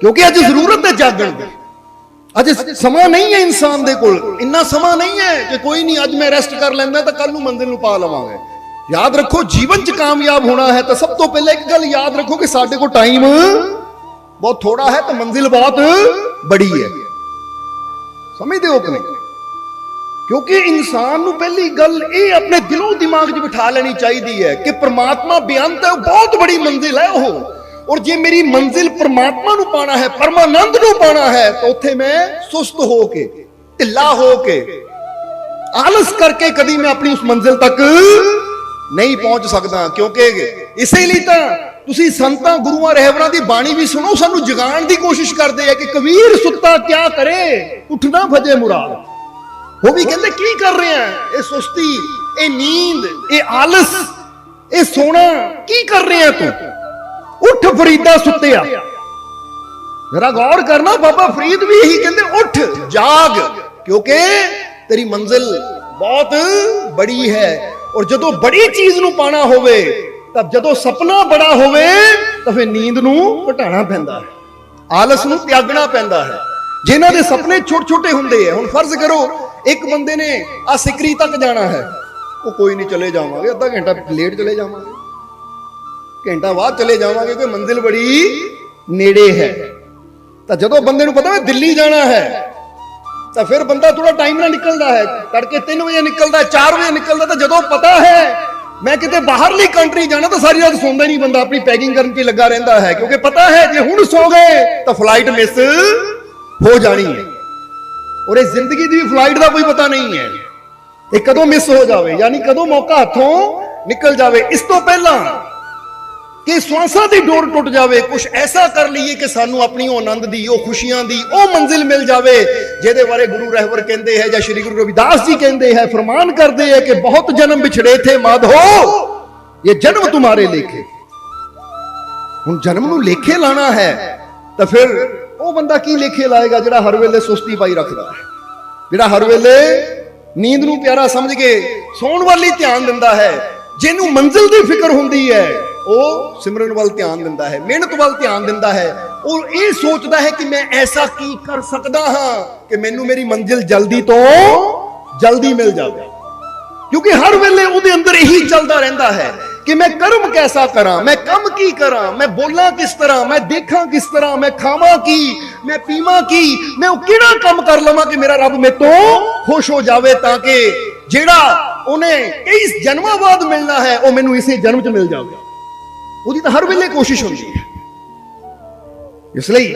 क्योंकि अज जरूरत है जागण की। अज समा नहीं है इंसान दे कोल, इन्ना समा नहीं है कि कोई नहीं अज मैं रेस्ट कर लैंदा तो कल नूं मंजिल नूं पा लवांगे। याद रखो जीवन च कामयाब होना है तो सब तो पहले एक गल याद रखो कि साडे को टाइम बहुत थोड़ा है तो मंजिल बहुत बड़ी है। समझते हो कि नहीं? क्योंकि इंसान नूं पहली गल ये अपने दिलों दिमाग च बिठा लेनी चाहिए है कि परमात्मा बेअंत है, बहुत बड़ी मंजिल है वो। और जे मेरी मंजिल परमात्मा नूं पाना है, परमानंद नूं पाना है, तो उत्थे मैं सुस्त होके ढिला होके आलस करके कदी मैं अपनी उस मंजिल तक नहीं पहुंच सकता। क्योंकि इसीलिए तो तुसी संतां गुरुआं रहबरां दी बाणी भी सुनो, सानू जगाण दी कोशिश करदे है कि कबीर सुत्ता क्या करे उठना भजे मुराद। वो भी कहते की कर रहे हैं, ये सुस्ती, ये नींद, ये आलस, ये सोना की कर रहे हैं तू? उठ फरीदा सुत्तिया। जरा गौर करना, बाबा फरीद भी यही कहते उठ जाग, क्योंकि तेरी मंजिल बहुत बड़ी है। और जदों बड़ी चीज नूं पाना होवे, तब जदों सपना बड़ा होवे तो फिर नींद नूं घटाना पैंदा है, आलस नूं त्यागना पैंदा है। जिन्हां दे सपने छोटे छोटे हुंदे है, हुण फर्ज करो एक बंदे ने आ सिकरी तक जाना है, वो कोई नहीं चले जावांगे, अद्धा घंटा लेट चले जावांगे, घंटा बाद चले जावांगे, कोई मंजिल बड़ी नेड़े है। तो जदों बंदे नूं पता है दिल्ली जाना है, तो फिर बंदा थोड़ा टाइम ना निकलता है, तड़के 3 बजे निकलता है, 4 बजे निकलता। तो जदों पता है मैं किते बाहरली कंट्री जाना, तो सारी रात सोंदा नहीं बंदा, अपनी पैकिंग करने की लगा रहता है, क्योंकि पता है जे हुण सो गए तो फ्लाइट मिस हो जानी है। और इस जिंदगी की फ्लाइट का कोई पता नहीं है ये कदों मिस हो जाए, यानी कदों मौका हाथों निकल जाए। इस तो पहला कि श्वासां दी डोर टुट जाए, कुछ ऐसा कर लीए कि सानू अपनी आनंद दी, खुशियां दी मंजिल मिल जाए जिहदे बारे गुरु रहबर कहते हैं, या श्री गुरु रविदास जी कहते हैं, फरमान करते हैं कि बहुत जन्म बिछड़े थे माधो, ये जन्म तुम्हारे लेखे। हुण जन्म नूं लेखे लाना है तो फिर वो बंदा की लेखे लाएगा जिहड़ा हर वेले सुस्ती पाई रखदा है, जिहड़ा हर वेले नींद नूं प्यारा समझ के सौण वाल ही ध्यान दिंदा है, जिहनूं मंजिल दी फिक्र हुंदी है वो सिमरन वाल ध्यान दिंदा है, मेहनत वाल ध्यान दिंदा है, और ये सोचता है कि मैं ऐसा की कर सकदा हां कि मैनू मेरी मंजिल जल्दी तो जल्दी मिल जाए। क्योंकि हर वेले उहदे अंदर यही चलता रहता है कि मैं कर्म कैसा करा, मैं कम की करा, मैं बोला किस तरह, मैं देखा किस तरह, मैं खावा की, मैं पीवा की, मैं किहड़ा कम कर लवां कि मेरा रब मेरे तो खुश हो जाए, ताकि जेड़ा उन्हें कई जन्मां बाद मिलना है वो मैनू इसे जन्म च मिल जाए। ਉਹਦੀ ਤਾਂ हर वेले कोशिश होती है। इसलिए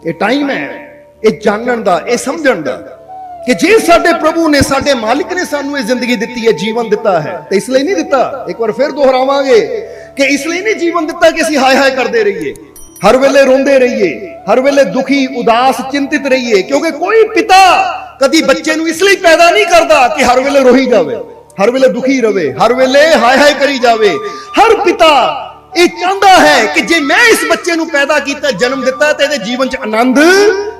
ये टाइम है ये जानन दा, ये समझण दा कि जे साडे प्रभु ने, साडे मालिक ने सानू ये जिंदगी दिती है, जीवन दिता है, तो इसलिए नहीं दिता, एक बार फिर दोहरावांगे कि इसलिए नहीं जीवन दिता कि असीं हाय हाय करते रहिए, हर वेले रोंदे रहिए, हर वेले दुखी उदास चिंतित रहिए। क्योंकि कोई पिता कदी बच्चे नूं इसलिए पैदा नहीं करता कि हर वेले रोही जावे, हर वेले दुखी रवे, हर वेले हाय हाय करी जावे। हर पिता ये चाहता है कि जे मैं इस बच्चे नूं पैदा किया, जन्म दिता, तो इहदे जीवन च आनंद,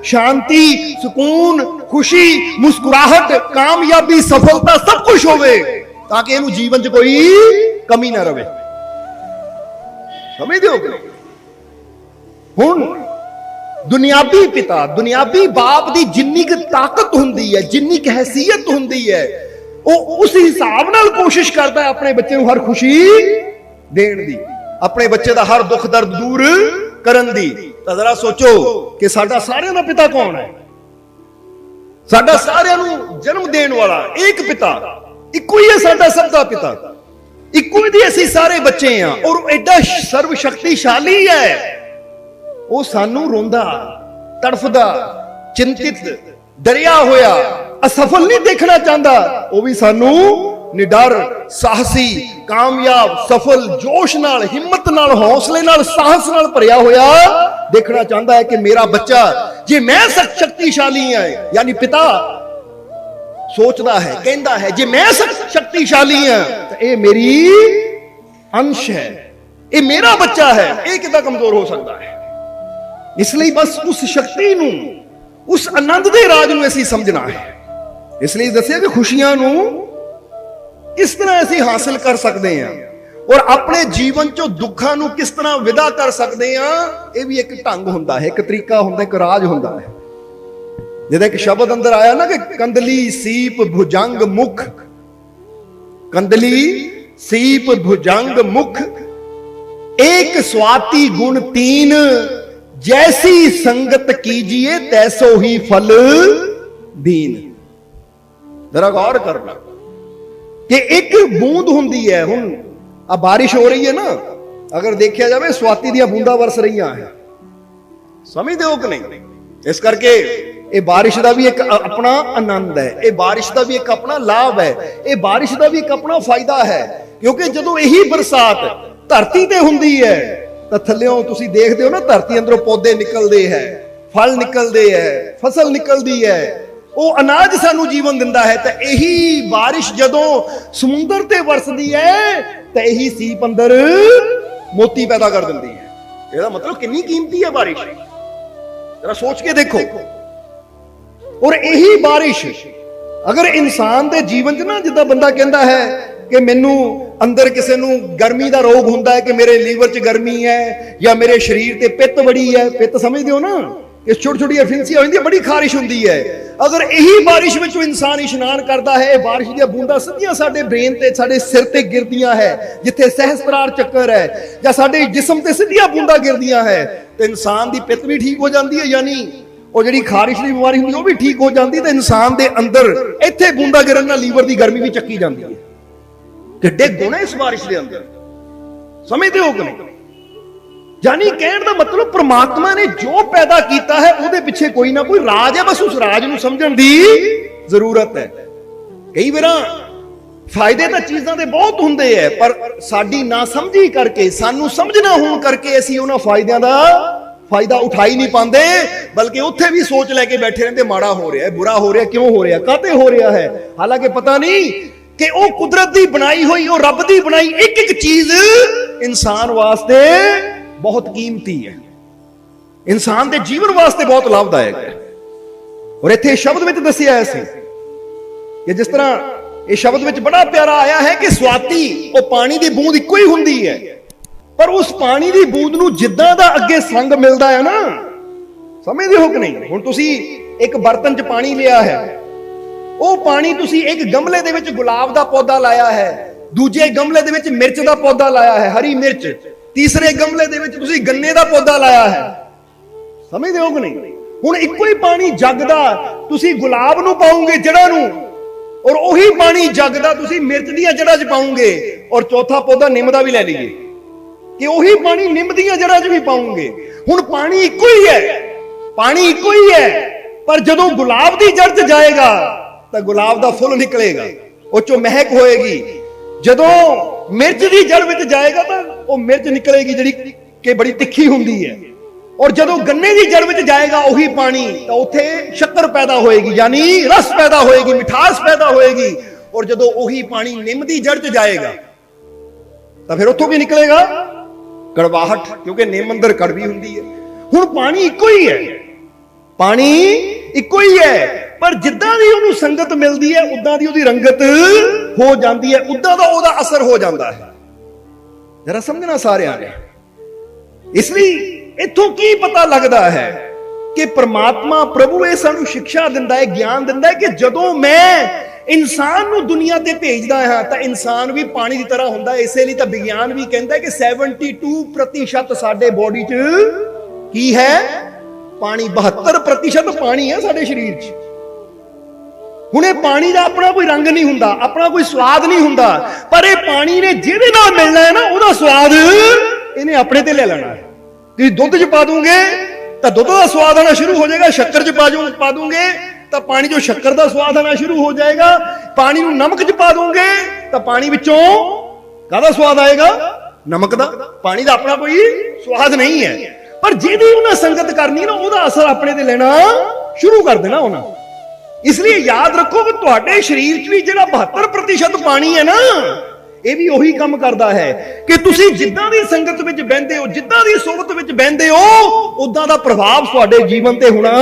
शांति, सुकून, खुशी, मुस्कुराहट, कामयाबी, सफलता सब कुछ होवे, ताकि इहनूं जीवन च कोई कमी ना रहे। समझदे हो कि नहीं? हुण दुनियावी पिता, दुनियावी बाप की जिन्नी क ताकत हुंदी है, जिन्नी क हैसियत हुंदी है, वो उस हिसाब नाल कोशिश करता है अपने बच्चे नूं हर खुशी देण दी, अपने बच्चे का हर दुख दर्द दूर करन दी। तो जरा सोचो कि साडा सारियां दा पिता कौन है? साडा सारियां नूं जन्म देण वाला एक पिता, इक्को ही है साडा सब दा पिता, इक्को ही असीं सारे बच्चे हैं। और एडा सर्व शक्तिशाली है, वो सानू रोंदा, तड़फदा, चिंतित, डरिया होया, असफल नहीं देखना चाहता, वो भी सानू निडर, साहसी, कामयाब, सफल, जोश नाल, हिम्मत नाल, हौसले नाल, साहस नाल भरिया होया देखना चाहता है कि मेरा बच्चा, जे मैं शक्तिशाली है, यानी पिता सोचता है, कहता है जे मैं शक्तिशाली हां तो ये मेरी अंश है, ये मेरा बच्चा है, ये कितना कमजोर हो सकता है। इसलिए बस उस शक्ति नूं, उस आनंद दे राज नूं असीं समझना है। इसलिए दस्सिया कि खुशियां नूं किस तरह असीं हासिल कर सकते हैं। ਔਰ ਆਪਣੇ ਜੀਵਨ ਚੋਂ ਦੁੱਖਾਂ ਨੂੰ ਕਿਸ ਤਰ੍ਹਾਂ ਵਿਦਾ ਕਰ ਸਕਦੇ ਆ, ਇਹ ਵੀ ਇੱਕ ਢੰਗ ਹੁੰਦਾ ਹੈ, ਇੱਕ ਤਰੀਕਾ ਹੁੰਦਾ, ਇੱਕ ਰਾਜ ਹੁੰਦਾ ਹੈ। ਜਿਹਦਾ ਇੱਕ ਸ਼ਬਦ ਅੰਦਰ ਆਇਆ ਨਾ ਕਿ ਕੰਦਲੀ ਸੀਪ ਭੁਜੰਗ ਮੁਖ, ਕੰਦਲੀ ਸੀਪ ਭੁਜੰਗ ਮੁਖ, एक स्वाति गुण तीन, जैसी संगत कीजिए तैसो ही फल दीन। जरा गौर करना कि एक बूंद हुंदी है, हुण आ बारिश हो रही है ना, अगर देखा जाए स्वाति दियां बूंदा वरस रही हैं, समझते हो कि नहीं? इस करके ये बारिश का भी एक अपना आनंद है, ये बारिश का भी एक अपना लाभ है, ये बारिश का भी एक अपना फायदा है। क्योंकि जदों यही बरसात धरती ते हुंदी है तां थल्लियों तुसीं देखदे हो ना, धरती अंदरों पौधे निकलदे है, फल निकलदे है, फसल निकलदी है, वो अनाज सानू जीवन दिंदा है। तां यही बारिश जदों समुंदर ते वरसदी है तां यही सीप अंदर मोती पैदा कर दिंदी है। ਇਹਦਾ मतलब कितनी कीमती है बारिश, जरा सोच के देखो। और यही बारिश अगर इंसान के जीवन च ना, जिद्दां बंदा कहता है कि मैनू अंदर किसी नू गर्मी का रोग हुंदा है कि मेरे लीवर च गर्मी है या मेरे शरीर ते पित्त बड़ी है, पित्त समझते हो ना, कि छोटी छोटी फिंसियां होंदी, बड़ी खारिश हुंदी है। अगर यही बारिश में इंसान इशनान करता है, बारिश दी बूंदा सीधियां साडे ब्रेन ते साडे सिर ते गिरदियां है, जिथे सहस्त्रार चक्कर है, या साडे जिस्म ते सीधियां बूंदा गिरदियां है, तो इंसान दी पित्त भी ठीक हो जाती है, यानी वो जिहड़ी खारिश की बीमारी हुंदी वो भी ठीक हो जाती है। तो इंसान दे अंदर इत्थे बूंदा गिरन नाल लीवर की गर्मी भी चक्की जाती है। किड्डे गुण है इस बारिश के अंदर, समझते हो कि नहीं? यानी कहने का मतलब परमात्मा ने जो पैदा किया है उसके पीछे कोई ना कोई राज है, बस उस राज को समझने की जरूरत है। कई बार फायदे तो चीजों के बहुत होंगे है, पर साडी ना समझी करके, सानू समझना होने करके असीं उन्हां फायदों का फायदा उठा ही नहीं पाते, बल्कि उत्थे भी सोच लैके बैठे रहते माड़ा हो रहा है, बुरा हो रहा है, क्यों हो रहा है, काते हो रहा है, हालांकि पता नहीं कि वो कुदरत की बनाई हुई, वो रब की बनाई एक एक चीज इंसान वास्ते बहुत कीमती है, इंसान के जीवन वास्ते बहुत लाभदायक है। और इत्थे शब्द में दसिया है कि जिस तरह ये शब्द में बड़ा प्यारा आया है कि स्वाति वो पानी की बूंद इको ही हुंदी है, पर उस पानी की बूंद नूं जिद्दां दा अगे संग मिलता है ना, समझदे हो कि नहीं? हुण तुसीं एक बर्तन च पानी लिया है, वो पानी तुसीं एक गमले दे विच गुलाब दा पौधा लाया है, दूजे गमले दे विच मिर्च दा पौधा लाया है, हरी मिर्च, तीसरे गमले दे विच तुसीं गन्ने दा पौधा लाया है, समझदे हो कि नहीं? हुण इक्को ही पानी जग दा तुसीं गुलाब नूं पाओगे जड़ां नूं, और वही पानी जग दा तुसीं मिर्च दीयां जड़ां च पाओगे, और चौथा पौधा निम दा भी ले लीजिए कि वही पानी निम दीयां जड़ां च भी पाओगे। हुण पानी इक्को ही है, पानी इक्को ही है, पर जदों गुलाब दी जड़ च जाएगा तो गुलाब का फुल निकलेगा, उस महक होएगी। जदों मिर्च की जड़ में जाएगा तो वह मिर्च निकलेगी जिहड़ी कि बड़ी तिखी हुंदी है, और जदों गन्ने की जड़ में जाएगा वही पानी तो उत्थे शक्कर पैदा होएगी, यानी रस पैदा होएगी, मिठास पैदा होएगी। और जदों वही पानी निम की जड़ च जाएगा तो फिर उत्थों भी निकलेगा कड़वाहट, क्योंकि निम अंदर कड़वी हुंदी है। हुण पानी इक्को ही है, पानी इक्को ही है, पर जिद्दां दी उहनूं संगत मिलदी है उदां दी उहदी रंगत हो जाती है, उदां दा उहदा असर हो जाता है। जरा समझना सारिਆਂ ने। इसलिए इत्थों की पता लगता है कि परमात्मा प्रभु ये सानू शिक्षा दिंदा है, ज्ञान दिंदा है कि जदों मैं इंसान नूं दुनिया ते भेजदा हां तां इंसान भी पानी की तरह हुंदा है। इसलिए तां विज्ञान भी कहता है कि 72% साडे बॉडी च की है पानी, 72% पानी है साडे शरीर च। हुण ये पानी का अपना कोई रंग नहीं हुंदा, अपना कोई स्वाद नहीं हुंदा, पर ये पानी ने जिहदे नाल मिलना है ना उहदा स्वाद इहने अपने ते ले लेना है। तुसीं दुध च पा दोगे तो दुध का स्वाद आना शुरू हो जाएगा, शक्कर च पा दोगे तो पानी जो शक्कर का स्वाद आना शुरू हो जाएगा, पानी नूं नमक च पा दोगे तो पानी विचों काहदा स्वाद आएगा, नमक दा। पानी का अपना कोई स्वाद नहीं है, पर जिहदी उन्हें संगत करनी ना उहदा असर अपने ते लेना शुरू कर देना उन्हें। इसलिए याद रखो कि तुहाडे शरीर च भी जिहड़ा 72% पानी है ना, यह भी उही काम करता है कि तुसीं जिद्दां दी संगत विच बहिंदे हो, जिद्दां दी सोबत विच बहिंदे हो, उदां दा प्रभाव तुहाडे जीवन ते होना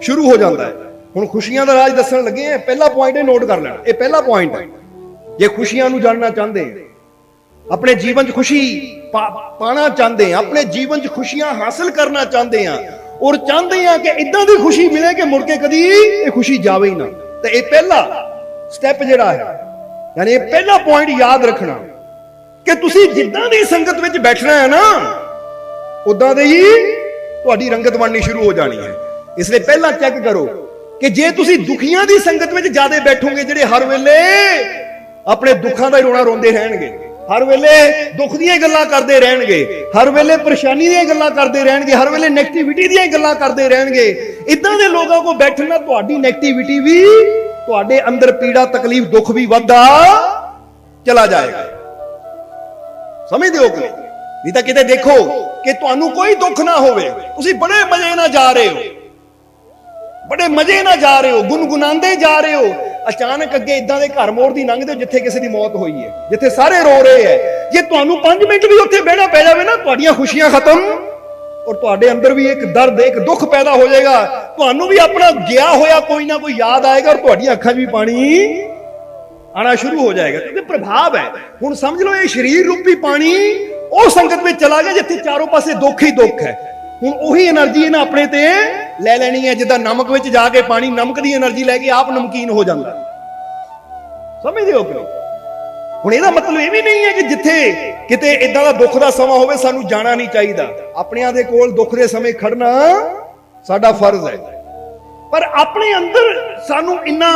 शुरू हो जाता है। हुण खुशियां दा राज दस्सण लगे हैं, पहला पॉइंट नोट कर लेना, यह पहला पॉइंट है। जे खुशियां नूं जानना चाहते हैं अपने जीवन च खुशी पाना चाहते हैं, अपने जीवन च खुशियां हासिल करना चाहते हैं और चाहते हैं कि इदां दी खुशी मिले कि मुड़ के कदी ये खुशी जावे ही ना। तो ये पहला स्टैप जिहड़ा है, यानी ये पहला पॉइंट याद रखना कि तुसी जिद्दां दी संगत विच बैठना है ना, उदां दी ही तुहाडी रंगत बननी शुरू हो जानी है। इसलिए पहला चेक करो कि जे तुसी दुखियां दी संगत विच ज्यादा बैठोगे, जिहड़े हर वेले अपने दुखां दा रोना रोंदे रहणगे, हर वेले दुख दी गल्लां करते रहणगे, हर वेले परेशानी दी गल्लां करते रहणगे, हर वेले नेगेटिविटी दी गल्लां करते रहणगे, इदां दे लोगों को बैठना तुहाडी नेगेटिविटी भी, तुहाडे अंदर पीड़ा तकलीफ दुख भी वधदा चला जाएगा। समझदे हो कि नहीं? तां किते देखो कि तुहानू कोई दुख ना होवे, तुसी बड़े मजे नाल जा रहे हो, बड़े मजे नाल जा रहे हो, गुनगुनांदे जा रहे हो, अचानक अगे इदां दे घर मोड़ दी लंघदे हो जिथे किसी दी मौत हुई है, जिथे सारे रो रहे हैं। जे तुहानू 5 मिनट भी उत्थे बहना पै जावे ना, तुहाडीआं खुशियां खत्म और तुहाडे अंदर भी एक दर्द एक दुख पैदा हो जाएगा। तुहानू भी अपना गया होया कोई ना कोई याद आएगा और तुहाडीआं अखां 'च भी पानी आना शुरू हो जाएगा, क्योंकि प्रभाव है। हुण समझ लो ये शरीर रूपी पानी उस संगत में चला गया जिथे चारों पासे दुख ही दुख है। हुण ओही एनर्जी इन्हां अपने ते ले लेनी है, जिद्दां नमक विच जाके पानी नमक दी एनर्जी लैके आप नमकीन हो जांदा। समझदे हो कि नहीं? हुण इहदा मतलब ये भी नहीं है कि जिथे किते इदां दा दुख दा समां होवे सानू जाना नहीं चाहिदा। अपनिआं दे कोल दुख दे समय खड़ना साडा फर्ज है, पर अपने अंदर सानू इन्ना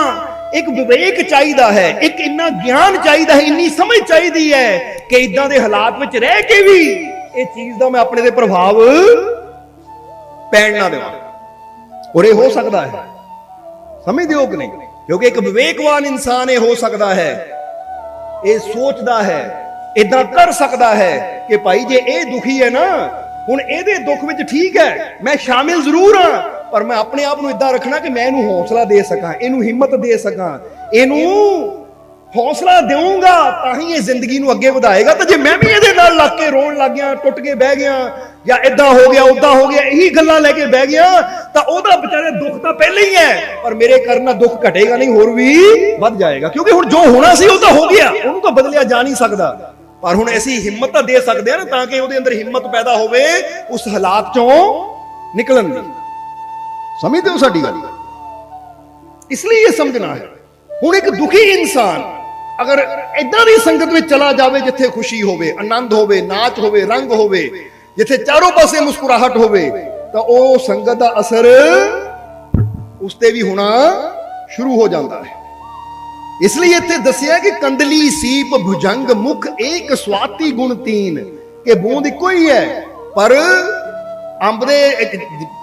एक विवेक चाहिदा है, एक इन्ना ज्ञान चाहिदा है, इन्नी समझ चाहिदी है कि इदां दे हालात विच रह के भी इस चीज दा मैं अपने ते प्रभाव पैण ना देवां, और ये हो सकदा है। समझदे हो कि नहीं? क्योंकि एक विवेकवान इंसान ये हो सकता है, ये सोचता है, इदां कर सकता है कि भाई जे ये दुखी है ना, हुण इहदे दुख विच ठीक है मैं शामिल जरूर हाँ, पर मैं अपने आप नूं इदां रखना कि मैं इहनूं हौसला दे सकां, इहनूं हिम्मत दे सकां, इहनूं हौसला देऊंगा तां ही ये जिंदगी नूं अगे वधाएगा। तो जे मैं भी इहदे नाल लग के रोण लग गया, टुट के बह गया, या इदां हो गया उदां हो गया, यही गल्लां लेके बह गया, तां ओहदा बेचारे दुख तां पहले ही है, पर मेरे करना दुख घटेगा नहीं, होर भी वध जाएगा। क्योंकि हुण जो होना सी ओह तां हो गया, ओहनूं तां बदलिया जा नहीं सकदा, पर हुण ऐसी हिम्मत तां दे सकदे आ ना, तां कि ओहदे अंदर हिम्मत पैदा होवे उस हालात चों निकलण दी। समझदे हो साडी गल? इसलिए ये समझना है, हुण एक दुखी इंसान अगर इदां दी संगत में चला जावे जिथे खुशी होवे, आनंद होवे, नाच होवे, रंग होवे, जिथे चारों पासे मुस्कुराहट होवे, तो ओ संगत दा असर उसते भी होना शुरू हो जाता है। इसलिए इत्थे दसिया कि कंदली सीप भुजंग मुख एक स्वाति गुण तीन, के बूंद इको ही है, पर अंब दे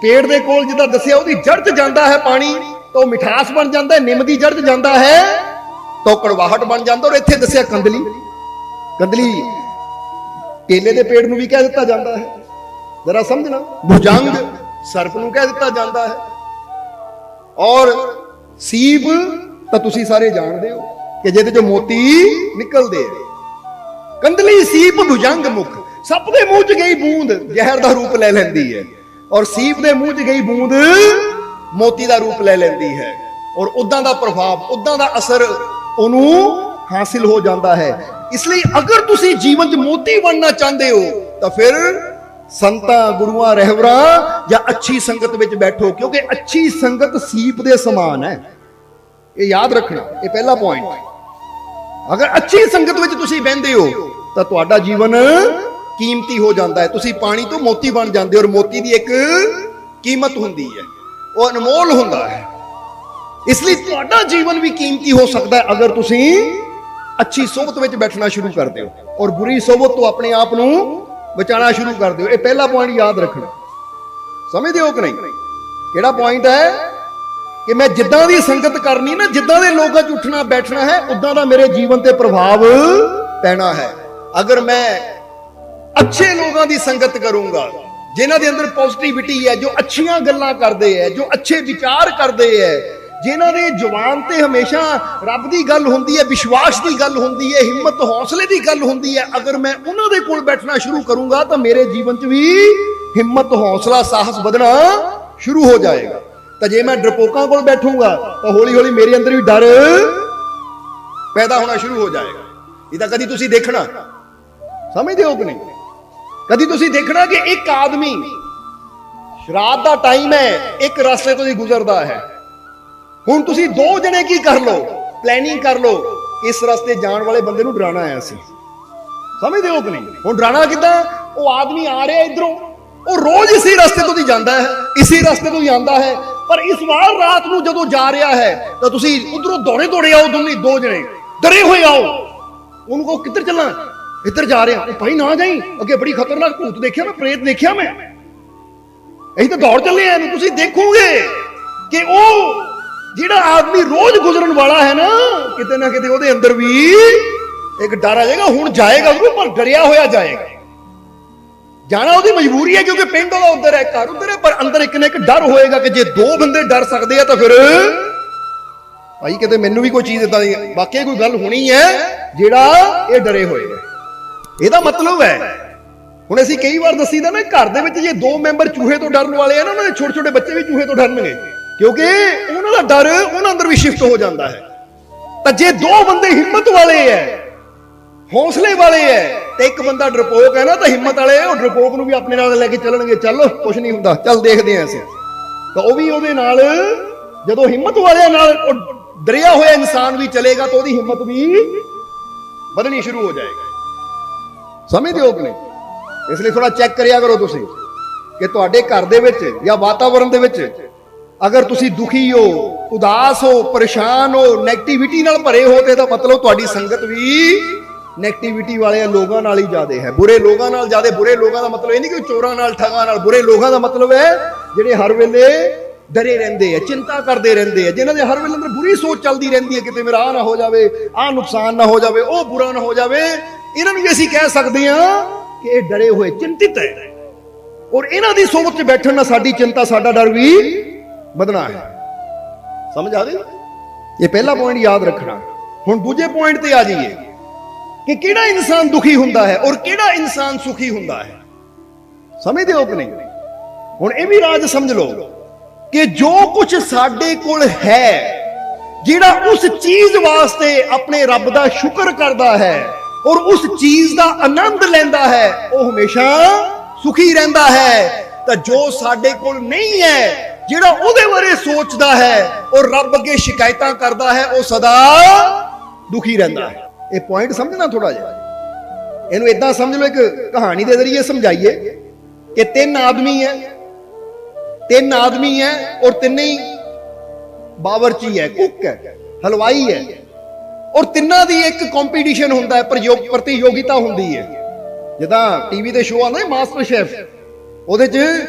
पेड़ दे कोल जिद्दां दसिया ओहदी जड़ च जांदा है पानी तो मिठास बन जाता है, निम दी जड़ च जांदा है तो कड़वाहट बन जाता। और इत्थे दसिया कंदली, कंदली केले दे पेड़ नूं भी कह दिता जाता है, जरा समझना। भुजंग सर्प नूं कह दिता जाता है, और सीप तो तुसी सारे जानदे हो कि जिहदे चों मोती निकलदे। कंदली सीप भुजंग मुख, सप दे मूंह च गई बूंद जहर दा रूप ले लैंदी है, और सीप दे मूंह च गई बूंद मोती दा रूप ले लैंदी है, और उदां दा प्रभाव उदां दा असर ओनू हासिल हो जाता है। इसलिए अगर तुसी जीवन च मोती बनना चाहते हो तो फिर संतां गुरुआं रहबरां या अच्छी संगत विच बैठो, क्योंकि अच्छी संगत सीप दे समान है। ये याद रखना, ये पहला पॉइंट। अगर अच्छी संगत विच तुसी बहिंदे हो तो तुहाडा जीवन कीमती हो जाता है, तुसी पानी तो मोती बन जाते हो, और मोती की एक कीमत हुंदी है, वो अनमोल हुंदा है। इसलिए तुहाडा जीवन भी कीमती हो सकता है अगर तुसी अच्छी सोबत विच बैठना शुरू कर दो और बुरी सोबत तो अपने आप नूं बचाना शुरू कर दो। ये पहला पॉइंट याद रखना। समझदे हो कि नहीं? केड़ा पॉइंट है कि मैं जिद्दां दी संगत करनी ना, जिद्दां दे लोकां च उठना बैठना है, उदां दा मेरे जीवन ते प्रभाव पैना है। अगर मैं अच्छे लोगों की संगत करूंगा, जिन्हां दे अंदर पॉजिटिविटी है, जो अच्छियां गल्लां करदे है, जो अच्छे विचार करदे है, जिन्हां दे जुबान ते हमेशा रब दी गल हुंदी है, विश्वास दी गल हुंदी है, हिम्मत हौसले दी गल हुंदी है, अगर मैं उन्हां दे कोल बैठना शुरू करूंगा तो मेरे जीवन च भी हिम्मत हौसला साहस बढ़ना शुरू हो जाएगा। तो जे मैं डरपोकां कोल बैठूंगा तो हौली हौली मेरे अंदर भी डर पैदा होना शुरू हो जाएगा। इह तां कदी तुसीं देखना ਸਮਝਦੇ ਹੋ ਕਿ ਨਹੀਂ? ਕਦੀ ਤੁਸੀਂ ਦੇਖਣਾ ਕਿ ਇੱਕ ਆਦਮੀ, ਰਾਤ ਦਾ ਟਾਈਮ ਹੈ, ਇੱਕ ਰਸਤੇ ਤੋਂ ਹੀ ਗੁਜ਼ਰਦਾ ਹੈ। ਹੁਣ ਤੁਸੀਂ ਦੋ ਜਣੇ ਕੀ ਕਰ ਲਓ, ਪਲੈਨਿੰਗ ਕਰ ਲਓ, ਇਸ ਰਸਤੇ ਜਾਣ ਵਾਲੇ ਬੰਦੇ ਨੂੰ ਡਰਾਣਾ ਹੈ ਅਸੀਂ। ਸਮਝਦੇ ਹੋ ਕਿ ਨਹੀਂ? ਹੁਣ ਡਰਾਣਾ ਕਿੱਦਾਂ? ਉਹ ਆਦਮੀ ਆ ਰਿਹਾ ਇਧਰੋਂ, ਉਹ ਰੋਜ਼ ਇਸੇ ਰਸਤੇ ਤੋਂ ਹੀ ਜਾਂਦਾ ਹੈ, ਇਸੇ ਰਸਤੇ ਤੋਂ ਹੀ ਆਉਂਦਾ ਹੈ, ਪਰ ਇਸ ਵਾਰ ਰਾਤ ਨੂੰ ਜਦੋਂ ਜਾ ਰਿਹਾ ਹੈ ਤਾਂ ਤੁਸੀਂ ਉਧਰੋਂ ਦੌੜੇ ਆਓ, ਦੋ ਜਣੇ ਡਰੇ ਹੋਏ ਆਓ। ਉਹਨੂੰ ਕਹੋ ਕਿੱਧਰ ਚੱਲਾਂ? ਇੱਧਰ ਜਾ ਰਿਹਾ। ਉਹ ਭਾਈ ਨਾ ਜਾਈ, ਅੱਗੇ ਬੜੀ ਖਤਰਨਾਕ ਭੂਤ ਦੇਖਿਆ ਮੈਂ, ਪ੍ਰੇਤ ਦੇਖਿਆ ਮੈਂ, ਅਸੀਂ ਤਾਂ ਦੌੜ ਚੱਲੇ ਆ। ਇਹਨੂੰ ਤੁਸੀਂ ਦੇਖੋਗੇ ਕਿ ਉਹ ਜਿਹੜਾ ਆਦਮੀ ਰੋਜ਼ ਗੁਜ਼ਰਨ ਵਾਲਾ ਹੈ ਨਾ, ਕਿਤੇ ਨਾ ਕਿਤੇ ਉਹਦੇ ਅੰਦਰ ਵੀ ਇੱਕ ਡਰ ਆ ਜਾਏਗਾ। ਹੁਣ ਜਾਏਗਾ ਉਹ, ਪਰ ਡਰਿਆ ਹੋਇਆ ਜਾਏਗਾ। ਜਾਣਾ ਉਹਦੀ ਮਜਬੂਰੀ ਹੈ, ਕਿਉਂਕਿ ਪਿੰਡ ਉਹਦਾ ਉੱਧਰ ਹੈ, ਘਰ ਉੱਧਰ ਹੈ, ਪਰ ਅੰਦਰ ਇੱਕ ਨਾ ਇੱਕ ਡਰ ਹੋਏਗਾ ਕਿ ਜੇ ਦੋ ਬੰਦੇ ਡਰ ਸਕਦੇ ਆ ਤਾਂ ਫਿਰ ਭਾਈ ਕਿਤੇ ਮੈਨੂੰ ਵੀ ਕੋਈ ਚੀਜ਼ ਇਦਾਂ ਦੀ ਵਾਕਿਆ ਕੋਈ ਗੱਲ ਹੋਣੀ ਹੈ ਜਿਹੜਾ ਇਹ ਡਰੇ ਹੋਏ ਹੈ। ਇਹਦਾ ਮਤਲਬ ਹੈ, ਹੁਣ ਅਸੀਂ ਕਈ ਵਾਰ ਦੱਸੀਦਾ ਨਾ, ਘਰ ਦੇ ਵਿੱਚ ਜੇ ਦੋ ਮੈਂਬਰ ਚੂਹੇ ਤੋਂ ਡਰਨ ਵਾਲੇ ਆ ਨਾ, ਉਹਨਾਂ ਦੇ ਛੋਟੇ ਛੋਟੇ ਬੱਚੇ ਵੀ ਚੂਹੇ ਤੋਂ ਡਰਨਗੇ, ਕਿਉਂਕਿ ਉਹਨਾਂ ਦਾ ਡਰ ਉਹਨਾਂ ਅੰਦਰ ਵੀ ਸ਼ਿਫਟ ਹੋ ਜਾਂਦਾ ਹੈ। ਤਾਂ ਜੇ ਦੋ ਬੰਦੇ ਹਿੰਮਤ ਵਾਲੇ ਹੈ, ਹੌਸਲੇ ਵਾਲੇ ਹੈ, ਤੇ ਇੱਕ ਬੰਦਾ ਡਰਪੋਕ ਹੈ ਨਾ, ਤਾਂ ਹਿੰਮਤ ਵਾਲੇ ਉਹ ਡਰਪੋਕ ਨੂੰ ਵੀ ਆਪਣੇ ਨਾਲ ਲੈ ਕੇ ਚੱਲਣਗੇ। ਚੱਲ ਕੁਛ ਨਹੀਂ ਹੁੰਦਾ, ਚੱਲ ਦੇਖਦੇ ਆਂ ਅਸੀਂ। ਤਾਂ ਉਹ ਵੀ ਉਹਦੇ ਨਾਲ, ਜਦੋਂ ਹਿੰਮਤ ਵਾਲਿਆਂ ਨਾਲ ਉਹ ਡਰਿਆ ਹੋਇਆ ਇਨਸਾਨ ਵੀ ਚਲੇਗਾ ਤਾਂ ਉਹਦੀ ਹਿੰਮਤ ਵੀ ਵਧਣੀ ਸ਼ੁਰੂ ਹੋ ਜਾਏਗੀ। ਸਮਝਦੇ ਹੋ ਕਿ ਨਹੀਂ? ਇਸ ਲਈ ਥੋੜਾ ਚੈੱਕ ਕਰਿਆ ਕਰੋ ਤੁਸੀਂ ਕਿ ਤੁਹਾਡੇ ਘਰ ਦੇ ਵਿੱਚ ਜਾਂ ਵਾਤਾਵਰਣ ਦੇ ਵਿੱਚ ਅਗਰ ਤੁਸੀਂ ਦੁਖੀ ਹੋ, ਉਦਾਸ ਹੋ, ਪਰੇਸ਼ਾਨ ਹੋ, ਨੈਗੇਟਿਵਿਟੀ ਨਾਲ ਭਰੇ ਹੋ, ਤੇ ਇਹਦਾ ਮਤਲਬ ਤੁਹਾਡੀ ਸੰਗਤ ਵੀ ਨੈਗੇਟਿਵਿਟੀ ਵਾਲੇ ਲੋਕਾਂ ਨਾਲ ਹੀ ਜ਼ਿਆਦੇ ਹੈ, ਬੁਰੇ ਲੋਕਾਂ ਨਾਲ ਜ਼ਿਆਦੇ। ਬੁਰੇ ਲੋਕਾਂ ਦਾ ਮਤਲਬ ਇਹ ਨਹੀਂ ਕਿ ਚੋਰਾਂ ਨਾਲ, ਠੱਗਾਂ ਨਾਲ। ਬੁਰੇ ਲੋਕਾਂ ਦਾ ਮਤਲਬ ਹੈ ਜਿਹੜੇ ਹਰ ਵੇਲੇ ਡਰੇ ਰਹਿੰਦੇ ਆ, ਚਿੰਤਾ ਕਰਦੇ ਰਹਿੰਦੇ ਆ, ਜਿਨ੍ਹਾਂ ਦੇ ਹਰ ਵੇਲੇ ਅੰਦਰ ਬੁਰੀ ਸੋਚ ਚੱਲਦੀ ਰਹਿੰਦੀ ਹੈ, ਕਿਤੇ ਮੇਰਾ ਆਹ ਨਾ ਹੋ ਜਾਵੇ, ਆਹ ਨੁਕਸਾਨ ਨਾ ਹੋ ਜਾਵੇ, ਉਹ ਬੁਰਾ ਨਾ ਹੋ ਜਾਵੇ। ਇਹਨਾਂ ਨੂੰ ਵੀ ਅਸੀਂ ਕਹਿ ਸਕਦੇ ਹਾਂ ਕਿ ਇਹ ਡਰੇ ਹੋਏ, ਚਿੰਤਿਤ ਹੈ, ਔਰ ਇਹਨਾਂ ਦੀ ਸੋਚ 'ਚ ਬੈਠਣ ਨਾਲ ਸਾਡੀ ਚਿੰਤਾ, ਸਾਡਾ ਡਰ ਵੀ ਵਧਣਾ ਹੈ। ਸਮਝ ਆ ਗਈ? ਇਹ ਪਹਿਲਾ ਪੁਆਇੰਟ ਯਾਦ ਰੱਖਣਾ। ਹੁਣ ਦੂਜੇ ਪੁਆਇੰਟ ਤੇ ਆ ਜਾਈਏ ਕਿ ਕਿਹੜਾ ਇਨਸਾਨ ਦੁਖੀ ਹੁੰਦਾ ਹੈ ਔਰ ਕਿਹੜਾ ਇਨਸਾਨ ਸੁਖੀ ਹੁੰਦਾ ਹੈ। ਸਮਝਦੇ ਹੋ ਕਿ ਨਹੀਂ? ਹੁਣ ਇਹ ਵੀ ਰਾਜ ਸਮਝ ਲਓ ਕਿ ਜੋ ਕੁਝ ਸਾਡੇ ਕੋਲ ਹੈ, ਜਿਹੜਾ ਉਸ ਚੀਜ਼ ਵਾਸਤੇ ਆਪਣੇ ਰੱਬ ਦਾ ਸ਼ੁਕਰ ਕਰਦਾ ਹੈ ਔਰ ਉਸ ਚੀਜ਼ ਦਾ ਆਨੰਦ ਲੈਂਦਾ ਹੈ, ਉਹ ਹਮੇਸ਼ਾ ਸੁਖੀ ਰਹਿੰਦਾ ਹੈ। ਤਾਂ ਜੋ ਸਾਡੇ ਕੋਲ ਨਹੀਂ ਹੈ, ਜਿਹੜਾ ਉਹਦੇ ਬਾਰੇ ਸੋਚਦਾ ਹੈ ਔਰ ਰੱਬ ਅੱਗੇ ਸ਼ਿਕਾਇਤਾਂ ਕਰਦਾ ਹੈ, ਉਹ ਸਦਾ ਦੁਖੀ ਰਹਿੰਦਾ ਹੈ। ਇਹ ਪੁਆਇੰਟ ਸਮਝਣਾ ਥੋੜਾ ਜਿਹਾ। ਇਹਨੂੰ ਇਦਾਂ ਸਮਝ ਲਓ, ਇੱਕ ਕਹਾਣੀ ਦੇ ਜ਼ਰੀਏ ਸਮਝਾਈਏ ਕਿ ਤਿੰਨ ਆਦਮੀ ਹੈ ਔਰ ਤਿੰਨੇ ਹੀ ਬਾਵਰਚੀ ਹੈ, ਕੁੱਕ ਹੈ, ਹਲਵਾਈ ਹੈ, ਔਰ ਤਿੰਨਾਂ ਦੀ ਇੱਕ ਕੰਪੀਟੀਸ਼ਨ ਹੁੰਦਾ ਹੈ, ਪ੍ਰਤੀਯੋਗਿਤਾ ਹੁੰਦੀ ਹੈ। ਜਿੱਦਾਂ ਟੀਵੀ ਤੇ ਸ਼ੋਅ ਆਉਂਦਾ ਹੈ ਮਾਸਟਰ ਸ਼ੈਫ, ਉਹਦੇ 'ਚ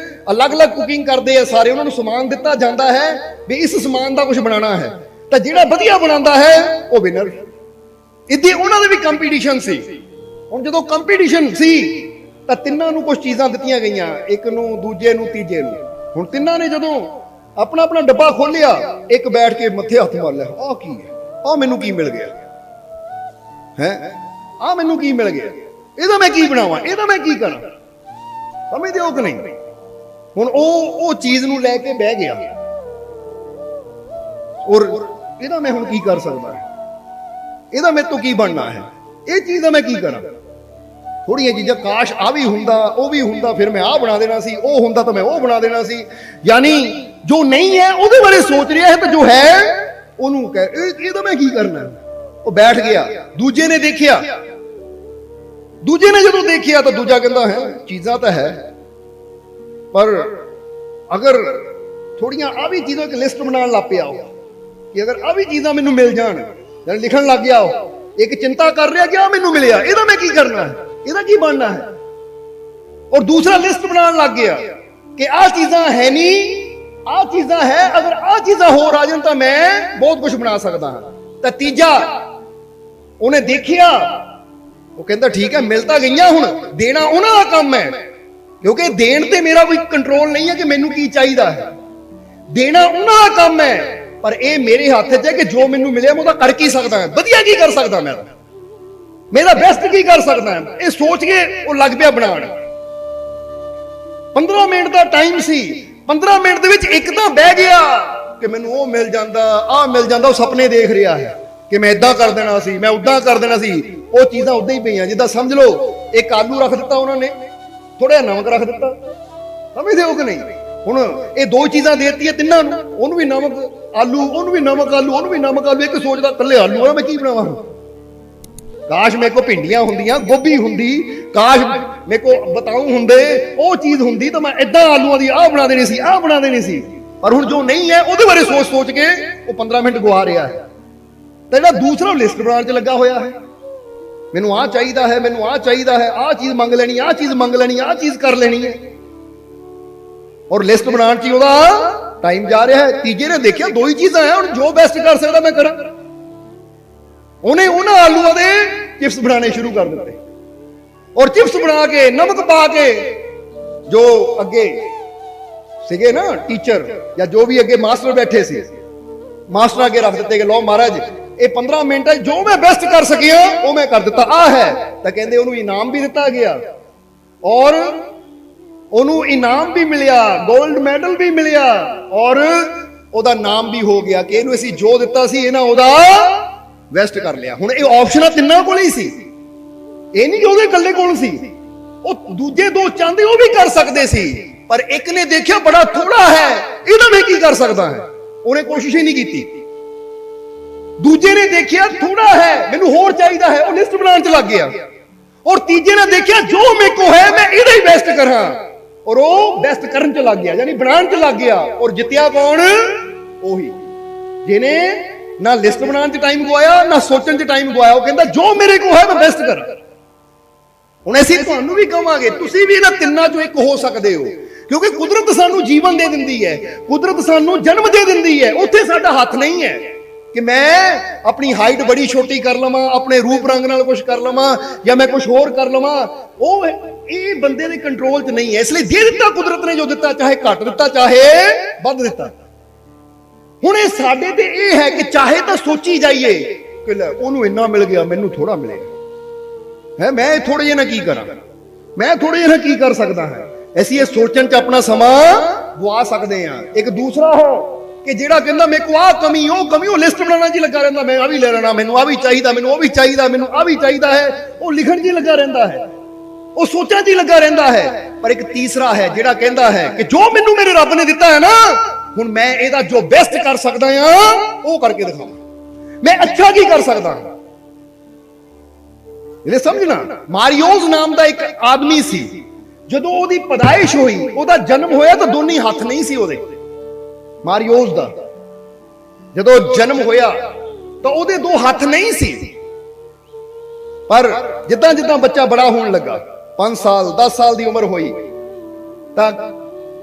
ਅਲੱਗ-ਅਲੱਗ ਕੁਕਿੰਗ ਕਰਦੇ ਆ ਸਾਰੇ, ਉਹਨਾਂ ਨੂੰ ਸਮਾਨ ਦਿੱਤਾ ਜਾਂਦਾ ਹੈ ਵੀ ਇਸ ਸਮਾਨ ਦਾ ਕੁਝ ਬਣਾਉਣਾ ਹੈ, ਤਾਂ ਜਿਹੜਾ ਵਧੀਆ ਬਣਾਉਂਦਾ ਹੈ ਉਹ ਵਿਨਰ। ਇੱਥੇ ਉਹਨਾਂ ਦੇ ਵੀ ਕੰਪੀਟੀਸ਼ਨ ਸੀ। ਹੁਣ ਜਦੋਂ ਕੰਪੀਟੀਸ਼ਨ ਸੀ ਤਾਂ ਤਿੰਨਾਂ ਨੂੰ ਕੁਝ ਚੀਜ਼ਾਂ ਦਿੱਤੀਆਂ ਗਈਆਂ, ਇੱਕ ਨੂੰ, ਦੂਜੇ ਨੂੰ, ਤੀਜੇ ਨੂੰ। ਹੁਣ ਤਿੰਨਾਂ ਨੇ ਜਦੋਂ ਆਪਣਾ ਆਪਣਾ ਡੱਬਾ ਖੋਲਿਆ, ਇੱਕ ਬੈਠ ਕੇ ਮੱਥੇ ਹੱਥ ਮਾਰ ਲਿਆ, ਆਹ ਕੀ ਹੈ, ਆਹ ਮੈਨੂੰ ਕੀ ਮਿਲ ਗਿਆ ਹੈ, ਆਹ ਮੈਨੂੰ ਕੀ ਮਿਲ ਗਿਆ, ਇਹਦਾ ਮੈਂ ਕੀ ਬਣਾਵਾਂ, ਇਹਦਾ ਮੈਂ ਕੀ ਕਰਾਂ। ਸਮਝਦੇ ਹੋ ਕਿ ਨਹੀਂ? ਹੁਣ ਉਹ ਚੀਜ਼ ਨੂੰ ਲੈ ਕੇ ਬਹਿ ਗਿਆ ਔਰ ਇਹਦਾ ਮੈਂ ਹੁਣ ਕੀ ਕਰ ਸਕਦਾ, ਇਹਦਾ ਮੇਰੇ ਤੋਂ ਕੀ ਬਣਨਾ ਹੈ, ਇਹ ਚੀਜ਼ ਦਾ ਮੈਂ ਕੀ ਕਰਾਂ। ਥੋੜੀਆਂ ਚੀਜ਼ਾਂ, ਕਾਸ਼ ਆ ਵੀ ਹੁੰਦਾ, ਉਹ ਵੀ ਹੁੰਦਾ, ਫਿਰ ਮੈਂ ਆਹ ਬਣਾ ਦੇਣਾ ਸੀ, ਉਹ ਹੁੰਦਾ ਤਾਂ ਮੈਂ ਉਹ ਬਣਾ ਦੇਣਾ ਸੀ। ਯਾਨੀ ਜੋ ਨਹੀਂ ਹੈ ਉਹਦੇ ਬਾਰੇ ਸੋਚ ਰਿਹਾ ਹੈ, ਤਾਂ ਜੋ ਹੈ ਉਹਨੂੰ ਕਹਿ, ਇਹਦਾ ਮੈਂ ਕੀ ਕਰਨਾ। ਉਹ ਬੈਠ ਗਿਆ, ਦੂਜੇ ਨੇ ਦੇਖਿਆ, ਦੂਜੇ ਨੇ ਜਦੋਂ ਦੇਖਿਆ ਤਾਂ ਦੂਜਾ ਕਹਿੰਦਾ ਹੈ ਚੀਜ਼ਾਂ ਤਾਂ ਹੈ, ਪਰ ਅਗਰ ਥੋੜੀਆਂ ਆ ਵੀ ਚੀਜ਼ਾਂ, ਇੱਕ ਲਿਸਟ ਬਣਾਉਣ ਲੱਗ ਪਿਆ ਕਿ ਅਗਰ ਆ ਵੀ ਚੀਜ਼ਾਂ ਮੈਨੂੰ ਮਿਲ ਜਾਣ, ਲਿਖਣ ਲੱਗ ਗਿਆ। ਇੱਕ ਚਿੰਤਾ ਕਰ ਰਿਹਾ ਕਿ ਆ ਮੈਨੂੰ ਮਿਲਿਆ, ਇਹਦਾ ਮੈਂ ਕੀ ਕਰਨਾ ਹੈ, ਇਹਦਾ ਕੀ ਬਣਨਾ ਹੈ। ਔਰ ਦੂਸਰਾ ਲਿਸਟ ਬਣਾਉਣ ਲੱਗ ਗਿਆ ਕਿ ਆਹ ਚੀਜ਼ਾਂ ਹੈ ਨਹੀਂ, ਆਹ ਚੀਜ਼ਾਂ ਹੈ, ਅਗਰ ਆਹ ਚੀਜ਼ਾਂ ਹੋਰ ਆ ਜਾਣ ਤਾਂ ਮੈਂ ਬਹੁਤ ਕੁਝ ਬਣਾ ਸਕਦਾ ਹਾਂ। ਤਾਂ ਤੀਜਾ ਉਹਨੇ ਦੇਖਿਆ, ਉਹ ਕਹਿੰਦਾ ਠੀਕ ਹੈ, ਮਿਲ ਤਾਂ ਗਈਆਂ, ਹੁਣ ਦੇਣਾ ਉਹਨਾਂ ਦਾ ਕੰਮ ਹੈ, ਕਿਉਂਕਿ ਦੇਣ ਤੇ ਮੇਰਾ ਕੋਈ ਕੰਟਰੋਲ ਨਹੀਂ ਹੈ ਕਿ ਮੈਨੂੰ ਕੀ ਚਾਹੀਦਾ ਹੈ, ਦੇਣਾ ਉਹਨਾਂ ਦਾ ਕੰਮ ਹੈ। ਪਰ ਇਹ ਮੇਰੇ ਹੱਥ 'ਚ ਹੈ ਕਿ ਜੋ ਮੈਨੂੰ ਮਿਲਿਆ ਮੈਂ ਉਹਦਾ ਕਰ ਕੀ ਸਕਦਾ ਹਾਂ, ਵਧੀਆ ਕੀ ਕਰ ਸਕਦਾ, ਮੈਂ ਮੇਰਾ ਬੈਸਟ ਕੀ ਕਰ ਸਕਦਾ ਹਾਂ। ਇਹ ਸੋਚ ਕੇ ਉਹ ਲੱਗ ਪਿਆ ਬਣਾਉਣ। 15 ਮਿੰਟ ਦਾ ਟਾਈਮ ਸੀ, 15 ਮਿੰਟ ਦੇ ਵਿੱਚ ਇੱਕ ਤਾਂ ਬਹਿ ਗਿਆ ਕਿ ਮੈਨੂੰ ਉਹ ਮਿਲ ਜਾਂਦਾ, ਆਹ ਮਿਲ ਜਾਂਦਾ। ਉਹ ਸੁਪਨੇ ਦੇਖ ਰਿਹਾ ਹੈ ਕਿ ਮੈਂ ਇਦਾਂ ਕਰ ਦੇਣਾ ਸੀ, ਮੈਂ ਉਦਾਂ ਕਰ ਦੇਣਾ ਸੀ। ਉਹ ਚੀਜ਼ਾਂ ਉਦਾਂ ਹੀ ਪਈਆਂ, ਜਿੱਦਾਂ ਸਮਝ ਲਓ एक आलू रख दिता उन्होंने, थोड़ा जिहा नमक रख दिता, समझदे हो कि नहीं? हुण ये दो चीज़ां देतियां तिन्नां नूं, उहनूं भी नमक आलू, उहनूं भी नमक आलू, उहनूं भी नमक आलू। एक सोचदा कल्ले आलू आ मैं की बनावां, काश मेरे को भिंडियां हुंदियां, गोभी हुंदी, काश मेरे को बताऊं हुंदे, वो चीज़ हुंदी तो मैं इदां आलूआं दी आह बना देनी सी, आह बना देनी सी। पर हुण जो नहीं है उहदे बारे सोच सोच के वो 15 मिनट गवा रहा है। तो जिहड़ा दूसरा लिस्ट बनाउण च लगा होया है, मैनूं आह चाहीदा है, मैनूं आह चाहीदा है, आह चीज़ मंग लैनी, आह चीज़ मंग लैनी, आह चीज़ कर लेनी है, और लिस्ट बनाउण च ओहदा टाइम जा रहा है। तीजे ने देखिया दो ही चीज़ां है, हुण जो बेस्ट कर सकदा मैं करा। उन्हें उन्हां आलूआं दे चिप्स बनाने शुरू कर दिते, और चिप्स बना के नमक पा के जो अगे सीगे ना टीचर या जो भी अगे मास्टर बैठे सी, मास्टर अगे रख दिते कि लो महाराज ये 15 मिनट जो मैं बेस्ट कर सकिया वो मैं कर दिता, आ है। तो कहते उन्होंने इनाम भी दिता गया, और उन्होंने इनाम भी मिलिया, गोल्ड मैडल भी मिलिया, और ओदा नाम भी हो गया कि इहनूं असीं जो दिता सी इन्हां ओदा वेस्ट कर लिया। हुण ये ऑप्शन तिन्नां कोल ही सी, ये नहीं कि ओहदे इकल्ले कोल सी, वो दूजे दो चाहते वो भी कर सकते सी, पर एक ने देखिया बड़ा थोड़ा है, इहदा मैं की कर सकदा है, उन्हें कोशिश ही नहीं की। दूजे ने देखिया थोड़ा है, मैनूं होर चाहिदा है, वो लिस्ट बनाउण च लग गया। और तीजे ने देखिया जो मेरे को है मैं इहदा ही बेस्ट करा, और वो बेस्ट करन च लग गया, यानी बनाउण च लग गया। और जितया कौन? ओही जिहने ना लिस्ट बनाउण च टाइम गवाया, ना सोचण च टाइम गवाया। वो कहंदा जो मेरे को है मैं बेस्ट करा। हुण असीं तुहानूं भी कहांगे तुसीं भी इन्हां तिन्नां चों एक हो सकदे हो, क्योंकि कुदरत सानूं जीवन दे दिंदी है, कुदरत सानूं जन्म दे दिंदी है। उत्थे साडा हੱਥ नहीं है कि मैं अपनी हाइट बड़ी छोटी कर लवां, अपने रूप रंग नाल कुछ कर लवां, या मैं कुछ होर कर लवां। वो ये बंदे दे कंट्रोल च नहीं है। इसलिए दे दिता कुदरत ने, जो दिता चाहे घट दिता चाहे वध दिता। हुण ये साडे ते ये है कि चाहे तो सोची जाइए कि ले ओनू इन्ना मिल गया, मैनू थोड़ा मिलेगा है, मैं थोड़े जे ना की करा, मैं थोड़े जे ना की कर सकता है। ऐसी ये सोचण च अपना समा गवा सकते हैं। एक दूसरा हो कि जेड़ा कहंदा मेरे को आ कमी वो लिस्ट बनाना जी लगा रहंदा, मैं आ भी ले लेना, मैनू आ भी चाहिदा, मैनू वो भी चाहिदा, मैनू आ भी चाहिदा है, वो लिखण जी लगा रहंदा है, वो सोचण जी लगा रहंदा है। पर एक तीसरा है जेड़ा कहंदा है कि जो मैनू मेरे रब ने दिता है ना, हुण मैं इहदा जो बेस्ट कर सकदा हां वो करके दिखावां, मैं अच्छा की कर सकदा हां। ये समझना, मारियोज नाम का एक आदमी सी, जदों ओदी पैदाइश हुई, ओदा जन्म होया तो दोनों हाथ नहीं सी ओदे, मारियोज दा जदों जन्म होया तो ओदे दो हाथ नहीं सी। पर जिद्दां जिद्दां बच्चा बड़ा होने लगा, 5 साल 10 साल की उम्र हुई, तां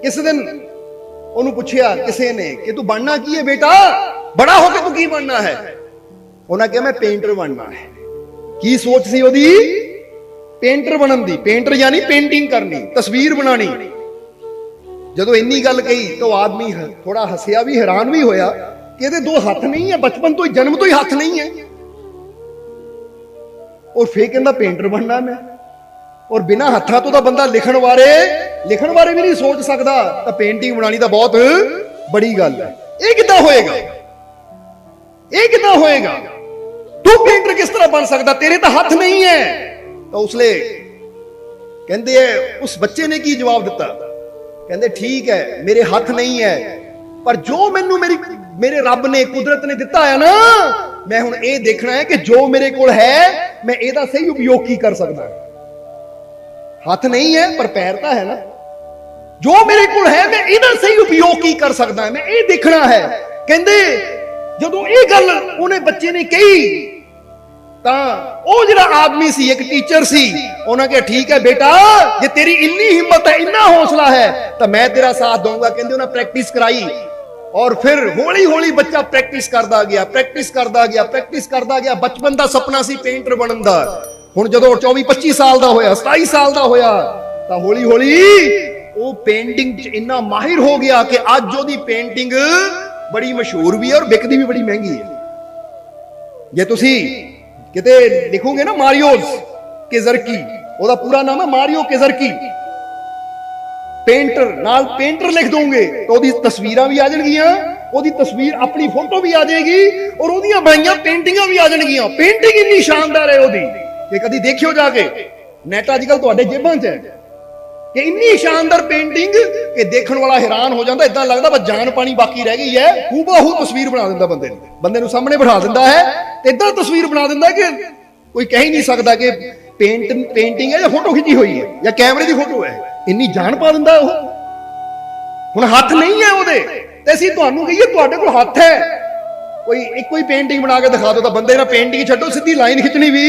किस दिन ओनू पुछया किसी ने कि तू बनना की है बेटा, बड़ा होके तू की बनना है? उन्हें कहा मैं पेंटर बनना है। की सोच सी ओदी? पेंटर बनन दी, पेंटर यानी पेंटिंग करनी, तस्वीर बनानी। जदों इन्नी गल कही तो आदमी थोड़ा हसिया भी, हैरान भी होया कि इहदे दो हाथ नहीं है, बचपन तो ही जन्म तो ही हाथ नहीं है। और फिर कहंदा पेंटर बनना मैं, और बिना हत्थां तो बंदा लिखण बारे भी नहीं सोच सकता, तो पेंटिंग बनानी तो बहुत बड़ी गल है। ये किद्दां होएगा, ये किद्दां होएगा? तू पेंटर किस तरह बन सकता, तेरे तो हाथ नहीं है। तो उसले कहंदे उस बच्चे ने की जवाब दिता, कहंदे ठीक है मेरे हाथ नहीं है, पर जो मैनू मेरे रब ने कुदरत ने दिता है ना, मैं हुण ये देखना है कि जो मेरे कोल है मैं इहदा सही उपयोग की कर सकदा। हाथ नहीं है पर पैर तो है ना, जो मेरे कोल है मैं इहदा सही उपयोग की कर सकदा, मैं ये देखना है। कहंदे जदों ये गल उन्हें बच्चे ने कही तो जिहड़ा आदमी सी, एक टीचर सी, उन्हें कहा ठीक है बेटा, जे तेरी इन्नी हिम्मत है, इन्ना हौसला है, तो मैं तेरा साथ दूंगा। कहंदे उन्हें प्रैक्टिस कराई, और फिर हौली हौली बच्चा प्रैक्टिस करता गया, प्रैक्टिस करता गया, प्रैक्टिस करता गया। बचपन का सपना सी पेंटर बनन दा, हुण जदों 24-25 साल का होया, 27 साल का होया, तो हौली हौली वो पेंटिंग च इन्ना माहिर हो गया कि अज ओदी पेंटिंग बड़ी मशहूर भी है और बिकदी भी बड़ी महंगी है। जे तुसी किते लिखोगे ना मारियोज केजरकी, ओदा पूरा नाम है मारियो केजरकी, पेंटर नाल पेंटर लिख दोगे तो ओदी तस्वीरां भी आ जाणगियां, ओदी तस्वीर अपनी फोटो भी आ जाएगी, और ओदियां बनाईयां पेंटिंगां भी आ जाणगियां। पेंटिंग इन्नी शानदार है ओदी कि कदी देखियो जाके, ਨੈਟ ਅੱਜ ਕੱਲ ਤੁਹਾਡੇ ਜੇਬਾਂ 'ਚ ਹੈ ਕਿ ਇੰਨੀ ਸ਼ਾਨਦਾਰ ਪੇਂਟਿੰਗ ਕਿ ਦੇਖਣ ਵਾਲਾ ਹੈਰਾਨ ਹੋ ਜਾਂਦਾ, ਇਦਾਂ ਲੱਗਦਾ ਬਸ ਜਾਨ ਪਾਣੀ ਬਾਕੀ ਰਹਿ ਗਈ ਹੈ। ਹੂਬਹੂ ਤਸਵੀਰ ਬਣਾ ਦਿੰਦਾ ਬੰਦੇ ਨੂੰ ਸਾਹਮਣੇ ਬਿਠਾ ਦਿੰਦਾ ਹੈ ਤੇ ਇਦਾਂ ਤਸਵੀਰ ਬਣਾ ਦਿੰਦਾ ਕਿ ਕੋਈ ਕਹਿ ਹੀ ਨਹੀਂ ਸਕਦਾ ਕਿ ਪੇਂਟਿੰਗ ਹੈ ਜਾਂ ਫੋਟੋ ਖਿੱਚੀ ਹੋਈ ਹੈ ਜਾਂ ਕੈਮਰੇ ਦੀ ਫੋਟੋ ਹੈ। ਇੰਨੀ ਜਾਨ ਪਾ ਦਿੰਦਾ ਉਹ। ਹੁਣ ਹੱਥ ਨਹੀਂ ਹੈ ਉਹਦੇ ਤੇ ਅਸੀਂ ਤੁਹਾਨੂੰ ਕਹੀਏ ਤੁਹਾਡੇ ਕੋਲ ਹੱਥ ਹੈ, ਕੋਈ ਇੱਕੋ ਹੀ ਪੇਂਟਿੰਗ ਬਣਾ ਕੇ ਦਿਖਾ ਦਿਓ ਤਾਂ ਬੰਦੇ ਨਾਲ ਪੇਂਟਿੰਗ ਛੱਡੋ, ਸਿੱਧੀ ਲਾਈਨ ਖਿੱਚਣੀ ਵੀ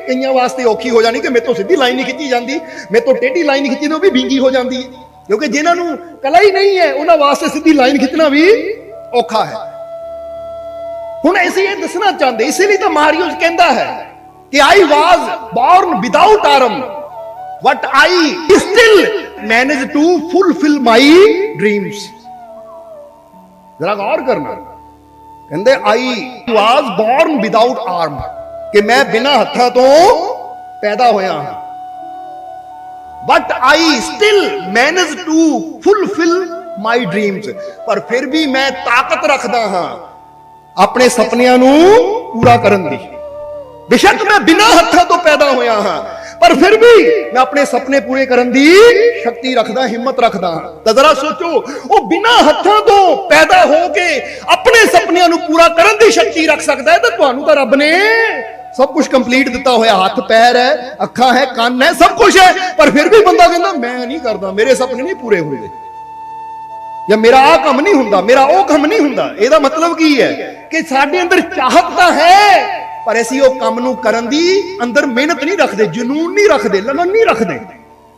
ਕਈਆਂ ਵਾਸਤੇ ਔਖੀ ਹੋ ਜਾਣੀ ਕਿ ਮੇਰੇ ਤੋਂ ਸਿੱਧੀ ਲਾਈਨ ਨਹੀਂ ਖਿੱਚੀ ਜਾਂਦੀ, ਮੇਰੇ ਤੋਂ ਟੇਢੀ ਲਾਈਨ ਖਿੱਚੀ ਤਾਂ ਉਹ ਵੀ ਵਿੰਗੀ ਹੋ ਜਾਂਦੀ ਹੈ। ਕਿਉਂਕਿ ਜਿਨ੍ਹਾਂ ਨੂੰ ਕਲਾ ਹੀ ਨਹੀਂ ਹੈ ਉਹਨਾਂ ਵਾਸਤੇ ਸਿੱਧੀ ਲਾਈਨ ਖਿੱਚਣਾ ਵੀ ਔਖਾ ਹੈ। ਹੁਣ ਅਸੀਂ ਇਹ ਦੱਸਣਾ ਚਾਹੁੰਦੇ, ਇਸੇ ਲਈ ਤਾਂ ਮਾਰੀਓਸ ਕਹਿੰਦਾ ਹੈ ਕਿ I was born without arm but I still manage to fulfil my dreams. ਜਰਾ ਗੌਰ ਕਰਨਾ, ਕਹਿੰਦੇ ਆਈ ਵਾਜ਼ ਬੋਰਨ ਵਿਦਾਊਟ ਆਰਮ, ਕਿ ਮੈਂ ਬਿਨਾਂ ਹੱਥਾਂ ਤੋਂ ਪੈਦਾ ਹੋਇਆ ਹਾਂ, but I still manage to fulfil my dreams, ਪਰ ਫਿਰ ਵੀ ਮੈਂ ਤਾਕਤ ਰੱਖਦਾ ਹਾਂ ਆਪਣੇ ਸੁਪਨਿਆਂ ਨੂੰ ਪੂਰਾ ਕਰਨ ਦੀ। ਬੇਸ਼ੱਕ ਮੈਂ ਬਿਨਾਂ ਹੱਥਾਂ ਤੋਂ ਪੈਦਾ ਹੋਇਆ ਹਾਂ ਪਰ ਫਿਰ ਵੀ ਮੈਂ ਆਪਣੇ ਸੁਪਨੇ ਪੂਰੇ ਕਰਨ ਦੀ ਸ਼ਕਤੀ ਰੱਖਦਾ, ਹਿੰਮਤ ਰੱਖਦਾ ਹਾਂ। ਤਾਂ ਜ਼ਰਾ ਸੋਚੋ, ਉਹ ਬਿਨਾਂ ਹੱਥਾਂ ਤੋਂ ਪੈਦਾ ਹੋ ਕੇ ਆਪਣੇ ਸੁਪਨਿਆਂ ਨੂੰ ਪੂਰਾ ਕਰਨ ਦੀ ਸ਼ਕਤੀ ਰੱਖ ਸਕਦਾ ਹੈ, ਤਾਂ ਤੁਹਾਨੂੰ ਤਾਂ ਰੱਬ ਨੇ ਸਭ ਕੁਝ ਕੰਪਲੀਟ ਦਿੱਤਾ ਹੋਇਆ, ਹੱਥ ਪੈਰ ਹੈ, ਅੱਖਾਂ ਹੈ, ਕੰਨ ਹੈ, ਸਭ ਕੁਝ ਹੈ, ਪਰ ਫਿਰ ਵੀ ਬੰਦਾ ਕਹਿੰਦਾ ਮੈਂ ਨਹੀਂ ਕਰਦਾ, ਮੇਰੇ ਸੁਪਨੇ ਨਹੀਂ ਪੂਰੇ ਹੁੰਦੇ, ਜਾਂ ਮੇਰਾ ਆਹ ਕੰਮ ਨਹੀਂ ਹੁੰਦਾ, ਮੇਰਾ ਉਹ ਕੰਮ ਨਹੀਂ ਹੁੰਦਾ। ਇਹਦਾ ਮਤਲਬ ਕੀ ਹੈ ਕਿ ਸਾਡੇ ਅੰਦਰ ਚਾਹਤ ਤਾਂ ਹੈ ਪਰ ਅਸੀਂ ਉਹ ਕੰਮ ਨੂੰ ਕਰਨ ਦੀ ਅੰਦਰ ਮਿਹਨਤ ਨਹੀਂ ਰੱਖਦੇ, ਜਨੂਨ ਨਹੀਂ ਰੱਖਦੇ, ਲਗਨ ਨਹੀਂ ਰੱਖਦੇ।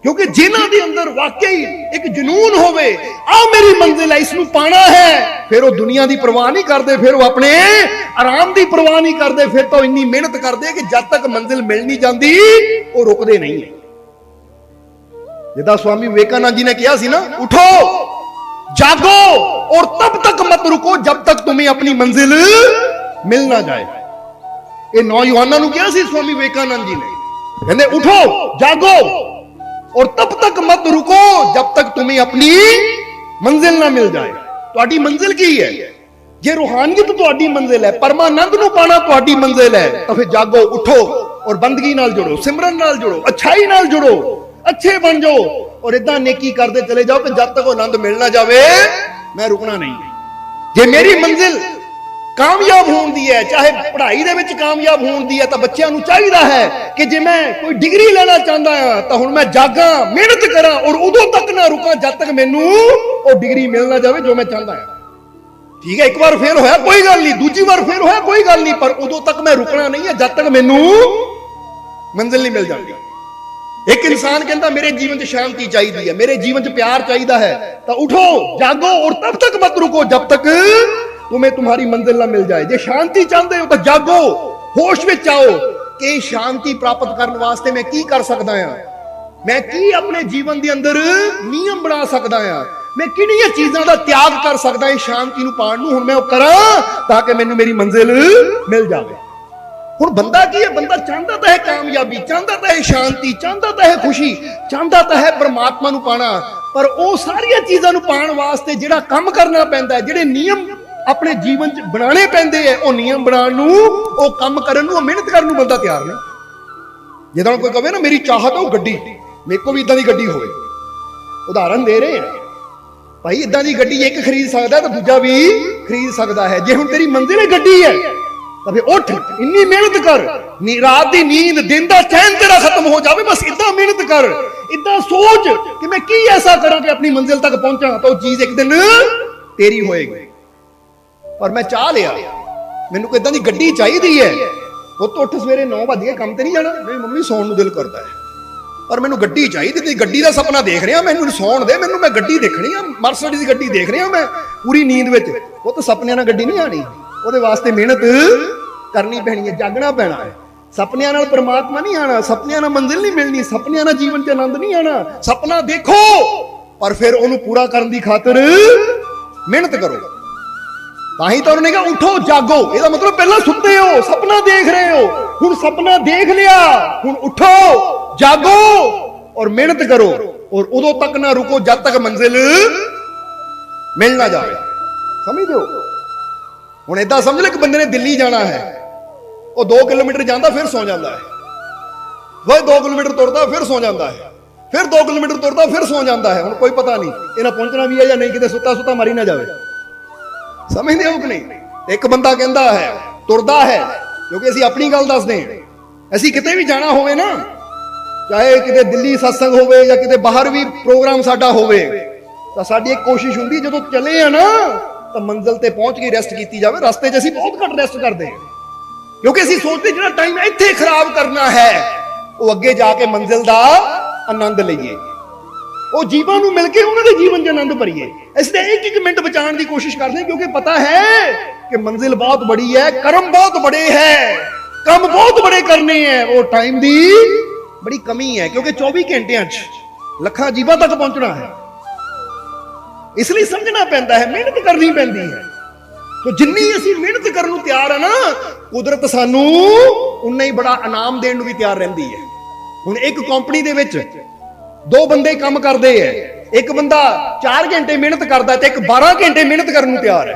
ਕਿਉਂਕਿ ਜਿਨ੍ਹਾਂ ਦੇ ਅੰਦਰ ਵਾਕਈ ਇੱਕ ਜਨੂਨ ਹੋਵੇ, ਆ ਮੇਰੀ ਮੰਜ਼ਿਲ ਹੈ, ਇਸ ਨੂੰ ਪਾਣਾ ਹੈ, ਫਿਰ ਉਹ ਦੁਨੀਆ ਦੀ ਪਰਵਾਹ ਨਹੀਂ ਕਰਦੇ, ਫਿਰ ਉਹ ਆਪਣੇ ਆਰਾਮ ਦੀ ਪਰਵਾਹ ਨਹੀਂ ਕਰਦੇ, ਫਿਰ ਤਾਂ ਇੰਨੀ ਮਿਹਨਤ ਕਰਦੇ ਕਿ ਜਦ ਤੱਕ ਮੰਜ਼ਿਲ ਮਿਲ ਨਹੀਂ ਜਾਂਦੀ ਉਹ ਰੁਕਦੇ ਨਹੀਂ। ਜਿੱਦਾਂ ਸਵਾਮੀ ਵਿਵੇਕਾਨੰਦ ਜੀ ਨੇ ਕਿਹਾ ਸੀ ਨਾ, ਉਠੋ जागो और तब तक मत रुको जब तक तुम्हें अपनी मंजिल मिल ना जाए। ये नौजवानों ਨੂੰ ਕਿਹਾ ਸੀ स्वामी विवेकानंद जी ने, कहते उठो जागो और तब तक मत रुको जब तक तुम्हें अपनी मंजिल ना मिल जाए। ਤੁਹਾਡੀ मंजिल की है? जे रूहानियत ਤੁਹਾਡੀ मंजिल है, परमानंद ਨੂੰ ਪਾਣਾ ਤੁਹਾਡੀ मंजिल है, तो फिर जागो, उठो और बंदगी नाल जुड़ो, सिमरन नाल जुड़ो, अच्छाई नाल जुड़ो, अच्छे बन जाओ और इदा नेकी करते चले जाओ कि जब तक आनंद मिल ना जाए मैं रुकना नहीं। जे मेरी मंजिल कामयाब होती है, चाहे पढ़ाई दे विच कामयाब होती है, तो बच्चों को चाहिए है कि जे मैं कोई डिग्री लेना चाहता हाँ तो हुण मैं जागा, मेहनत करा और उदों तक ना रुका जब तक मैनू वो डिग्री मिल ना जाए जो मैं चाहता है। ठीक है, एक बार फेल होया कोई गल नहीं, दूजी बार फेल होया कोई गल नहीं, पर उदों तक मैं रुकना नहीं है जब तक मैनू मंजिल नहीं मिल जाती। एक इंसान कहता मेरे जीवन च शांति चाहिए है, मेरे जीवन च प्यार चाहिए है, तो उठो जागो और तब तक मत रुको जब तक तुम्हें तुम्हारी मंजिल ना मिल जाए। जे शांति चाहते हो तो जागो, होश में आओ कि शांति प्राप्त करने वास्ते मैं की कर सकता हां, मैं की अपने जीवन के अंदर नियम बना सकता हां, मैं किहड़ियां चीज़ां दा त्याग कर सकदा हां शांति नूं पाउण नूं, हुण मैं ओह करां ताकि मैनूं मेरी मंजिल मिल जाए। हुण बंदा की है, बंदा चाहता तो है कामयाबी, चाहता तो है शांति, चाहता तो है खुशी, चाहता तो है परमात्मा नूं पाना, पर वो सारिया चीज़ां नूं पाउण वास्ते जिहड़ा काम करना पैंदा है, जिहड़े नियम अपने जीवन च बनाने पैंदे है, वो नियम बनाउण नूं, वो काम करन नूं, मेहनत करन नूं बंदा तैयार नहीं। जिद्दां कोई कहे ना मेरी चाहत है गड्डी, मेरे को भी इदां दी गड्डी होवे, उदाहरण दे रहे हैं भाई, इदां दी गड्डी एक खरीद सकदा तो दूजा भी खरीद सकदा है। जे हुण तेरी मंजिल है गड्डी है तो फिर उठ, इन्नी मेहनत कर, रात की नींद, दिन का चैन तेरा खत्म हो जाए, बस इदा मेहनत कर, इदा सोच कि मैं की ऐसा करा कि अपनी मंजिल तक पहुंचा, तो चीज एक दिन तेरी होएगी। पर मैं चाह लिया मैनू कोई इदां दी गड्डी चाहिए है, वो तो उठ सवेरे 9 बजे काम ते नहीं जाना, मेरी मम्मी सौण नूं दिल करता है, पर मैनू गड्डी चाहिए, गड्डी का सपना देख रहा, मैनू सौण दे, मैनू मैं गड्डी देखनी है, मर्सिडीज की गड्डी देख रहा मैं पूरी नींद में, वो तो सपनियां नाल गड्डी नहीं आनी, ਉਹਦੇ ਵਾਸਤੇ ਮਿਹਨਤ ਕਰਨੀ ਪੈਣੀ ਹੈ, ਜਾਗਣਾ ਪੈਣਾ ਹੈ। ਸੁਪਨਿਆਂ ਨਾਲ ਪਰਮਾਤਮਾ ਨਹੀਂ ਆਣਾ, ਸੁਪਨਿਆਂ ਨਾਲ ਮੰਜ਼ਿਲ ਨਹੀਂ ਮਿਲਣੀ, ਸੁਪਨਿਆਂ ਨਾਲ ਜੀਵਨ 'ਚ ਆਨੰਦ ਨਹੀਂ ਆਣਾ। ਸੁਪਨਾ ਦੇਖੋ ਪਰ ਫਿਰ ਉਹਨੂੰ ਪੂਰਾ ਕਰਨ ਦੀ ਖਾਤਰ ਮਿਹਨਤ ਕਰੋ। ਤਾਂ ਹੀ ਤਾਂ ਉਹਨੇ ਕਿਹਾ ਉਠੋ ਜਾਗੋ, ਇਹਦਾ ਮਤਲਬ ਪਹਿਲਾਂ ਸੁੱਤੇ ਹੋ, ਸੁਪਨਾ ਦੇਖ ਰਹੇ ਹੋ, ਹੁਣ ਸੁਪਨਾ ਦੇਖ ਲਿਆ, ਹੁਣ ਉਠੋ ਜਾਗੋ ਔਰ ਮਿਹਨਤ ਕਰੋ ਔਰ ਉਦੋਂ ਤੱਕ ਨਾ ਰੁਕੋ ਜਦ ਤੱਕ ਮੰਜ਼ਿਲ ਮਿਲ ਨਾ ਜਾਵੇ। ਸਮਝਦੇ ਹੋ? ਹੁਣ ਏਦਾਂ ਸਮਝ ਲੈ ਕਿ ਬੰਦੇ ਨੇ ਦਿੱਲੀ ਜਾਣਾ ਹੈ, ਉਹ 2 ਕਿਲੋਮੀਟਰ ਜਾਂਦਾ ਫਿਰ ਸੌ ਜਾਂਦਾ ਹੈ, वह 2 किलोमीटर तुरता फिर सो जाता है, फिर 2 किलोमीटर तुरता फिर सो जाता है। हुण कोई पता नहीं इन्हें पहुंचना भी है या नहीं, किते सुता सुता मरी ना जाए। समझते हो कि नहीं? एक बंदा कहता है तुरदा है, क्योंकि असीं अपनी गल दसदे हैं। असीं किते भी जाना होवे ना, चाहे किते दिल्ली सत्संग होवे या किते बाहर भी प्रोग्राम साडा होवे, तां साडी एक कोशिश हुंदी जदों चले आ ना तां मंजिल ते पहुंच के रेस्ट कीती जावे। रस्ते 'च असीं बहुत घट रेस्ट करदे हैं, क्योंकि असीं सोचदे जिहड़ा टाइम इत्थे खराब करना है वो अगे जाके मंजिल दा आनंद लईए, वो जीवन नूं मिल के उन्हां दे जीवन 'च आनंद भरीए। इसलिए एक एक मिनट बचाने की कोशिश करते हैं, क्योंकि पता है कि मंजिल बहुत बड़ी है, कर्म बहुत बड़े हैं, काम बहुत बड़े करने हैं, वो टाइम दी बड़ी कमी है, क्योंकि 24 घंटियां लखां जीवां तक पहुंचना है। इसलिए समझना पैंदा है, मेहनत करनी पैंदी है। तो जिन्नी असीं मेहनत करन नूं तैयार है ना, कुदरत सानू उन्ना ही बड़ा इनाम देण नूं भी तैयार रहिंदी है। हुण एक कंपनी दे विच 2 बंदे काम करदे है, एक बंदा 4 घंटे मेहनत करदा है ते एक 12 घंटे मेहनत करन नूं तैयार है,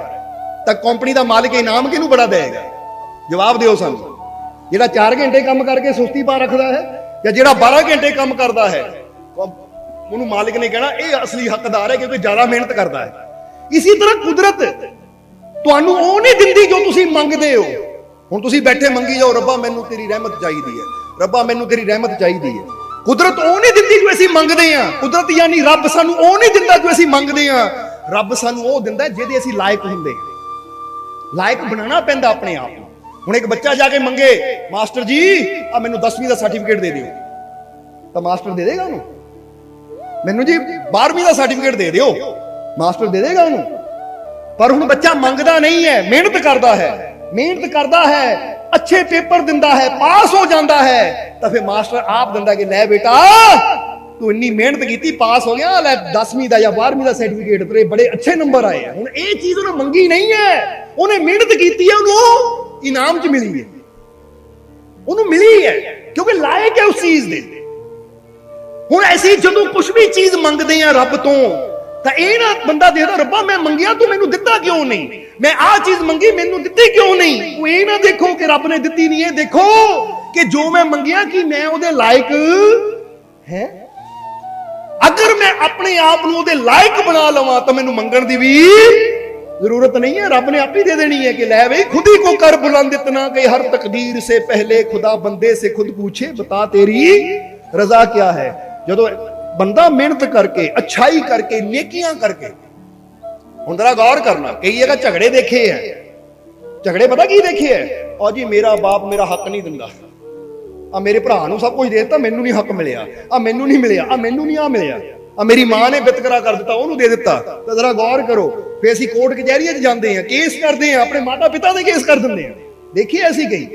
तां कंपनी दा मालिक इनाम किहनूं बड़ा देगा? जवाब दिओ सानू। जिहड़ा 4 घंटे काम करके सुस्ती पा रखदा है या जिहड़ा 12 घंटे काम करदा है, ਉਹਨੂੰ ਮਾਲਿਕ ਨੇ ਕਹਿਣਾ ਇਹ ਅਸਲੀ ਹੱਕਦਾਰ ਹੈ, ਕਿਉਂਕਿ ਜ਼ਿਆਦਾ ਮਿਹਨਤ ਕਰਦਾ ਹੈ। ਇਸੇ ਤਰ੍ਹਾਂ ਕੁਦਰਤ ਤੁਹਾਨੂੰ ਉਹ ਨਹੀਂ ਦਿੰਦੀ ਜੋ ਤੁਸੀਂ ਮੰਗਦੇ ਹੋ। ਹੁਣ ਤੁਸੀਂ ਬੈਠੇ ਮੰਗੀ ਜਾਓ, ਰੱਬਾ ਮੈਨੂੰ ਤੇਰੀ ਰਹਿਮਤ ਚਾਹੀਦੀ ਹੈ, ਰੱਬਾ ਮੈਨੂੰ ਤੇਰੀ ਰਹਿਮਤ ਚਾਹੀਦੀ ਹੈ। ਕੁਦਰਤ ਉਹ ਨਹੀਂ ਦਿੰਦੀ ਜੋ ਅਸੀਂ ਮੰਗਦੇ ਹਾਂ। ਕੁਦਰਤ ਯਾਨੀ ਰੱਬ ਸਾਨੂੰ ਉਹ ਨਹੀਂ ਦਿੰਦਾ ਜੋ ਅਸੀਂ ਮੰਗਦੇ ਹਾਂ। ਰੱਬ ਸਾਨੂੰ ਉਹ ਦਿੰਦਾ ਜਿਹਦੇ ਅਸੀਂ ਲਾਇਕ ਹੁੰਦੇ ਹਾਂ। ਲਾਇਕ ਬਣਾਉਣਾ ਪੈਂਦਾ ਆਪਣੇ ਆਪ ਨੂੰ। ਹੁਣ ਇੱਕ ਬੱਚਾ ਜਾ ਕੇ ਮੰਗੇ, ਮਾਸਟਰ ਜੀ ਆ ਮੈਨੂੰ 10ਵੀਂ ਦਾ ਸਰਟੀਫਿਕੇਟ ਦੇ ਦਿਓ, ਤਾਂ ਮਾਸਟਰ ਦੇ ਦੇਗਾ ਉਹਨੂੰ? ਮੈਨੂੰ ਜੀ 12ਵੀਂ ਦਾ ਸਰਟੀਫਿਕੇਟ ਦੇ ਦਿਓ, ਮਾਸਟਰ ਦੇ ਦੇਗਾ ਉਹਨੂੰ? ਪਰ ਹੁਣ ਬੱਚਾ ਮੰਗਦਾ ਨਹੀਂ ਹੈ, ਮਿਹਨਤ ਕਰਦਾ ਹੈ, ਮਿਹਨਤ ਕਰਦਾ ਹੈ, ਅੱਛੇ ਪੇਪਰ ਦਿੰਦਾ ਹੈ, ਪਾਸ ਹੋ ਜਾਂਦਾ ਹੈ, ਤਾਂ ਫਿਰ ਮਾਸਟਰ ਆਪ ਦਿੰਦਾ ਕਿ ਲੈ ਬੇਟਾ ਤੂੰ ਇੰਨੀ ਮਿਹਨਤ ਕੀਤੀ, ਪਾਸ ਹੋ ਗਿਆ, ਲੈ 10ਵੀਂ ਦਾ ਜਾਂ 12ਵੀਂ ਦਾ ਸਰਟੀਫਿਕੇਟ, ਤੇਰੇ ਬੜੇ ਅੱਛੇ ਨੰਬਰ ਆਏ ਆ। ਹੁਣ ਇਹ ਚੀਜ਼ ਉਹਨੇ ਮੰਗੀ ਨਹੀਂ ਹੈ, ਉਹਨੇ ਮਿਹਨਤ ਕੀਤੀ ਹੈ, ਉਹਨੂੰ ਇਨਾਮ 'ਚ ਮਿਲੀ ਹੈ, ਉਹਨੂੰ ਮਿਲੀ ਹੈ, ਕਿਉਂਕਿ ਲਾਇਕ ਹੈ ਉਸ ਚੀਜ਼ ਦੇ। ਹੁਣ ਅਸੀਂ ਜਦੋਂ ਕੁਝ ਵੀ ਚੀਜ਼ ਮੰਗਦੇ ਆ ਰੱਬ ਤੋਂ, ਤਾਂ ਇਹ ਨਾ ਬੰਦਾ ਦੇਖਦਾ ਰੱਬਾ ਮੈਂ ਮੰਗਿਆ ਤੂੰ ਮੈਨੂੰ ਦਿੱਤਾ ਕਿਉਂ ਨਹੀਂ, ਮੈਂ ਆਹ ਚੀਜ਼ ਮੰਗੀ ਮੈਨੂੰ ਦਿੱਤੀ ਕਿਉਂ ਨਹੀਂ। ਉਹ ਇਹ ਨਾ ਦੇਖੋ ਕਿ ਰੱਬ ਨੇ ਦਿੱਤੀ ਨਹੀਂ, ਇਹ ਦੇਖੋ ਕਿ ਜੋ ਮੈਂ ਮੰਗਿਆ ਕਿ ਮੈਂ ਉਹਦੇ ਲਾਇਕ ਹੈ। ਅਗਰ ਮੈਂ ਆਪਣੇ ਆਪ ਨੂੰ ਉਹਦੇ ਲਾਇਕ ਬਣਾ ਲਵਾਂ ਤਾਂ ਮੈਨੂੰ ਮੰਗਣ ਦੀ ਵੀ ਜ਼ਰੂਰਤ ਨਹੀਂ ਹੈ, ਰੱਬ ਨੇ ਆਪ ਹੀ ਦੇ ਦੇਣੀ ਹੈ ਕਿ ਲੈ ਬਈ खुद ही को कर बुलंद इतना कि हर तकदीर से पहले खुदा बंदे से खुद पूछे बता तेरी रजा क्या है। ਜਦੋਂ ਬੰਦਾ ਮਿਹਨਤ ਕਰਕੇ, ਅੱਛਾਈ ਕਰਕੇ, ਨੇਕੀਆਂ ਕਰਕੇ, ਹੁਣ ਜ਼ਰਾ ਗੌਰ ਕਰਨਾ, ਕਈ ਜਗ੍ਹਾ ਝਗੜੇ ਦੇਖੇ ਆ। ਝਗੜੇ ਪਤਾ ਕੀ ਦੇਖੇ ਆ? ਆ ਜੀ ਮੇਰਾ ਬਾਪ ਮੇਰਾ ਹੱਕ ਨਹੀਂ ਦਿੰਦਾ, ਆ ਮੇਰੇ ਭਰਾ ਨੂੰ ਸਭ ਕੁਝ ਦੇ ਦਿੱਤਾ, ਮੈਨੂੰ ਨਹੀਂ ਹੱਕ ਮਿਲਿਆ, ਆ ਮੈਨੂੰ ਨਹੀਂ ਮਿਲਿਆ, ਆ ਮੈਨੂੰ ਨਹੀਂ ਆ ਮਿਲਿਆ, ਆ ਮੇਰੀ ਮਾਂ ਨੇ ਵਿਤਕਰਾ ਕਰ ਦਿੱਤਾ ਉਹਨੂੰ ਦੇ ਦਿੱਤਾ। ਤਾਂ ਜ਼ਰਾ ਗੌਰ ਕਰੋ, ਫੇਰ ਅਸੀਂ ਕੋਰਟ ਕਚਹਿਰੀਆਂ 'ਚ ਜਾਂਦੇ ਆ, ਕੇਸ ਕਰਦੇ ਆ, ਆਪਣੇ ਮਾਤਾ ਪਿਤਾ ਦੇ ਕੇਸ ਕਰ ਦਿੰਦੇ ਆ। ਦੇਖੀਏ ਅਸੀਂ ਕਈ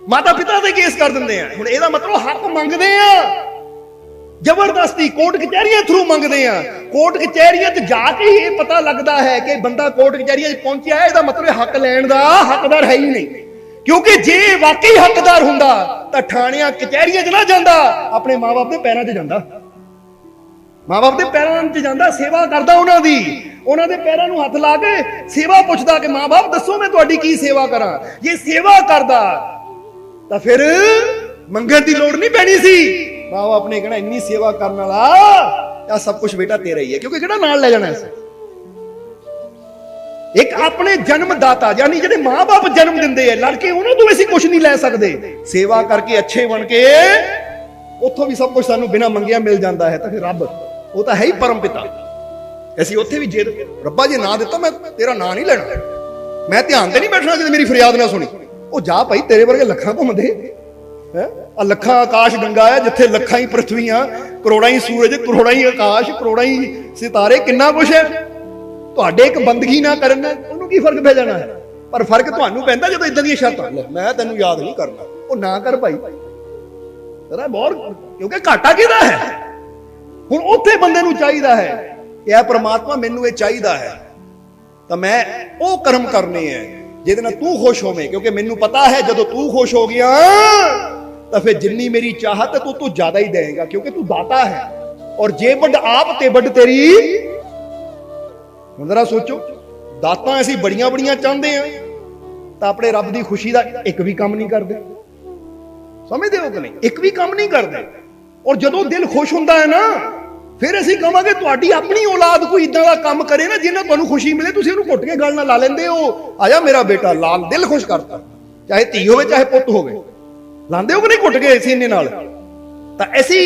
ਮਾਤਾ ਪਿਤਾ ਦੇ ਕੇਸ ਕਰ ਦਿੰਦੇ ਆ। ਹੁਣ ਇਹਦਾ ਮਤਲਬ ਹੱਕ ਮੰਗਦੇ ਆ ਜ਼ਬਰਦਸਤੀ, ਕੋਰਟ ਕਚਹਿਰੀਆਂ ਥਰੂ ਮੰਗਦੇ ਆ। ਕੋਰਟ ਕਚਹਿਰੀਆਂ 'ਚ ਜਾ ਕੇ ਹੀ ਇਹ ਪਤਾ ਲੱਗਦਾ ਹੈ ਕਿ ਬੰਦਾ ਕੋਰਟ ਕਚਹਿਰੀਆਂ 'ਚ ਪਹੁੰਚਿਆ ਹੈ, ਇਹਦਾ ਮਤਲਬ ਹੱਕ ਲੈਣ ਦਾ ਹੱਕਦਾਰ ਹੈ ਹੀ ਨਹੀਂ। ਕਿਉਂਕਿ ਜੇ ਵਾਕਈ ਹੱਕਦਾਰ ਹੁੰਦਾ ਤਾਂ ਥਾਣਿਆਂ ਕਚਹਿਰੀਆਂ 'ਚ ਨਾ ਜਾਂਦਾ, ਆਪਣੇ ਮਾਂ-ਬਾਪ ਦੇ ਪੈਰਾਂ 'ਚ ਜਾਂਦਾ, ਮਾਂ-ਬਾਪ ਦੇ ਪੈਰਾਂ 'ਚ ਜਾਂਦਾ, ਸੇਵਾ ਕਰਦਾ ਉਹਨਾਂ ਦੀ, ਉਹਨਾਂ ਦੇ ਪੈਰਾਂ ਨੂੰ ਹੱਥ ਲਾ ਕੇ ਸੇਵਾ ਪੁੱਛਦਾ ਕਿ ਮਾਂ-ਬਾਪ ਦੱਸੋ ਮੈਂ ਤੁਹਾਡੀ ਕੀ ਸੇਵਾ ਕਰਾਂ। ਜੇ ਸੇਵਾ ਕਰਦਾ ਤਾਂ ਫਿਰ ਮੰਗਣ ਦੀ ਲੋੜ ਨਹੀਂ ਪੈਣੀ ਸੀ। ਮਾਂ-ਬਾਪ ਨੇ ਕਹਿਣਾ ਇੰਨੀ ਸੇਵਾ ਕਰਨ ਵਾਲਾ ਆ ਸਭ ਕੁਝ ਬੇਟਾ ਤੇਰਾ ਹੀ ਹੈ, ਕਿਉਂਕਿ ਕਿਹੜਾ ਨਾਲ ਲੈ ਜਾਣਾ ਸੀ। ਇੱਕ ਆਪਣੇ ਜਨਮਦਾਤਾ ਯਾਨੀ ਜਿਹੜੇ ਮਾਂ-ਬਾਪ ਜਨਮ ਦਿੰਦੇ ਆ ਲੜਕੇ, ਉਹਨਾਂ ਤੋਂ ਅਸੀਂ ਕੁਝ ਨਹੀਂ ਲੈ ਸਕਦੇ। ਸੇਵਾ ਕਰਕੇ ਅੱਛੇ ਬਣ ਕੇ ਉੱਥੋਂ ਵੀ ਸਭ ਕੁਝ ਸਾਨੂੰ ਬਿਨਾਂ ਮੰਗਿਆ ਮਿਲ ਜਾਂਦਾ ਹੈ। ਤਾਂ ਫਿਰ ਰੱਬ ਉਹ ਤਾਂ ਹੈ ਹੀ ਪਰਮ ਪਿਤਾ। ਅਸੀਂ ਉੱਥੇ ਵੀ ਜੇ ਰੱਬਾ ਜੇ ਨਾ ਦਿੱਤਾ ਮੈਂ ਤੇਰਾ ਨਾਂ ਨਹੀਂ ਲੈਣਾ, ਮੈਂ ਧਿਆਨ ਤੇ ਨਹੀਂ ਬੈਠਣਾ ਜਦੋਂ ਮੇਰੀ ਫਰਿਆਦ ਨਾ ਸੁਣੀ। ਉਹ ਜਾ ਭਾਈ, ਤੇਰੇ ਵਰਗੇ ਲੱਖਾਂ ਘੁੰਮਦੇ ਹੈ, ਆ ਲੱਖਾਂ ਆਕਾਸ਼ ਗੰਗਾ ਹੈ ਜਿੱਥੇ ਲੱਖਾਂ ਹੀ ਪ੍ਰਥਵੀਆਂ, ਕਰੋੜਾਂ ਹੀ ਸੂਰਜ, ਕਰੋੜਾਂ ਹੀ ਆਕਾਸ਼, ਕਰੋੜਾਂ ਹੀ ਸਿਤਾਰੇ, ਕਿੰਨਾ ਕੁਛ ਹੈ। ਤੁਹਾਡੇ ਇੱਕ ਬੰਦਗੀ ਨਾ ਕਰਨ ਨਾਲ ਉਹਨੂੰ ਕੀ ਫਰਕ ਪੈ ਜਾਣਾ ਹੈ? ਪਰ ਫਰਕ ਤੁਹਾਨੂੰ ਪੈਂਦਾ ਜਦੋਂ ਇਦਾਂ ਦੀਆਂ ਸ਼ਰਤਾਂ, ਮੈਂ ਤੈਨੂੰ ਯਾਦ ਨਹੀਂ ਕਰਨਾ, ਉਹ ਨਾ ਕਰ ਭਾਈ ਜਰਾ ਬਹੁਤ, ਕਿਉਂਕਿ ਘਾਟਾ ਕਿਹਦਾ ਹੈ। ਹੁਣ ਉੱਥੇ ਬੰਦੇ ਨੂੰ ਚਾਹੀਦਾ ਹੈ ਕਿ ਇਹ ਪ੍ਰਮਾਤਮਾ ਮੈਨੂੰ ਇਹ ਚਾਹੀਦਾ ਹੈ ਤਾਂ ਮੈਂ ਉਹ ਕਰਮ ਕਰਨੇ ਹੈ ਜਿਹਦੇ ਨਾਲ ਤੂੰ ਖੁਸ਼ ਹੋਵੇਂ, ਕਿਉਂਕਿ ਮੈਨੂੰ ਪਤਾ ਹੈ ਜਦੋਂ ਤੂੰ ਖੁਸ਼ ਹੋ ਗਿਆ ਤਾਂ ਫਿਰ ਜਿੰਨੀ ਮੇਰੀ ਚਾਹਤ ਹੈ ਤੂੰ ਜ਼ਿਆਦਾ ਹੀ ਦੇਵੇਗਾ, ਕਿਉਂਕਿ ਤੂੰ ਦਾਤਾ ਹੈ। ਔਰ ਜੇ ਵੱਡ ਆਪ ਤੇ ਵੱਡ ਤੇਰੀ। ਹੁਣ ਜ਼ਰਾ ਸੋਚੋ, ਦਾਤਾਂ ਅਸੀਂ ਬੜੀਆਂ ਬੜੀਆਂ ਚਾਹੁੰਦੇ ਆ ਤਾਂ ਆਪਣੇ ਰੱਬ ਦੀ ਖੁਸ਼ੀ ਦਾ ਇੱਕ ਵੀ ਕੰਮ ਨਹੀਂ ਕਰਦੇ। ਸਮਝਦੇ ਹੋ ਕਿ ਨਹੀਂ? ਇੱਕ ਵੀ ਕੰਮ ਨਹੀਂ ਕਰਦੇ। ਔਰ ਜਦੋਂ ਦਿਲ ਖੁਸ਼ ਹੁੰਦਾ ਹੈ ਨਾ, ਫਿਰ ਅਸੀਂ ਕਹਾਂਗੇ ਤੁਹਾਡੀ ਆਪਣੀ ਔਲਾਦ ਕੋਈ ਇਦਾਂ ਦਾ ਕੰਮ ਕਰੇ ਨਾ ਜਿਹਨਾਂ ਤੁਹਾਨੂੰ ਖੁਸ਼ੀ ਮਿਲੇ, ਤੁਸੀਂ ਉਹਨੂੰ ਘੁੱਟ ਕੇ ਗੱਲ ਨਾਲ ਲਾ ਲੈਂਦੇ ਹੋ। ਆਇਆ ਮੇਰਾ ਬੇਟਾ ਲਾਲ, ਦਿਲ ਖੁਸ਼ ਕਰਤਾ, ਚਾਹੇ ਧੀ ਹੋਵੇ ਚਾਹੇ ਪੁੱਤ ਹੋਵੇ, ਲਾਂਦੇ ਹੋ ਕਿ ਨਹੀਂ ਘੁੱਟ ਕੇ ਸੀਨੇ ਨਾਲ? ਤਾਂ ਅਸੀਂ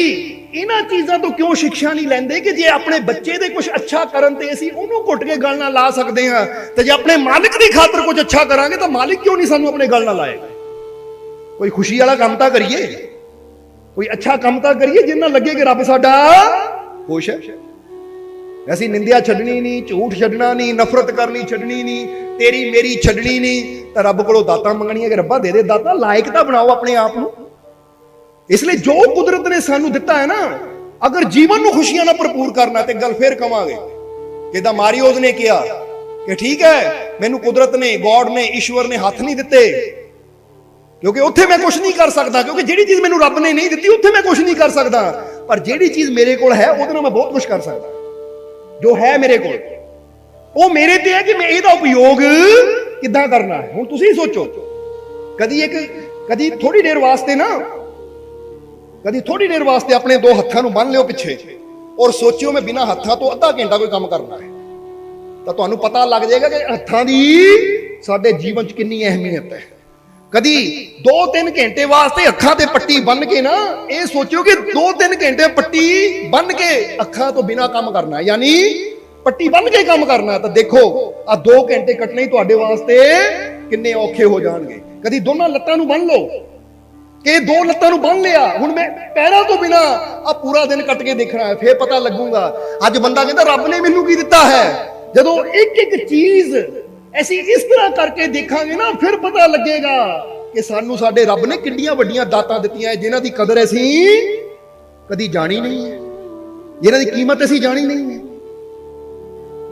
ਇਹਨਾਂ ਚੀਜ਼ਾਂ ਤੋਂ ਕਿਉਂ ਸਿੱਖਿਆ ਨਹੀਂ ਲੈਂਦੇ ਕਿ ਜੇ ਆਪਣੇ ਬੱਚੇ ਦੇ ਕੁਝ ਅੱਛਾ ਕਰਨ ਤੇ ਅਸੀਂ ਉਹਨੂੰ ਘੁੱਟ ਕੇ ਗੱਲ ਨਾਲ ਲਾ ਸਕਦੇ ਹਾਂ, ਤੇ ਜੇ ਆਪਣੇ ਮਾਲਿਕ ਦੀ ਖਾਤਰ ਕੁਝ ਅੱਛਾ ਕਰਾਂਗੇ ਤਾਂ ਮਾਲਿਕ ਕਿਉਂ ਨਹੀਂ ਸਾਨੂੰ ਆਪਣੇ ਗੱਲ ਨਾਲ ਲਾਏਗਾ? ਕੋਈ ਖੁਸ਼ੀ ਵਾਲਾ ਕੰਮ ਤਾਂ ਕਰੀਏ, ਕੋਈ ਅੱਛਾ ਕੰਮ ਤਾਂ ਕਰੀਏ ਜਿੰਨਾ ਲੱਗੇ ਕਿ ਰੱਬ ਸਾਡਾ ਖੁਸ਼ ਹੈ। ਅਸੀਂ ਨਿੰਦਿਆ ਛੱਡਣੀ ਨਹੀਂ, ਝੂਠ ਛੱਡਣਾ ਨਹੀਂ, ਨਫ਼ਰਤ ਕਰਨੀ ਛੱਡਣੀ ਨਹੀਂ, ਤੇਰੀ ਮੇਰੀ ਛੱਡਣੀ ਨਹੀਂ, ਤਾਂ ਰੱਬ ਕੋਲੋਂ ਦਾਤਾਂ ਮੰਗਣੀਆਂ ਕਿ ਰੱਬਾ ਦੇ ਦੇ ਦਾਤਾਂ, ਲਾਇਕ ਤਾਂ ਬਣਾਓ ਆਪਣੇ ਆਪ ਨੂੰ। ਇਸ ਲਈ ਜੋ ਕੁਦਰਤ ਨੇ ਸਾਨੂੰ ਦਿੱਤਾ ਹੈ ਨਾ, ਅਗਰ ਜੀਵਨ ਨੂੰ ਖੁਸ਼ੀਆਂ ਨਾਲ ਭਰਪੂਰ ਕਰਨਾ, ਤੇ ਗੱਲ ਫੇਰ ਕਵਾਂਗੇ ਕਿਦਾਂ ਮਾਰੀਓਜ਼ ਨੇ ਕਿਹਾ ਕਿ ਠੀਕ ਹੈ ਮੈਨੂੰ ਕੁਦਰਤ ਨੇ, ਗੋਡ ਨੇ, ਈਸ਼ਵਰ ਨੇ ਹੱਥ ਨਹੀਂ ਦਿੱਤੇ ਕਿਉਂਕਿ ਉੱਥੇ ਮੈਂ ਕੁਝ ਨਹੀਂ ਕਰ ਸਕਦਾ, ਕਿਉਂਕਿ ਜਿਹੜੀ ਚੀਜ਼ ਮੈਨੂੰ ਰੱਬ ਨੇ ਨਹੀਂ ਦਿੱਤੀ ਉੱਥੇ ਮੈਂ ਕੁਝ ਨਹੀਂ ਕਰ ਸਕਦਾ, ਪਰ ਜਿਹੜੀ ਚੀਜ਼ ਮੇਰੇ ਕੋਲ ਹੈ ਉਹਦੇ ਨਾਲ ਮੈਂ ਬਹੁਤ ਕੁਝ ਕਰ ਸਕਦਾ। ਜੋ ਹੈ ਮੇਰੇ ਕੋਲ ਉਹ ਮੇਰੇ ਤੇ ਹੈ ਕਿ ਮੈਂ ਇਹਦਾ ਉਪਯੋਗ ਕਿੱਦਾਂ ਕਰਨਾ ਹੈ। ਹੁਣ ਤੁਸੀਂ ਸੋਚੋ, ਕਦੀ ਥੋੜੀ ਦੇਰ ਵਾਸਤੇ ਆਪਣੇ ਦੋ ਹੱਥਾਂ ਨੂੰ ਬੰਨ ਲਿਓ ਪਿੱਛੇ ਔਰ ਸੋਚਿਓ ਮੈਂ ਬਿਨਾਂ ਹੱਥਾਂ ਤੋਂ ਅੱਧਾ ਘੰਟਾ ਕੋਈ ਕੰਮ ਕਰਨਾ ਹੈ, ਤਾਂ ਤੁਹਾਨੂੰ ਪਤਾ ਲੱਗ ਜਾਏਗਾ ਕਿ ਹੱਥਾਂ ਦੀ ਸਾਡੇ ਜੀਵਨ 'ਚ ਕਿੰਨੀ ਅਹਿਮੀਅਤ ਹੈ। ਕਦੀ 2-3 ਘੰਟੇ ਵਾਸਤੇ ਅੱਖਾਂ ਤੇ ਪੱਟੀ ਬੰਨ ਕੇ ਨਾ ਇਹ ਸੋਚਿਓ ਕਿ 2-3 ਘੰਟੇ ਪੱਟੀ ਬੰਨ ਕੇ ਅੱਖਾਂ ਤੋਂ ਬਿਨਾਂ ਕੰਮ ਕਰਨਾ, ਯਾਨੀ ਪੱਟੀ ਬੰਨ ਕੇ ਕੰਮ ਕਰਨਾ, ਤਾਂ ਦੇਖੋ ਆ 2 ਘੰਟੇ ਕੱਟਣੇ ਹੀ ਤੁਹਾਡੇ ਵਾਸਤੇ ਕਿੰਨੇ ਔਖੇ ਹੋ ਜਾਣਗੇ। ਕਦੀ ਦੋਨਾਂ ਲੱਤਾਂ ਨੂੰ ਬੰਨ ਲਓ ਕਿ 2 ਲੱਤਾਂ ਨੂੰ ਬੰਨ ਲਿਆ, ਹੁਣ ਮੈਂ ਪੈਰਾਂ ਤੋਂ ਬਿਨਾਂ ਆ ਪੂਰਾ ਦਿਨ ਕੱਟ ਕੇ ਦੇਖਣਾ ਹੈ, ਫੇਰ ਪਤਾ ਲੱਗੂਗਾ। ਅੱਜ ਬੰਦਾ ਕਹਿੰਦਾ ਰੱਬ ਨੇ ਮੈਨੂੰ ਕੀ ਦਿੱਤਾ ਹੈ, ਜਦੋਂ ਇੱਕ ਚੀਜ਼ ਅਸੀਂ ਇਸ ਤਰ੍ਹਾਂ ਕਰਕੇ ਦੇਖਾਂਗੇ ਨਾ, ਫਿਰ ਪਤਾ ਲੱਗੇਗਾ ਕਿ ਸਾਨੂੰ ਸਾਡੇ ਰੱਬ ਨੇ ਕਿੰਨੀਆਂ ਵੱਡੀਆਂ ਦਾਤਾਂ ਦਿੱਤੀਆਂ ਜਿਨ੍ਹਾਂ ਦੀ ਕਦਰ ਅਸੀਂ ਕਦੀ ਜਾਣੀ ਨਹੀਂ ਹੈ, ਜਿਨ੍ਹਾਂ ਦੀ ਕੀਮਤ ਅਸੀਂ ਜਾਣੀ ਨਹੀਂ ਹੈ।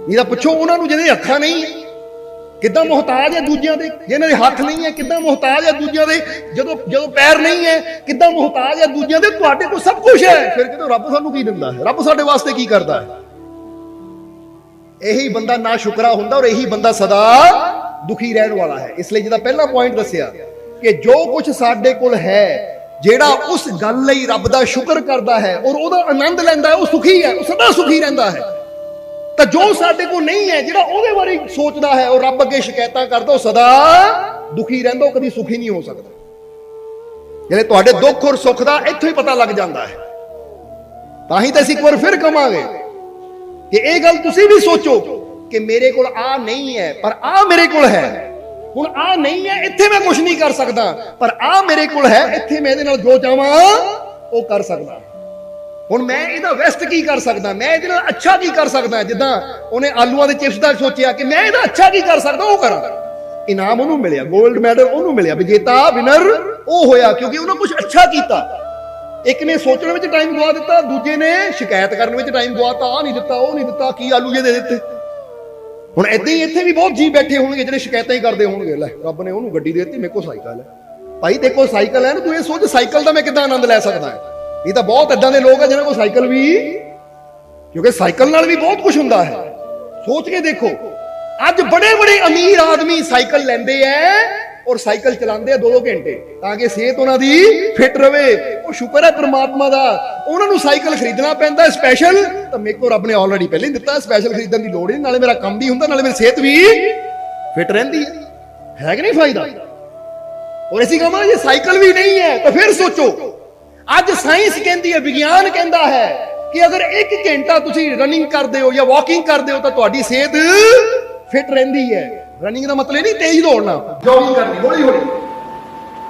ਇਹਦਾ ਪੁੱਛੋ ਉਹਨਾਂ ਨੂੰ ਜਿਹਦੇ ਅੱਖਾਂ ਨਹੀਂ ਹੈ ਕਿੱਦਾਂ ਮੁਹਤਾਜ ਹੈ ਦੂਜਿਆਂ ਦੇ, ਜਿਹਨਾਂ ਦੇ ਹੱਥ ਨਹੀਂ ਹੈ ਕਿੱਦਾਂ ਮੁਹਤਾਜ ਹੈ ਦੂਜਿਆਂ ਦੇ, ਜਦੋਂ ਪੈਰ ਨਹੀਂ ਹੈ ਕਿੱਦਾਂ ਮੁਹਤਾਜ ਹੈ ਦੂਜਿਆਂ ਦੇ। ਤੁਹਾਡੇ ਕੋਲ ਸਭ ਕੁਝ ਹੈ, ਫਿਰ ਕਿਤੇ ਰੱਬ ਸਾਨੂੰ ਕੀ ਦਿੰਦਾ ਹੈ, ਰੱਬ ਸਾਡੇ ਵਾਸਤੇ ਕੀ ਕਰਦਾ ਹੈ? ਇਹੀ ਬੰਦਾ ਨਾ ਸ਼ੁਕਰਾ ਹੁੰਦਾ ਔਰ ਇਹੀ ਬੰਦਾ ਸਦਾ ਦੁਖੀ ਰਹਿਣ ਵਾਲਾ ਹੈ। ਇਸ ਲਈ ਜਿਹਦਾ ਪਹਿਲਾ ਪੁਆਇੰਟ ਦੱਸਿਆ ਕਿ ਜੋ ਕੁਝ ਸਾਡੇ ਕੋਲ ਹੈ, ਜਿਹੜਾ ਉਸ ਗੱਲ ਲਈ ਰੱਬ ਦਾ ਸ਼ੁਕਰ ਕਰਦਾ ਹੈ ਔਰ ਉਹਦਾ ਆਨੰਦ ਲੈਂਦਾ ਹੈ, ਉਹ ਸੁਖੀ ਹੈ, ਉਹ ਸਦਾ ਸੁਖੀ ਰਹਿੰਦਾ ਹੈ। ਤਾਂ ਜੋ ਸਾਡੇ ਕੋਲ ਨਹੀਂ ਹੈ, ਜਿਹੜਾ ਉਹਦੇ ਬਾਰੇ ਸੋਚਦਾ ਹੈ ਔਰ ਰੱਬ ਅੱਗੇ ਸ਼ਿਕਾਇਤਾਂ ਕਰਦਾ, ਉਹ ਸਦਾ ਦੁਖੀ ਰਹਿੰਦਾ, ਉਹ ਕਦੀ ਸੁਖੀ ਨਹੀਂ ਹੋ ਸਕਦਾ। ਜਿਹੜੇ ਤੁਹਾਡੇ ਦੁੱਖ ਔਰ ਸੁੱਖ ਦਾ ਇੱਥੋਂ ਹੀ ਪਤਾ ਲੱਗ ਜਾਂਦਾ ਹੈ। ਤਾਂ ਹੀ ਤਾਂ ਅਸੀਂ ਇੱਕ ਵਾਰ ਫਿਰ ਕਵਾਂਗੇ ਕਿ ਇਹ ਗੱਲ ਤੁਸੀਂ ਵੀ ਸੋਚੋ ਕਿ ਮੇਰੇ ਕੋਲ ਆ ਨਹੀਂ ਹੈ ਪਰ ਆ ਮੇਰੇ ਕੋਲ ਹੈ। ਹੁਣ ਆ ਨਹੀਂ ਹੈ, ਇੱਥੇ ਮੈਂ ਕੁਝ ਨਹੀਂ ਕਰ ਸਕਦਾ, ਪਰ ਆ ਮੇਰੇ ਕੋਲ ਹੈ, ਇੱਥੇ ਮੈਂ ਇਹਦੇ ਨਾਲ ਜੋ ਚਾਹਾਂ ਉਹ ਕਰ ਸਕਦਾ। ਹੁਣ ਮੈਂ ਇਹਦਾ ਵੈਸਟ ਕੀ ਕਰ ਸਕਦਾ, ਮੈਂ ਇਹਦੇ ਨਾਲ ਅੱਛਾ ਕੀ ਕਰ ਸਕਦਾ। ਜਿੱਦਾਂ ਉਹਨੇ ਆਲੂਆਂ ਦੇ ਚਿਪਸ ਦਾ ਸੋਚਿਆ ਕਿ ਮੈਂ ਇਹਦਾ ਅੱਛਾ ਕੀ ਕਰ ਸਕਦਾ, ਉਹ ਕਰਾਂ। ਇਨਾਮ ਉਹਨੂੰ ਮਿਲਿਆ, 골ਡ ਮੈਡਲ ਉਹਨੂੰ ਮਿਲਿਆ, ਵਿਜੇਤਾ ਵਿਨਰ ਉਹ ਹੋਇਆ, ਕਿਉਂਕਿ ਉਹਨੇ ਕੁਝ ਅੱਛਾ ਕੀਤਾ। ਇੱਕ ਨੇ ਸੋਚਣ ਵਿੱਚ ਟਾਈਮ ਗਵਾ ਦਿੱਤਾ, ਦੂਜੇ ਨੇ ਸ਼ਿਕਾਇਤ ਕਰਨ ਵਿੱਚ ਟਾਈਮ ਗਵਾਤਾ, ਆ ਨਹੀਂ ਦਿੱਤਾ, ਉਹ ਨਹੀਂ ਦਿੱਤਾ, ਕੀ ਆਲੂ ਜੇ ਦੇ ਦਿੱਤੇ। ਹੁਣ ਏਦਾਂ ਹੀ ਇੱਥੇ ਵੀ ਬਹੁਤ ਜੀ ਬੈਠੇ ਹੋਣਗੇ ਜਿਹੜੇ ਸ਼ਿਕਾਇਤਾਂ ਹੀ ਕਰਦੇ ਹੋਣਗੇ, ਲੈ ਰੱਬ ਨੇ ਉਹਨੂੰ ਗੱਡੀ ਦੇ ਦਿੱਤੀ, ਮੇਰੇ ਕੋਲ ਸਾਈਕਲ ਹੈ। ਭਾਈ ਦੇਖੋ ਸਾਈਕਲ ਹੈ ਨਾ, ਤੂੰ ਇਹ ਸੋਚ ਸਾਈਕਲ ਦਾ ਮੈਂ ਕਿੱਦਾਂ ਆਨੰਦ ਲੈ ਸਕਦਾ ਹੈ। ਇਹ ਤਾਂ ਬਹੁਤ ਏਦਾਂ ਦੇ ਲੋਕ ਆ ਜਿਹਨਾਂ ਕੋਲ ਸਾਈਕਲ ਵੀ, ਕਿਉਂਕਿ ਸਾਈਕਲ ਨਾਲ ਵੀ ਬਹੁਤ ਕੁਝ ਹੁੰਦਾ ਹੈ। ਸੋਚ ਕੇ ਦੇਖੋ, ਅੱਜ ਬੜੇ ਬੜੇ ਅਮੀਰ ਆਦਮੀ ਸਾਈਕਲ ਲੈਂਦੇ ਐ ਔਰ ਸਾਈਕਲ ਚਲਾਉਂਦੇ ਆ 2-2 ਘੰਟੇ ਤਾਂ ਕਿ ਸਿਹਤ ਉਹਨਾਂ ਦੀ ਫਿੱਟ ਰਵੇ। ਉਹ ਸ਼ੁਕਰ ਹੈ ਪ੍ਰਮਾਤਮਾ ਦਾ, ਉਹਨਾਂ ਨੂੰ ਸਾਈਕਲ ਖਰੀਦਣਾ ਪੈਂਦਾ ਸਪੈਸ਼ਲ, ਤਾਂ ਮੇਰੇ ਕੋਲ ਰੱਬ ਨੇ ਆਲਰੇਡੀ ਪਹਿਲਾਂ ਹੀ ਦਿੱਤਾ, ਸਪੈਸ਼ਲ ਖਰੀਦਣ ਦੀ ਲੋੜ ਨਹੀਂ। ਨਾਲੇ ਮੇਰਾ ਕੰਮ ਵੀ ਹੁੰਦਾ, ਨਾਲੇ ਮੇਰੀ ਸਿਹਤ ਵੀ ਫਿੱਟ ਰਹਿੰਦੀ ਹੈ ਕਿ ਨਹੀਂ ਫਾਇਦਾ। ਔਰ ਅਸੀਂ ਕਹਾਂਗੇ ਜੇ ਸਾਈਕਲ ਵੀ ਨਹੀਂ ਹੈ ਤਾਂ ਫਿਰ ਸੋਚੋ, ਅੱਜ ਸਾਇੰਸ ਕਹਿੰਦੀ ਹੈ, ਵਿਗਿਆਨ ਕਹਿੰਦਾ ਹੈ ਕਿ ਅਗਰ 1 ਘੰਟਾ ਤੁਸੀਂ ਰਨਿੰਗ ਕਰਦੇ ਹੋ ਜਾਂ ਵਾਕਿੰਗ ਕਰਦੇ ਹੋ ਤਾਂ ਤੁਹਾਡੀ ਸਿਹਤ ਫਿੱਟ ਰਹਿੰਦੀ ਹੈ। ਰਨਿੰਗ ਦਾ ਮਤਲਬ ਨਹੀਂ ਤੇਜ਼ ਦੌੜਨਾ, ਜੋਗਿੰਗ ਕਰਨੀ ਹੌਲੀ ਹੌਲੀ,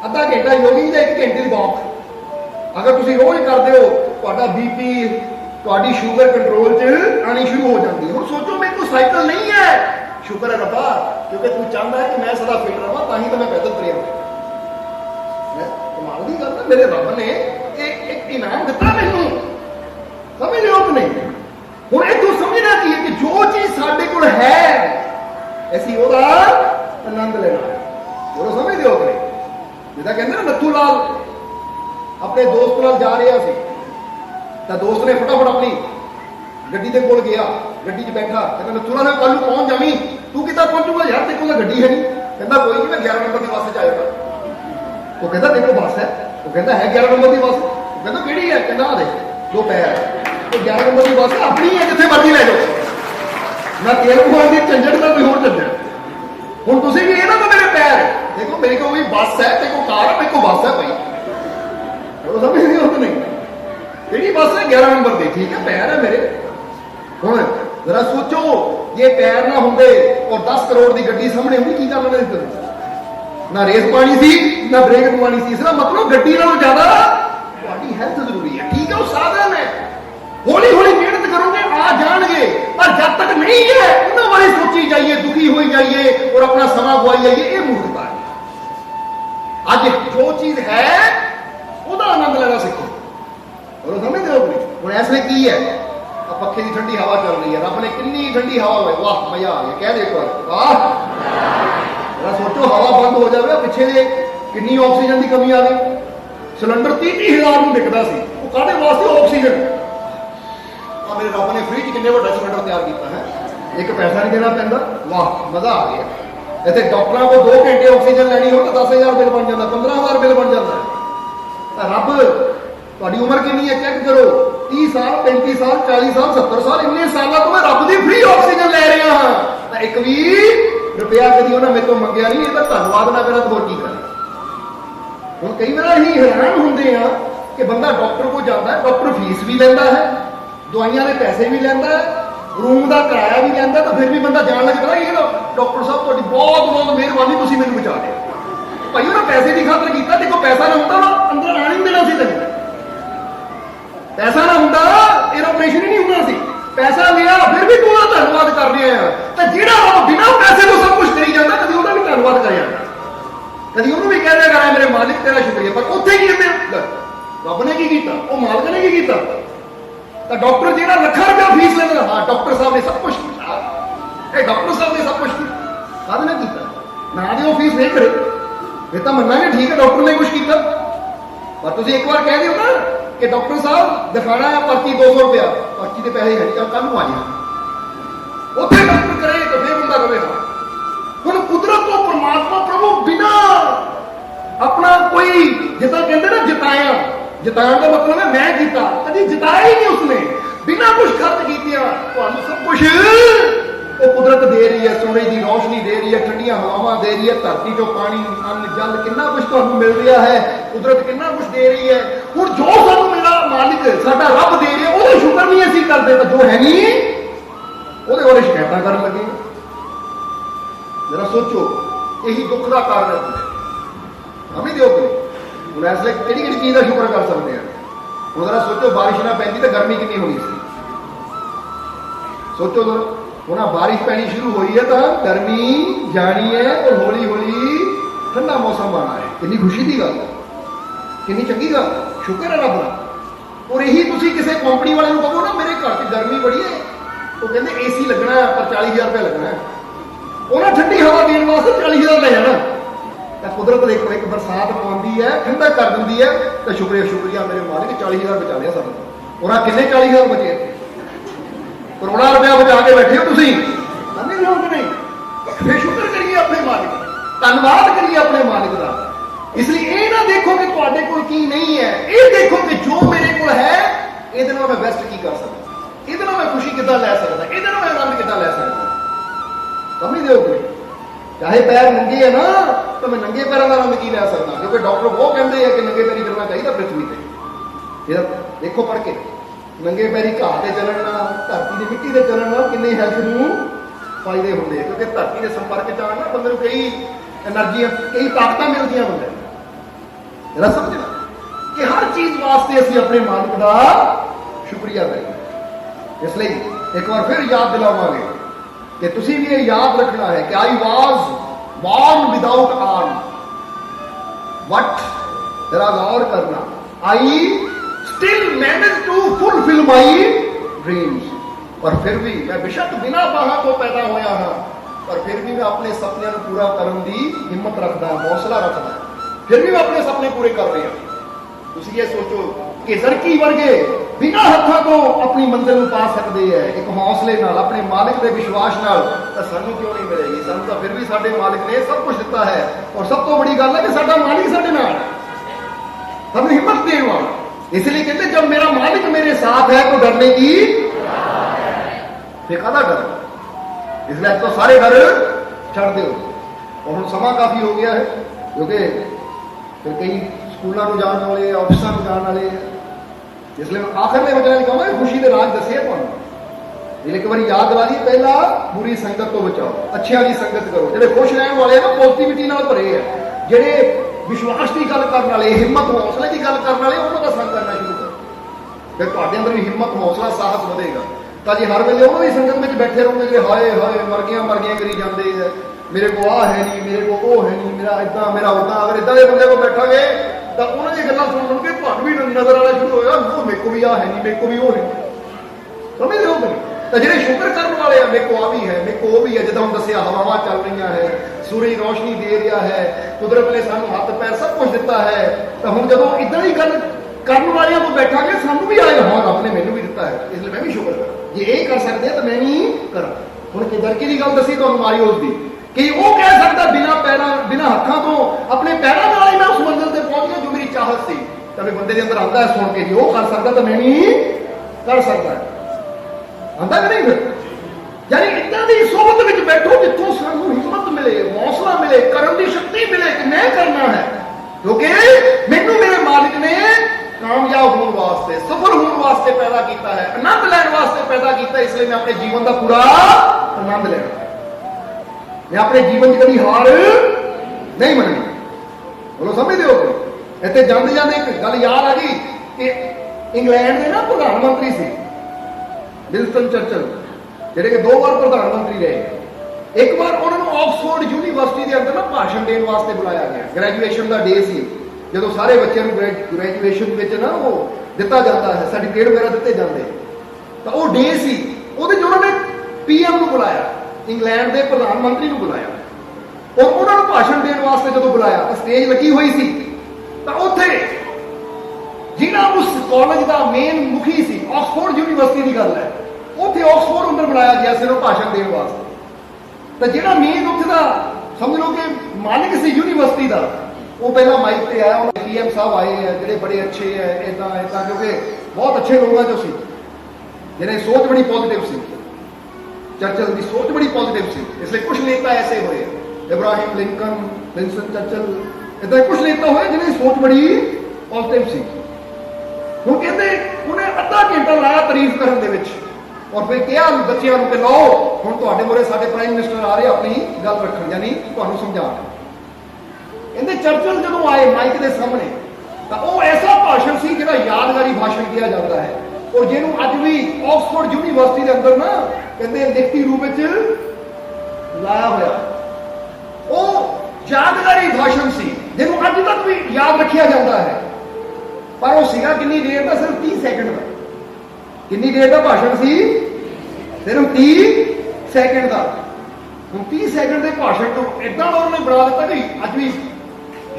ਅੱਧਾ ਘੰਟਾ ਜੋਗਿੰਗ ਜਾਂ 1 ਘੰਟੇ ਦੀ ਵਾਕ ਅਗਰ ਤੁਸੀਂ ਰੋਜ਼ ਕਰਦੇ ਹੋ, ਤੁਹਾਡਾ ਬੀਪੀ, ਤੁਹਾਡੀ ਸ਼ੂਗਰ ਕੰਟਰੋਲ 'ਚ ਆਣੀ ਸ਼ੁਰੂ ਹੋ ਜਾਂਦੀ ਹੈ। ਹੁਣ ਸੋਚੋ ਮੇਰੇ ਕੋਲ ਸਾਈਕਲ ਨਹੀਂ ਹੈ, ਸ਼ੁਕਰ ਹੈ ਰੱਬਾ, ਕਿਉਂਕਿ ਤੂੰ ਚਾਹੁੰਦਾ ਹੈ ਕਿ ਮੈਂ ਸਦਾ ਫਿੱਟ ਰਹਾਂ, ਤਾਂ ਹੀ ਤਾਂ ਮੈਂ ਪੈਦਲ ਤੁਰਿਆ। ਕਮਾਲ ਦੀ ਗੱਲ ਹੈ, ਮੇਰੇ ਰੱਬ ਨੇ ਇਹ ਇੱਕ ਇਨਾਮ ਦਿੱਤਾ ਮੈਨੂੰ, ਸਮਝ ਲਿਓ ਕਿ ਨਹੀਂ। ਹੁਣ ਇਹ ਤੂੰ ਸਮਝਣਾ ਕੀ ਹੈ ਕਿ ਜੋ ਚੀਜ਼ ਸਾਡੇ ਕੋਲ ਹੈ ਅਸੀਂ ਉਹਦਾ ਆਨੰਦ ਲੈਣਾ ਹੈ। ਉਹ ਸਮਝਦੇ ਹੋ ਕਿ ਨਹੀਂ। ਜਿੱਦਾਂ ਕਹਿੰਦੇ ਨਾ ਨੱਥੂ ਲਾਲ ਆਪਣੇ ਦੋਸਤ ਨਾਲ ਜਾ ਰਿਹਾ ਸੀ, ਤਾਂ ਦੋਸਤ ਨੇ ਫਟਾਫਟ ਆਪਣੀ ਗੱਡੀ ਦੇ ਕੋਲ ਗਿਆ, ਗੱਡੀ 'ਚ ਬੈਠਾ, ਕਹਿੰਦਾ ਨੱਥੂ ਲਾਲ ਕੱਲ ਨੂੰ ਪਹੁੰਚ ਜਾਵੀਂ। ਤੂੰ ਕਿੱਦਾਂ ਪਹੁੰਚੂਗਾ ਯਾਰ, ਤੇਰੇ ਕੋਲ ਤਾਂ ਗੱਡੀ ਹੈ ਨਹੀਂ। ਕਹਿੰਦਾ ਕੋਈ ਨਹੀਂ, ਮੈਂ 11 ਨੰਬਰ ਦੀ ਬੱਸ 'ਚ ਆਏਗਾ। ਉਹ ਕਹਿੰਦਾ ਤੇਰੇ ਕੋਲ ਬੱਸ ਹੈ, ਉਹ ਕਹਿੰਦਾ ਹੈ 11 ਨੰਬਰ ਦੀ ਬੱਸ। ਉਹ ਕਹਿੰਦਾ ਕਿਹੜੀ ਹੈ? ਕਹਿੰਦਾ ਆ ਦੇ 2 ਪੈਰ। ਉਹ 11 ਨੰਬਰ ਦੀ ਬੱਸ ਆਪਣੀ ਹੈ, ਜਿੱਥੇ ਮਰਜ਼ੀ ਲੈ ਜਾਓ, ਨਾ ਤੇਲ ਪਵਾਉਣ ਦੀ ਝੰਜਟ ਨਾ ਕੋਈ ਹੋਰ ਝੰਜਟ। ਹੁਣ ਤੁਸੀਂ ਵੀ ਇਹ ਨਾ ਮੇਰੇ ਪੈਰ ਦੇਖੋ, ਮੇਰੇ ਕੋਲ ਵੀ ਬੱਸ ਹੈ, ਤੇ ਕੋਈ ਕਾਰ ਹੈ, ਮੇਰੇ ਕੋਲ ਬੱਸ ਹੈ ਭਾਈ, ਉਹ ਸਮਝ ਨਹੀਂ ਆਉਂਦੀ ਨਹੀਂ ਕਿਹੜੀ ਬੱਸ ਹੈ? 11 ਨੰਬਰ ਦੀ। ਠੀਕ ਹੈ, ਪੈਰ ਹੈ ਮੇਰੇ। ਹੁਣ जरा सोचो, ये पैर ना होंगे और 10 करोड़ की गड्डी सामने होंगी, की करना इस ना रेस पानी सी ना ब्रेक दवानी सी। इसका मतलब गड्डी नालों ज्यादा तुम्हारी हेल्थ जरूरी है। ठीक है, वो साधन है, हौली हौली मेहनत करोगे आ जाएंगे, पर जब तक नहीं है उन्होंने वाली सोची जाइए, दुखी हो जाइए और अपना समय गवाई जाइए, ये मूर्खता है। आज जो चीज है उसका आनंद लेना सीखो। और समझते हो हम ऐसे की है, पखे की ठंडी हवा चल रही है, रब ने कितनी ठंडी हवा हुई, वाह मजा आ गया। कह दे एक बार वाह। सोचो हवा बंद हो जाए, पिछे दे कितनी ऑक्सीजन की कमी आ गई। सिलेंडर 30,000 में बिकता सी, वो काहदे वास्ते ऑक्सीजन। मेरे रब ने फ्री कितने बड़ा सिलेंडर तैयार किया है, एक पैसा नहीं देना पैंदा, वाह मजा आ गया। इतने डॉक्टरों को 2 घंटे ऑक्सीजन लैनी हो तो 10,000 बिल बन जाता, 15,000 बिल बन जाता है। रब ਤੁਹਾਡੀ ਉਮਰ ਕਿੰਨੀ ਹੈ ਚੈੱਕ ਕਰੋ, 30 ਸਾਲ 35 ਸਾਲ 40 ਸਾਲ 70 ਸਾਲ, ਇੰਨੇ ਸਾਲਾਂ ਤੋਂ ਮੈਂ ਰੱਬ ਦੀ ਫ੍ਰੀ ਆਕਸੀਜਨ ਲੈ ਰਿਹਾ ਹਾਂ, ਤਾਂ ਇੱਕ ਵੀ ਰੁਪਿਆ ਕਦੀ ਉਹਨਾਂ ਮੇਰੇ ਤੋਂ ਮੰਗਿਆ ਨਹੀਂ। ਇਹਦਾ ਧੰਨਵਾਦ ਨਾ ਕਰਾਂ ਤਾਂ ਹੋਰ ਕੀ ਕਰਾਂ। ਹੁਣ ਕਈ ਵਾਰ ਅਸੀਂ ਹੈਰਾਨ ਹੁੰਦੇ ਆ ਕਿ ਬੰਦਾ ਡਾਕਟਰ ਕੋਲ ਜਾਂਦਾ ਹੈ, ਡਾਕਟਰ ਫੀਸ ਵੀ ਲੈਂਦਾ ਹੈ, ਦਵਾਈਆਂ ਦੇ ਪੈਸੇ ਵੀ ਲੈਂਦਾ ਹੈ, ਰੂਮ ਦਾ ਕਿਰਾਇਆ ਵੀ ਲੈਂਦਾ, ਤਾਂ ਫਿਰ ਵੀ ਬੰਦਾ ਜਾਣ ਲੱਗ ਪੈਂਦਾ ਇਹ ਡਾਕਟਰ ਸਾਹਿਬ ਤੁਹਾਡੀ ਬਹੁਤ ਬਹੁਤ ਮਿਹਰਬਾਨੀ, ਤੁਸੀਂ ਮੈਨੂੰ ਬਚਾ ਲਿਆ। ਭਾਈ ਉਹਨਾਂ ਪੈਸੇ ਦੀ ਖਾਤਰ ਕੀਤਾ, ਦੇਖੋ ਪੈਸਾ ਨਾ ਹੁੰਦਾ ਨਾ ਅੰਦਰ ਆਣ ਹੀ ਦੇਣਾ ਸੀ ਤੈਨੂੰ। पैसा ना होंदा तेरा ऑपरेशन ही नहीं होना सी। पैसा लिया फिर भी तू ਉਹਦਾ ਧੰਨਵਾਦ ਕਰ ਰਿਹਾ ਹੈ, ਤਾਂ ਜਿਹੜਾ ਉਹ ਬਿਨਾਂ ਪੈਸੇ ਤੋਂ ਸਭ ਕੁਝ ਕਰੀ ਜਾਂਦਾ, ਕਦੀ ਉਹਦਾ ਵੀ ਧੰਨਵਾਦ ਕਰਿਆ, ਕਦੀ ਉਹਨੂੰ ਵੀ ਕਹਿ ਦਿਆ ਕਰਾਂ ਮੇਰੇ ਮਾਲਿਕ ਤੇਰਾ ਸ਼ੁਕਰੀਆ। ਪਰ ਉੱਥੇ ਕੀ ਕਹਿੰਦੇ ਰੱਬ ਨੇ ਕੀ ਕੀਤਾ, ਉਹ ਮਾਲਕ ਨੇ ਕੀ ਕੀਤਾ। ਤਾਂ ਡਾਕਟਰ ਜਿਹੜਾ ਲੱਖਾਂ ਰੁਪਇਆ ਫੀਸ ਲੈਂਦਾ, ਹਾਂ ਡਾਕਟਰ ਸਾਹਿਬ ਨੇ ਸਭ ਕੁਝ ਕੀਤਾ, ਇਹ ਡਾਕਟਰ ਸਾਹਿਬ ਨੇ ਸਭ ਕੁਝ ਕੀਤਾ, ਕਾਹਦੇ ਨਾਲ ਕੀਤਾ? ਨਾ ਦੇ ਉਹ ਫੀਸ ਨਹੀਂ ਕਰੇ ਫਿਰ ਤਾਂ ਮੰਨਾਂਗੇ ਠੀਕ ਹੈ ਡਾਕਟਰ ਨੇ ਕੁਝ ਕੀਤਾ। ਪਰ ਤੁਸੀਂ ਇੱਕ ਵਾਰ ਕਹਿ ਦਿਓ ਨਾ कि डॉक्टर साहब दिखाना है पर्ची 200 रुपया, पर्ची के पैसे है कल आ जाए, उत्थे डॉक्टर करे तो फिर बंदा कहे हाँ। हुण कुदरत तो परमात्मा प्रभु बिना अपना कोई जिदा कहते ना जिताया, जिताने का मतलब है मैं जीता, कभी जिताया ही नहीं उसने, बिना कुछ खर्च किया सब कुछ वो कुदरत दे रही है। सोने की रोशनी दे रही है, ठंडिया हवावां दे रही है, धरती चो पानी अन्न जल कितना कुछ तुहानूं मिल रहा है, कुदरत कितना कुछ दे रही है। हुण जो सानूं मेरा मालिक साडा रब दे रहा है, शुक्र नहीं असीं करदे, तो जो है नहीं ਉਹਦੇ ਬਾਰੇ ਸ਼ਿਕਾਇਤਾਂ ਕਰਨ ਲੱਗੇ। जरा सोचो, यही दुख का कारण है। हम नहीं दिओगे ਹੁਣ ਇਸ ਲਈ ਕਿਹੜੀ ਕਿਹੜੀ ਚੀਜ਼ ਦਾ ਸ਼ੁਕਰ ਕਰ ਸਕਦੇ ਆ। ਹੁਣ जरा सोचो, बारिश ना पैंदी तो गर्मी कितनी होनी सी, सोचो जरा। ਹੁਣ बारिश पैनी शुरू हुई है तो गर्मी जानी है और हौली हौली ठंडा मौसम आना है। कितनी खुशी की गल, कितनी चंगी गल, शुक्र है रब का। और यही तुसी किसी कंपनी वाले को कहो ना मेरे घर से गर्मी बड़ी है, तो कहते AC लगना है पर 40,000 रुपया लगना है, उन्हें ठंडी हवा देने वास्ते 40,000 ले जाना। तो कुदरत देखो एक बरसात पाती है, ठंडक कर दी है, तो शुक्रिया शुक्रिया मेरे मालिक 40,000 बचा लिया सब। और किन्ने 40,000 बचे, करोड़ा रुपया बचा के बैठे हो तुसी, नहीं फिर शुक्र करिए अपने मालिक, धन्यवाद करिए अपने मालिक का। इसलिए ये ना देखो कि तुहाडे कोल की नहीं है, ये देखो कि जो मेरे कोल है ये मैं बेस्ट की कर सकता, ये मैं खुशी कितना लै सकता, ये मैं आनंद कितना लै सकता। समझ दो कोई चाहे पैर नंगे है ना, तो मैं नंगे पैरों का आनंद की लै सकता, क्योंकि डॉक्टर वो कहते हैं कि नंगे पैरी करना चाहिए पृथ्वी पर। देखो पढ़ के नंगे पैरी घाह से चलना, धरती की मिट्टी से चलना किन्ने हैल्थ नूं फायदे होंगे, क्योंकि धरती के संपर्क च आना बंदे नूं कई एनर्जी कई ताकत मिलती बंदे। जरा समझना कि हर चीज वास्ते असीं अपने मालिक का शुक्रिया करिए। इसलिए एक बार फिर याद दिलावांगे कि तुसीं भी ये याद रखना है कि I was born without arm, but जरा गौर करना, I still manage to fulfil my dreams. पर फिर भी मैं बेशक बिना बाहां तो पैदा होया हाँ, पर फिर भी मैं अपने सपनों को पूरा करने की हिम्मत रखता, हौसला रखता, फिर भी मैं अपने सपने पूरे कर रहा। तुसीं ये सोचो कि जरकी वर्गे बिना हत्थों को अपनी मंजिल में पा सकते हैं एक हौसले नाल, अपने मालिक के विश्वास नाल, तो सानू क्यों नहीं मिलेगी? सानू तो फिर भी साडे मालिक ने सब कुछ दिता है। और सब तो बड़ी गल है कि साडा मालिक साडे नाल, ਸਾਨੂੰ ਹਿੰਮਤ ਦੇਣ ਵਾਲਾ। इसलिए कहते जब मेरा मालिक मेरे साथ है तो डरने की फिर काहदा डर। इसलिए तो सारे डर छड़ दो। और हम समा काफी हो गया है क्योंकि फिर कई स्कूलों को जाने वाले ऑफिसों को जाने वाले है। इसलिए मैं आखिर में बचाने कहूँगा खुशी के राज दसे तुहानू एक बार याद दिला दी। पहला बुरी संगत तो बचाओ, अच्छिया की संगत करो। जो खुश रहने वाले ना पॉजिटिविटी नाल भरे है, जेडे विश्वास की गल करने वाले, हिम्मत हौसले की गल करने वाले, उन्होंने संग करना शुरू करो। फिर तुहाडे अंदर भी हिम्मत हौसला साहस बढ़ेगा। तो जे हर वेले उन्होंने संगत में बैठे रहोगे जे हाय हाय मर गया करी जाते हैं, मेरे को आ है नहीं, मेरे को वो है नहीं, मेरा इदा मेरा उदा, अगर इदा के बंदे को बैठोगे तो उन्होंने गल्लां सुन सुन के तुहानू भी नजर आना शुरू होगा, वो मेरे को भी आ है नहीं, मेरे को भी वो नहीं। समझ रहे हो? तो जो शुक्र करने वाले हैं, मेरे को आ भी है, मेरे को वो भी है। जिदा हम दसिया हवावां चल रही है, सूरज रोशनी दे रहा है, कुदरत ने सानू हाथ पैर सब कुछ दिता है। तो हम जो इदा ही गल करने वाले को बैठांगे सानू भी आएगा हाँ रब ने मैनू भी दिता है, इसलिए मैं भी शुक्र करा। जे ये कर सकते तो मैं भी करा। हुण किधर की गल दसी तुहानू मारियोस दी कि वो कह सकता बिना पैरों बिना हत्थों तो अपने पैरों नाल ही मैं उस मंजिल तक पहुंच गया जो मेरी चाहत थी। तो बंदे के अंदर आता है सुन के जी वो कर सकता तो मैं भी कर सकता है। आंदा कि नहीं? फिर यानी इतना की सोबत में बैठो जितों सानू हिम्मत मिले, हौसला मिले, करने की शक्ति मिले कि मैं करना है, क्योंकि मैनू मेरे मालिक ने कामयाब होने वास्ते, सफल होने वास्ते पैदा किया है, आनंद लैने वास्ते पैदा किया। इसलिए मैं अपने जीवन का पूरा आनंद लेना, मैं अपने जीवन की कभी हार नहीं मननी। बोलो समझते हो? इतने जाते जाते एक गल याद आ गई कि इंग्लैंड के ना प्रधानमंत्री से विंस्टन चर्चिल, जेडे कि 2 बार प्रधानमंत्री रहे। एक बार उन्होंने ऑक्सफोर्ड यूनिवर्सिटी के अंदर ना भाषण देने वास्ते बुलाया गया। ग्रेजुएशन का डे सी, जो सारे बच्चों को ग्रेजुएशन में ना वो दिता जाता है, सर्टिफिकेट वगैरह दिते जाते, तो वो डे सी उन्होंने PM को बुलाया, इंग्लैंड के प्रधानमंत्री को बुलाया और उन्होंने भाषण देने वास्ते जो बुलाया तो स्टेज लगी हुई सी। तो उत्थे जिन्हें उस कॉलेज का मेन मुखी सी, ऑक्सफोर्ड यूनिवर्सिटी की गल है, उत्थे ऑक्सफोर्ड अंदर बुलाया गया सिर्फ भाषण देने वास्ते। तो जो मेन उत्थे का समझ लो कि मालिक सी यूनिवर्सिटी का, वो पहला माइक पे आया, PM साहब आए हैं जो बड़े अच्छे है इदा इदा, क्योंकि बहुत अच्छे लोग हैं जो सी जिन्हें सोच बड़ी पॉजिटिव सी। चर्चिल की सोच बड़ी पॉजिटिव सी, इसलिए कुछ नेता ऐसे हुए, इब्राहिम लिंकन, विंस्टन चर्चिल, इदा कुछ नेता हुए जिन्हें सोच बड़ी पॉजिटिव सी। वो कहते उन्हें अद्धा घंटा लाया तारीफ करने दे विच, और फिर कहा बच्चों को लो हुण तुहाडे मोरे साडे प्राइम मिनिस्टर आ रहे अपनी गल रखण, यानी तुहानूं समझाण। कहते चर्चिल जदों आए माइक के सामने तो वो ऐसा भाषण सी जिहड़ा यादगारी भाषण किया जाता है, और जिन्हों अज भी ऑक्सफोर्ड यूनिवर्सिटी के अंदर ना कहते लिखती रूप लाया हुआ, वो यादगारी भाषण सी जिन्हों अज तक भी याद रखा जाता है। पर वो सीगा कितनी देर का? सिर्फ 30 सेकंड का। कितनी देर का भाषण सी? सिर्फ 30 सेकंड का। 30 सेकंड के भाषण को इतना उन्होंने बना दिता कि अज भी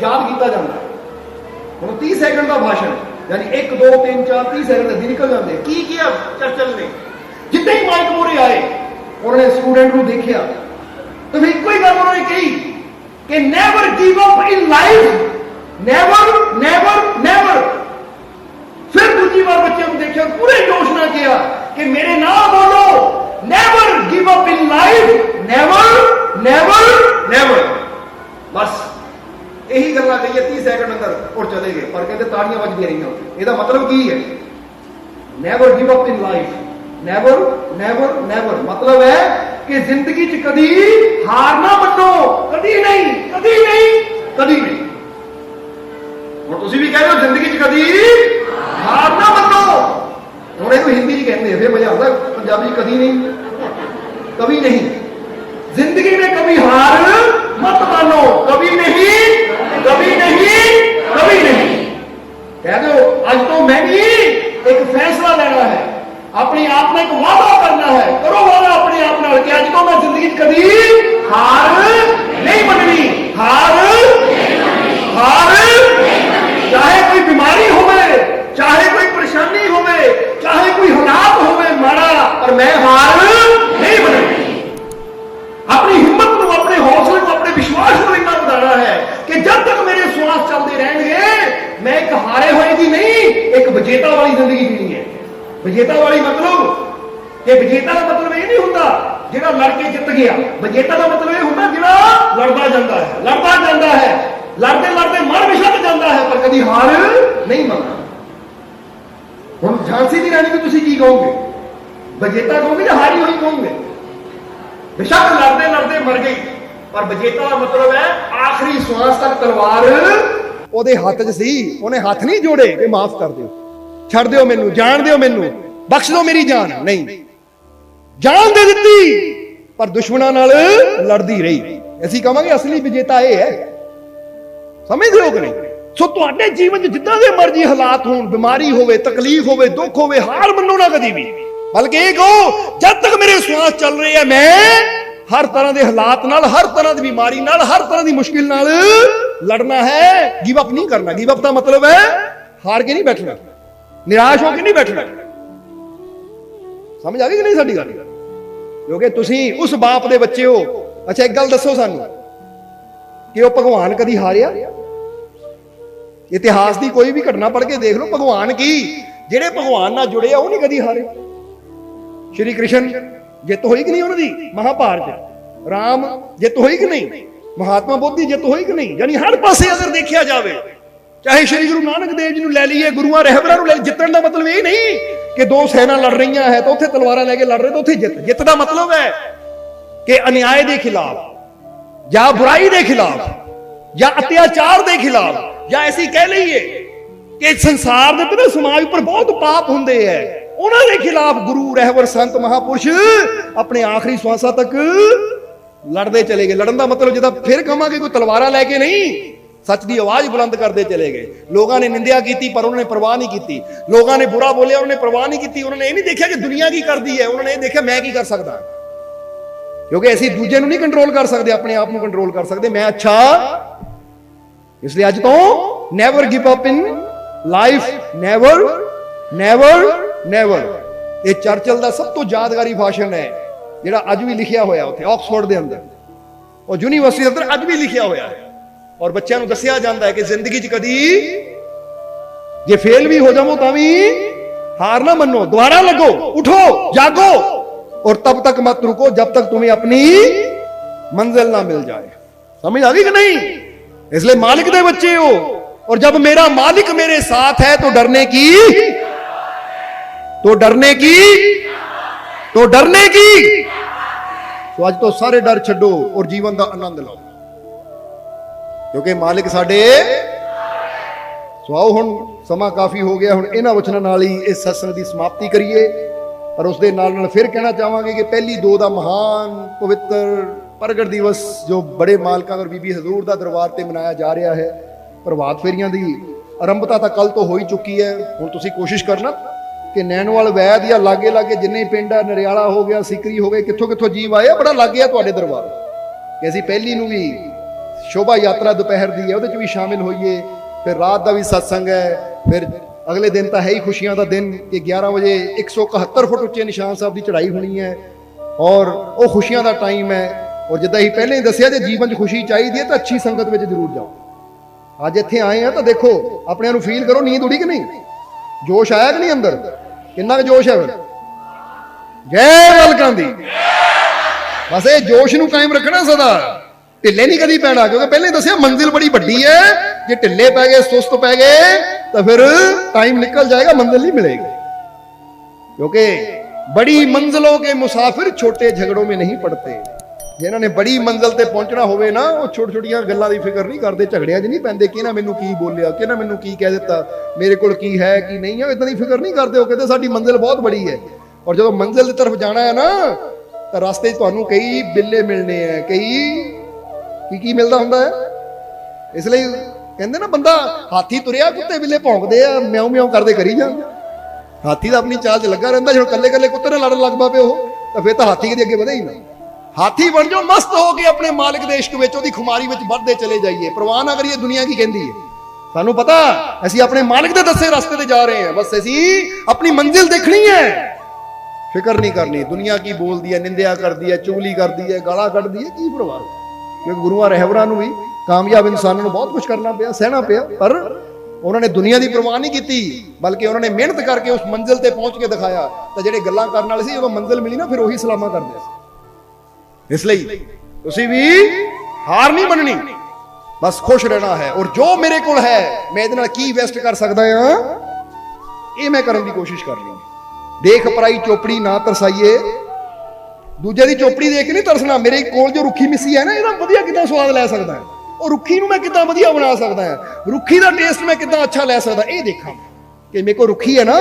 याद किया जाता है। हम 30 सेकंड का भाषण यानी 1 2 3 4 30 सेकंड निकल जाते। की किया चर्चिल ने? जितने ही माइक मोरे आए उन्होंने स्टूडेंट को देखा तो फिर एक ही गल उन्होंने कही कि never give up in life, never never never. फिर दूसरी बार बच्चे को देखा, पूरे जोश में किया कि मेरे नाम बोलो, never give up in life, never never never. बस यही गल्लां कही 30 सेकंड अंदर और चले गए। पर कहते ताड़ियां बजदी रही। इसका मतलब की है? Never give up in life, never never never मतलब है कि जिंदगी च कदी हार ना मनो, कदी नहीं कदी नहीं कदी नहीं। और तुसी भी कह रहे हो जिंदगी च कदी हार ना मनो। हुण इहनूं हिंदी च कहंदे फिर मजा आता, पंजाबी कदी नहीं कभी नहीं। जिंदगी में कभी हार मत मानो, कभी नहीं कभी नहीं कभी नहीं। कह दो आज तो मैं भी एक फैसला लेना है, अपने आप में एक वादा करना है। करो वादा अपने आप नाल कि आज तो मैं जिंदगी कभी हार नहीं मननी, हार हार। चाहे कोई बीमारी होवे, चाहे कोई परेशानी होवे, चाहे कोई हालात होवे माड़ा, पर मैं हार नहीं मननी। अपनी हिम्मत को, अपने हौसले को, अपने विश्वास को इतना बढ़ाना है कि जब तक मेरे श्वास चलते रहेंगे मैं एक हारे ਵਿਜੇਤਾ ਵਾਲੀ ਮਤਲਬ ਕਿ ਵਿਜੇਤਾ ਦਾ ਮਤਲਬ ਇਹ ਨਹੀਂ ਹੁੰਦਾ ਜਿਹੜਾ ਲੜ ਕੇ ਜਿੱਤ ਗਿਆ। ਵਿਜੇਤਾ ਦਾ ਮਤਲਬ ਇਹ ਹੁੰਦਾ ਜਿਹੜਾ ਲੜਦਾ ਜਾਂਦਾ ਹੈ, ਲੜਦਾ ਜਾਂਦਾ ਹੈ, ਲੜਦੇ ਲੜਦੇ ਮਰ ਵਿਛੜ ਜਾਂਦਾ ਹੈ, ਪਰ ਕਦੀ ਹਾਰ ਨਹੀਂ ਮੰਨਦਾ। ਹੁਣ ਝਾਂਸੀ ਦੀ ਰਾਣੀ ਨੂੰ ਤੁਸੀਂ ਕੀ ਕਹੋਗੇ? ਵਿਜੇਤਾ ਕਹੋਗੇ ਜਾਂ ਹਾਰੀ ਹੋਈ ਕਹੋਗੇ? ਬੇਸ਼ੱਕ ਲੜਦੇ ਲੜਦੇ ਮਰ ਗਈ, ਪਰ ਵਿਜੇਤਾ ਦਾ ਮਤਲਬ ਹੈ ਆਖਰੀ ਸਵਾਸ ਤੱਕ ਤਲਵਾਰ ਉਹਦੇ ਹੱਥ 'ਚ ਸੀ। ਉਹਨੇ ਹੱਥ ਨਹੀਂ ਜੋੜੇ ਕਿ ਮਾਫ ਕਰ ਦਿਓ, ਛੱਡ ਦਿਓ ਮੈਨੂੰ, ਜਾਣ ਦਿਓ ਮੈਨੂੰ, ਬਖਸ਼ ਦਿਓ ਮੇਰੀ ਜਾਨ। ਨਹੀਂ, ਜਾਨ ਦੇ ਦਿੱਤੀ ਪਰ ਦੁਸ਼ਮਣਾਂ ਨਾਲ ਲੜਦੀ ਰਹੀ। ਅਸੀਂ ਕਹਾਂਗੇ ਅਸਲੀ ਵਿਜੇਤਾ ਇਹ ਹੈ। ਸਮਝਦੇ ਹੋ ਕਿ ਨਹੀਂ? ਸੋ ਤੁਹਾਡੇ ਜੀਵਨ 'ਚ ਜਿੱਦਾਂ ਦੇ ਮਰਜ਼ੀ ਹਾਲਾਤ ਹੋਣ, ਬਿਮਾਰੀ ਹੋਵੇ, ਤਕਲੀਫ ਹੋਵੇ, ਦੁੱਖ ਹੋਵੇ, ਹਾਰ ਮੰਨੋ ਨਾ ਕਦੀ ਵੀ, ਬਲਕਿ ਇਹ ਕਹੋ ਜਦ ਤੱਕ ਮੇਰੇ ਸਵਾਸ ਚੱਲ ਰਹੇ ਆ ਮੈਂ ਹਰ ਤਰ੍ਹਾਂ ਦੇ ਹਾਲਾਤ ਨਾਲ, ਹਰ ਤਰ੍ਹਾਂ ਦੀ ਬਿਮਾਰੀ ਨਾਲ, ਹਰ ਤਰ੍ਹਾਂ ਦੀ ਮੁਸ਼ਕਿਲ ਨਾਲ ਲੜਨਾ ਹੈ। ਗਿਵ ਅਪ ਨਹੀਂ ਕਰਨਾ। ਗਿਵ ਅਪ ਦਾ ਮਤਲਬ ਹੈ ਹਾਰ ਕੇ ਨਹੀਂ ਬੈਠਣਾ, ਨਿਰਾਸ਼ ਹੋ ਕੇ ਨਹੀਂ ਬੈਠਣਾ। ਸਮਝ ਆ ਗਈ ਕਿ ਨਹੀਂ ਸਾਡੀ ਗੱਲ? ਕਿਉਂਕਿ ਤੁਸੀਂ ਉਸ ਬਾਪ ਦੇ ਬੱਚੇ ਹੋ। ਅੱਛਾ ਇੱਕ ਗੱਲ ਦੱਸੋ ਸਾਨੂੰ ਕਿ ਉਹ ਭਗਵਾਨ ਕਦੀ ਹਾਰਿਆ? ਇਤਿਹਾਸ ਦੀ ਕੋਈ ਵੀ ਘਟਨਾ ਪੜ੍ਹ ਕੇ ਦੇਖ ਲਓ, ਭਗਵਾਨ ਕੀ ਜਿਹੜੇ ਭਗਵਾਨ ਨਾਲ ਜੁੜੇ ਆ ਉਹ ਨਹੀਂ ਕਦੀ ਹਾਰੇ। ਸ਼੍ਰੀ ਕ੍ਰਿਸ਼ਨ ਜਿੱਤ ਹੋਈ ਕਿ ਨਹੀਂ ਉਹਨਾਂ ਦੀ ਮਹਾਭਾਰਤ? ਰਾਮ ਜਿੱਤ ਹੋਈ ਕਿ ਨਹੀਂ? ਮਹਾਤਮਾ ਬੁੱਧ ਦੀ ਜਿੱਤ ਹੋਈ ਕਿ ਨਹੀਂ? ਯਾਨੀ ਹਰ ਪਾਸੇ ਅਗਰ ਦੇਖਿਆ ਜਾਵੇ, ਚਾਹੇ ਸ਼੍ਰੀ ਗੁਰੂ ਨਾਨਕ ਦੇਵ ਜੀ ਨੂੰ ਲੈ ਲਈਏ, ਗੁਰੂਆਂ ਰਹਿਬਰਾਂ ਨੂੰ ਲੈ, ਜਿੱਤਣ ਦਾ ਮਤਲਬ ਇਹ ਨਹੀਂ ਕਿ ਦੋ ਸੈਨਾ ਲੜ ਰਹੀਆਂ ਹੈ ਤਾਂ ਉੱਥੇ ਤਲਵਾਰਾਂ ਲੈ ਕੇ ਲੜ ਰਹੇ ਤਾਂ ਉੱਥੇ ਜਿੱਤ। ਜਿੱਤ ਦਾ ਮਤਲਬ ਹੈ ਕਿ ਅਨਿਆਏ ਦੇ ਖਿਲਾਫ ਜਾਂ ਬੁਰਾਈ ਦੇ ਖਿਲਾਫ ਜਾਂ ਅਤਿਆਚਾਰ ਦੇ ਖਿਲਾਫ, ਜਾਂ ਐਸੀ ਕਹਿ ਲਈਏ ਕਿ ਸੰਸਾਰ ਦੇ ਉੱਤੇ ਸਮਾਜ ਉੱਪਰ ਬਹੁਤ ਪਾਪ ਹੁੰਦੇ ਹੈ, ਉਹਨਾਂ ਦੇ ਖਿਲਾਫ ਗੁਰੂ ਰਹਿਬਰ ਸੰਤ ਮਹਾਪੁਰਸ਼ ਆਪਣੇ ਆਖਰੀ ਸਵਾਸਾਂ ਤੱਕ ਲੜਦੇ ਚਲੇ ਗਏ। ਲੜਨ ਦਾ ਮਤਲਬ ਜਿੱਦਾਂ ਫਿਰ ਕਹਾਂਗੇ ਕੋਈ ਤਲਵਾਰਾਂ ਲੈ ਕੇ ਨਹੀਂ, ਸੱਚ ਦੀ ਆਵਾਜ਼ ਬੁਲੰਦ ਕਰਦੇ ਚਲੇ ਗਏ। ਲੋਕਾਂ ਨੇ ਨਿੰਦਿਆ ਕੀਤੀ ਪਰ ਉਹਨਾਂ ਨੇ ਪਰਵਾਹ ਨਹੀਂ ਕੀਤੀ। ਲੋਕਾਂ ਨੇ ਬੁਰਾ ਬੋਲਿਆ, ਉਹਨਾਂ ਨੇ ਪਰਵਾਹ ਨਹੀਂ ਕੀਤੀ। ਉਹਨਾਂ ਨੇ ਇਹ ਨਹੀਂ ਦੇਖਿਆ ਕਿ ਦੁਨੀਆ ਕੀ ਕਰਦੀ ਹੈ, ਉਹਨਾਂ ਨੇ ਇਹ ਦੇਖਿਆ ਮੈਂ ਕੀ ਕਰ ਸਕਦਾ। ਕਿਉਂਕਿ ਅਸੀਂ ਦੂਜੇ ਨੂੰ ਨਹੀਂ ਕੰਟਰੋਲ ਕਰ ਸਕਦੇ, ਆਪਣੇ ਆਪ ਨੂੰ ਕੰਟਰੋਲ ਕਰ ਸਕਦੇ। ਮੈਂ ਅੱਛਾ, ਇਸ ਲਈ ਅੱਜ ਤੋਂ ਨੈਵਰ ਗਿਵ ਅਪ ਇਨ ਲਾਈਫ, ਨੈਵਰ ਨੈਵਰ ਨੈਵਰ। ਇਹ ਚਰਚਲ ਦਾ ਸਭ ਤੋਂ ਯਾਦਗਾਰੀ ਭਾਸ਼ਣ ਹੈ ਜਿਹੜਾ ਅੱਜ ਵੀ ਲਿਖਿਆ ਹੋਇਆ ਉੱਥੇ ਆਕਸਫੋਰਡ ਦੇ ਅੰਦਰ, ਉਹ ਯੂਨੀਵਰਸਿਟੀ ਦੇ ਅੰਦਰ ਅੱਜ ਵੀ ਲਿਖਿਆ ਹੋਇਆ ਹੈ। ਔਰ ਬੱਚਿਆਂ ਨੂੰ ਦੱਸਿਆ ਜਾਂਦਾ ਹੈ ਕਿ ਜ਼ਿੰਦਗੀ 'ਚ ਕਦੀ ਜੇ ਫੇਲ ਵੀ ਹੋ ਜਾਵੋ ਤਾਂ ਵੀ हार ना मनो, दोबारा लगो, उठो, जागो और तब तक मत रुको जब तक तुम्हें अपनी मंजिल ना मिल जाए। समझ आ गई कि नहीं? इसलिए मालिक दे बच्चे हो, और जब मेरा मालिक मेरे साथ है तो डरने की तो आज तो सारे डर छड्डो और जीवन का आनंद लो, क्योंकि मालिक साडे। सो आओ हुण समा काफी हो गया, हुण इन्हां वचनां नाल ही इस सत्संग की समाप्ति करिए। पर उसके नाल फिर कहना चाहांगे कि पहली दो का महान पवित्र प्रगट दिवस जो बड़े मालकां और बीबी हजूर का दरबार से मनाया जा रहा है, प्रभात फेरियां की आरंभता तो कल तो हो ही चुकी है। हुण तुसीं कोशिश करना कि नैनवाल वैद या लागे लागे जिन्ने पिंड है, नरियाला हो गया, सीकरी हो गए, कित्थों कित्थों जीव आए, बड़ा लागे है तुहाडे दरबार कि असीं पहली नूं भी शोभा यात्रा दोपहर की है उहदे च भी शामिल होइए। फिर रात का भी सत्संग है, फिर अगले दिन तो है ही खुशियां का दिन कि 11 बजे 171 फुट उच्चे निशान साहब की चढ़ाई होनी है और वो खुशियां का टाइम है। और जिद्दां ही पहले ही दसिया जे जीवन च खुशी चाहिए तो अच्छी संगत में जरूर जाओ। अज इत्थे आए हैं तो देखो अपने नूं फील करो, नींद उड़ी कि नहीं, जोश आया कि नहीं अंदर, कितना जोश है। जय मालकां दी। बस ये जोश नूं कायम रखना सदा, ढिले नहीं कभी पैना, क्योंकि पहले दसिया मंजिल बड़ी वड्डी है, जे ढिले पै गए, सुस्त पै गए तो फिर टाइम निकल जाएगा, मंजिल नहीं मिलेगी। क्योंकि बड़ी मंजिलों के मुसाफिर छोटे झगड़ों में नहीं पड़ते। जिन्होंने बड़ी मंजिल ते पहुंचना होवे ना, वो छोटी छोटियां गल्लां दी फिक्र नहीं करते, झगड़ियां 'च नहीं पैंदे कि ना मैनू की बोलिया, कि ना मैनू की कह दिता, मेरे कोल की है कि नहीं है, इदां दी फिक्र नहीं करते। वो कहते साडी मंजिल बहुत बड़ी है। और जो मंजिल की तरफ जाना है ना, तो रास्ते तुहानू कई बिल्ले मिलने हैं, कई की मिलता हुंदा है। इसलिए कहते ना बंदा हाथी तुरिया, कुत्ते बिल्ले भौंकदे आ, म्याऊ म्याऊ करदे करी जांदे। हाथी तो अपनी चाल च लगा रहिंदा, जो कल्ले कल्ले कुत्ते नाल लड़न लग पे हो तो फिर तो हाथी कदे अगे वधे ही ना। हाथी बन जाओ, मस्त हो के अपने मालिक दे इश्क विच, ओहदी खुमारी विच बढ़दे चले जाइए। परवाह ना करिए दुनिया की कहंदी है, सानू पता असीं अपने मालिक दे दसे रास्ते ते जा रहे हैं। बस असीं अपनी मंजिल देखनी है, फिक्र नहीं करनी दुनिया की बोलदी है, निंदिया करदी है, चुगली करदी है, गालां कढदी है, की परवाह। क्योंकि गुरुआं रहबरां नूं भी कामयाब इंसानां नूं बहुत कुछ करना पिया, सहना पिया, पर उन्होंने दुनिया की परवाह नहीं की, बल्कि उन्होंने मेहनत करके उस मंजिल ते पहुंच के दिखाया। तो ਜਿਹੜੇ ਗੱਲਾਂ ਕਰਨ ਵਾਲੇ ਸੀ ਜਦੋਂ ਮੰਜ਼ਿਲ ਮਿਲੀ ਨਾ ਫਿਰ ਉਹੀ ਸਲਾਮਾਂ ਕਰਦੇ ਸੀ। ਇਸ ਲਈ ਤੁਸੀਂ ਵੀ ਹਾਰ ਨਹੀਂ ਮੰਨਣੀ, ਬਸ ਖੁਸ਼ ਰਹਿਣਾ ਹੈ। ਔਰ ਜੋ ਮੇਰੇ ਕੋਲ ਹੈ ਮੈਂ ਇਹਦੇ ਨਾਲ ਕੀ ਇਨਵੈਸਟ ਕਰ ਸਕਦਾ ਹਾਂ ਇਹ ਮੈਂ ਕਰਨ ਦੀ ਕੋਸ਼ਿਸ਼ ਕਰਨੀ ਹੈ। ਦੇਖ ਪਰਾਈ ਚੋਪੜੀ ਨਾ ਤਰਸਾਈਏ, ਦੂਜੇ ਦੀ ਚੋਪੜੀ ਦੇਖ ਕੇ ਨਹੀਂ ਤਰਸਣਾ। ਮੇਰੇ ਕੋਲ ਜੋ ਰੁੱਖੀ ਮਿੱਸੀ ਹੈ ਨਾ ਇਹਦਾ ਵਧੀਆ ਕਿੱਦਾਂ ਸਵਾਦ ਲੈ ਸਕਦਾ ਹੈ, ਉਹ ਰੁੱਖੀ ਨੂੰ ਮੈਂ ਕਿੱਦਾਂ ਵਧੀਆ ਬਣਾ ਸਕਦਾ ਹਾਂ, ਰੁੱਖੀ ਦਾ ਟੇਸਟ ਮੈਂ ਕਿੱਦਾਂ ਅੱਛਾ ਲੈ ਸਕਦਾ, ਇਹ ਦੇਖਾਂ ਕਿ ਮੇਰੇ ਕੋਲ ਰੁੱਖੀ ਹੈ ਨਾ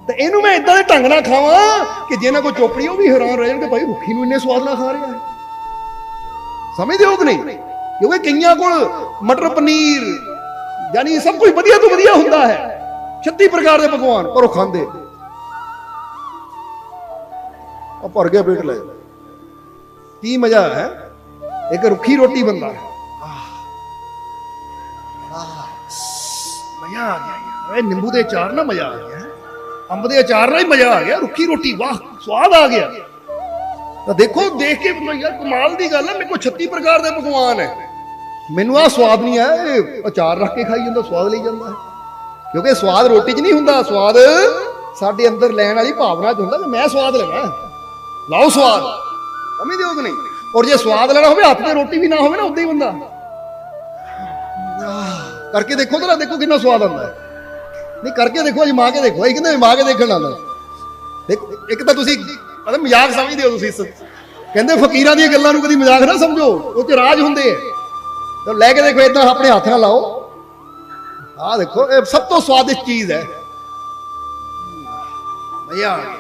ਤੇ ਇਹਨੂੰ ਮੈਂ ਇਦਾਂ ਦੇ ਢੰਗ ਨਾਲ ਖਾਵਾਂ ਕਿ ਜਿਹਨਾਂ ਕੋਲ ਚੋਪੜੀ ਉਹ ਵੀ ਹੈਰਾਨ ਰਹਿ ਜਾਣ ਕਿ ਭਾਈ ਰੁੱਖੀ ਨੂੰ ਇੰਨੇ ਸਵਾਦ ਨਾਲ ਖਾ ਰਿਹਾ ਹੈ। ਸਮਝਦੇ ਹੋ ਕਿ ਨਹੀਂ? ਕਿਉਂਕਿ ਕਈਆਂ ਕੋਲ ਮਟਰ ਪਨੀਰ ਯਾਨੀ ਸਭ ਕੁਝ ਵਧੀਆ ਤੋਂ ਵਧੀਆ ਹੁੰਦਾ ਹੈ, 36 ਪ੍ਰਕਾਰ ਦੇ ਪਕਵਾਨ, ਪਰ ਉਹ ਖਾਂਦੇ ਉਹ ਭਰ ਗਿਆ ਪੇਟ ਲੈ। ਕੀ ਮਜ਼ਾ ਹੈ ਇੱਕ ਰੁੱਖੀ ਰੋਟੀ ਬੰਦਾ, ਮਜ਼ਾ ਆ ਗਿਆ। ਨਿੰਬੂ ਦੇ ਅਚਾਰ ਨਾਲ ਮਜ਼ਾ ਆ ਗਿਆ, ਅੰਬ ਦੇ ਅਚਾਰ ਨਾਲ ਹੀ ਮਜ਼ਾ ਆ ਗਿਆ, ਰੁੱਖੀ ਰੋਟੀ ਵਾਹ ਸਵਾਦ ਆ ਗਿਆ। ਤਾਂ ਦੇਖੋ ਦੇਖ ਕੇ ਯਾਰ ਕਮਾਲ ਦੀ ਗੱਲ ਹੈ, ਮੇਰੇ ਕੋਲ 36 ਪ੍ਰਕਾਰ ਦੇ ਪਕਵਾਨ ਹੈ, ਮੈਨੂੰ ਆਹ ਸਵਾਦ ਨਹੀਂ ਹੈ, ਇਹ ਅਚਾਰ ਰੱਖ ਕੇ ਖਾਈ ਜਾਂਦਾ ਸਵਾਦ ਲਈ ਜਾਂਦਾ ਹੈ। ਕਿਉਂਕਿ ਸਵਾਦ ਰੋਟੀ 'ਚ ਨਹੀਂ ਹੁੰਦਾ, ਸਵਾਦ ਸਾਡੇ ਅੰਦਰ ਲੈਣ ਵਾਲੀ ਭਾਵਨਾ 'ਚ ਹੁੰਦਾ ਕਿ ਮੈਂ ਸਵਾਦ ਲੈਣਾ। ਲਾਓ ਸਵਾਦ, ਸਮਝਦੇ ਹੋ ਕਿ ਨਹੀਂ? ਔਰ ਜੇ ਸਵਾਦ ਲੈਣਾ ਹੋਵੇ ਹੱਥ ਤੇ ਰੋਟੀ ਵੀ ਨਾ ਹੋਵੇ ਨਾ ਉਦਾਂ ਹੀ ਬੰਦਾ ਕਰਕੇ ਦੇਖੋ ਤਾਂ ਦੇਖੋ ਕਿੰਨਾ ਸਵਾਦ ਆਉਂਦਾ ਹੈ। ਨਹੀਂ ਕਰਕੇ ਦੇਖੋ, ਅਜਮਾ ਕੇ ਦੇਖੋ। ਇਹ ਕਹਿੰਦੇ ਅਜਮਾ ਕੇ ਦੇਖਣ ਆਉਂਦਾ। ਦੇਖੋ ਇੱਕ ਤਾਂ ਤੁਸੀਂ ਮਤਲਬ ਮਜ਼ਾਕ ਸਮਝਦੇ ਹੋ ਤੁਸੀਂ, ਕਹਿੰਦੇ ਫਕੀਰਾਂ ਦੀਆਂ ਗੱਲਾਂ ਨੂੰ ਕਦੀ ਮਜ਼ਾਕ ਨਾ ਸਮਝੋ, ਉਹ 'ਚ ਰਾਜ ਹੁੰਦੇ ਆ। ਤਾਂ ਲੈ ਕੇ ਦੇਖੋ ਏਦਾਂ ਆਪਣੇ ਹੱਥ ਨਾਲ ਲਾਓ, ਆਹ ਦੇਖੋ ਇਹ ਸਭ ਤੋਂ ਸਵਾਦਿਸ਼ਟ ਚੀਜ਼ ਹੈ। ਮਜ਼ਾ ਆ ਗਿਆ,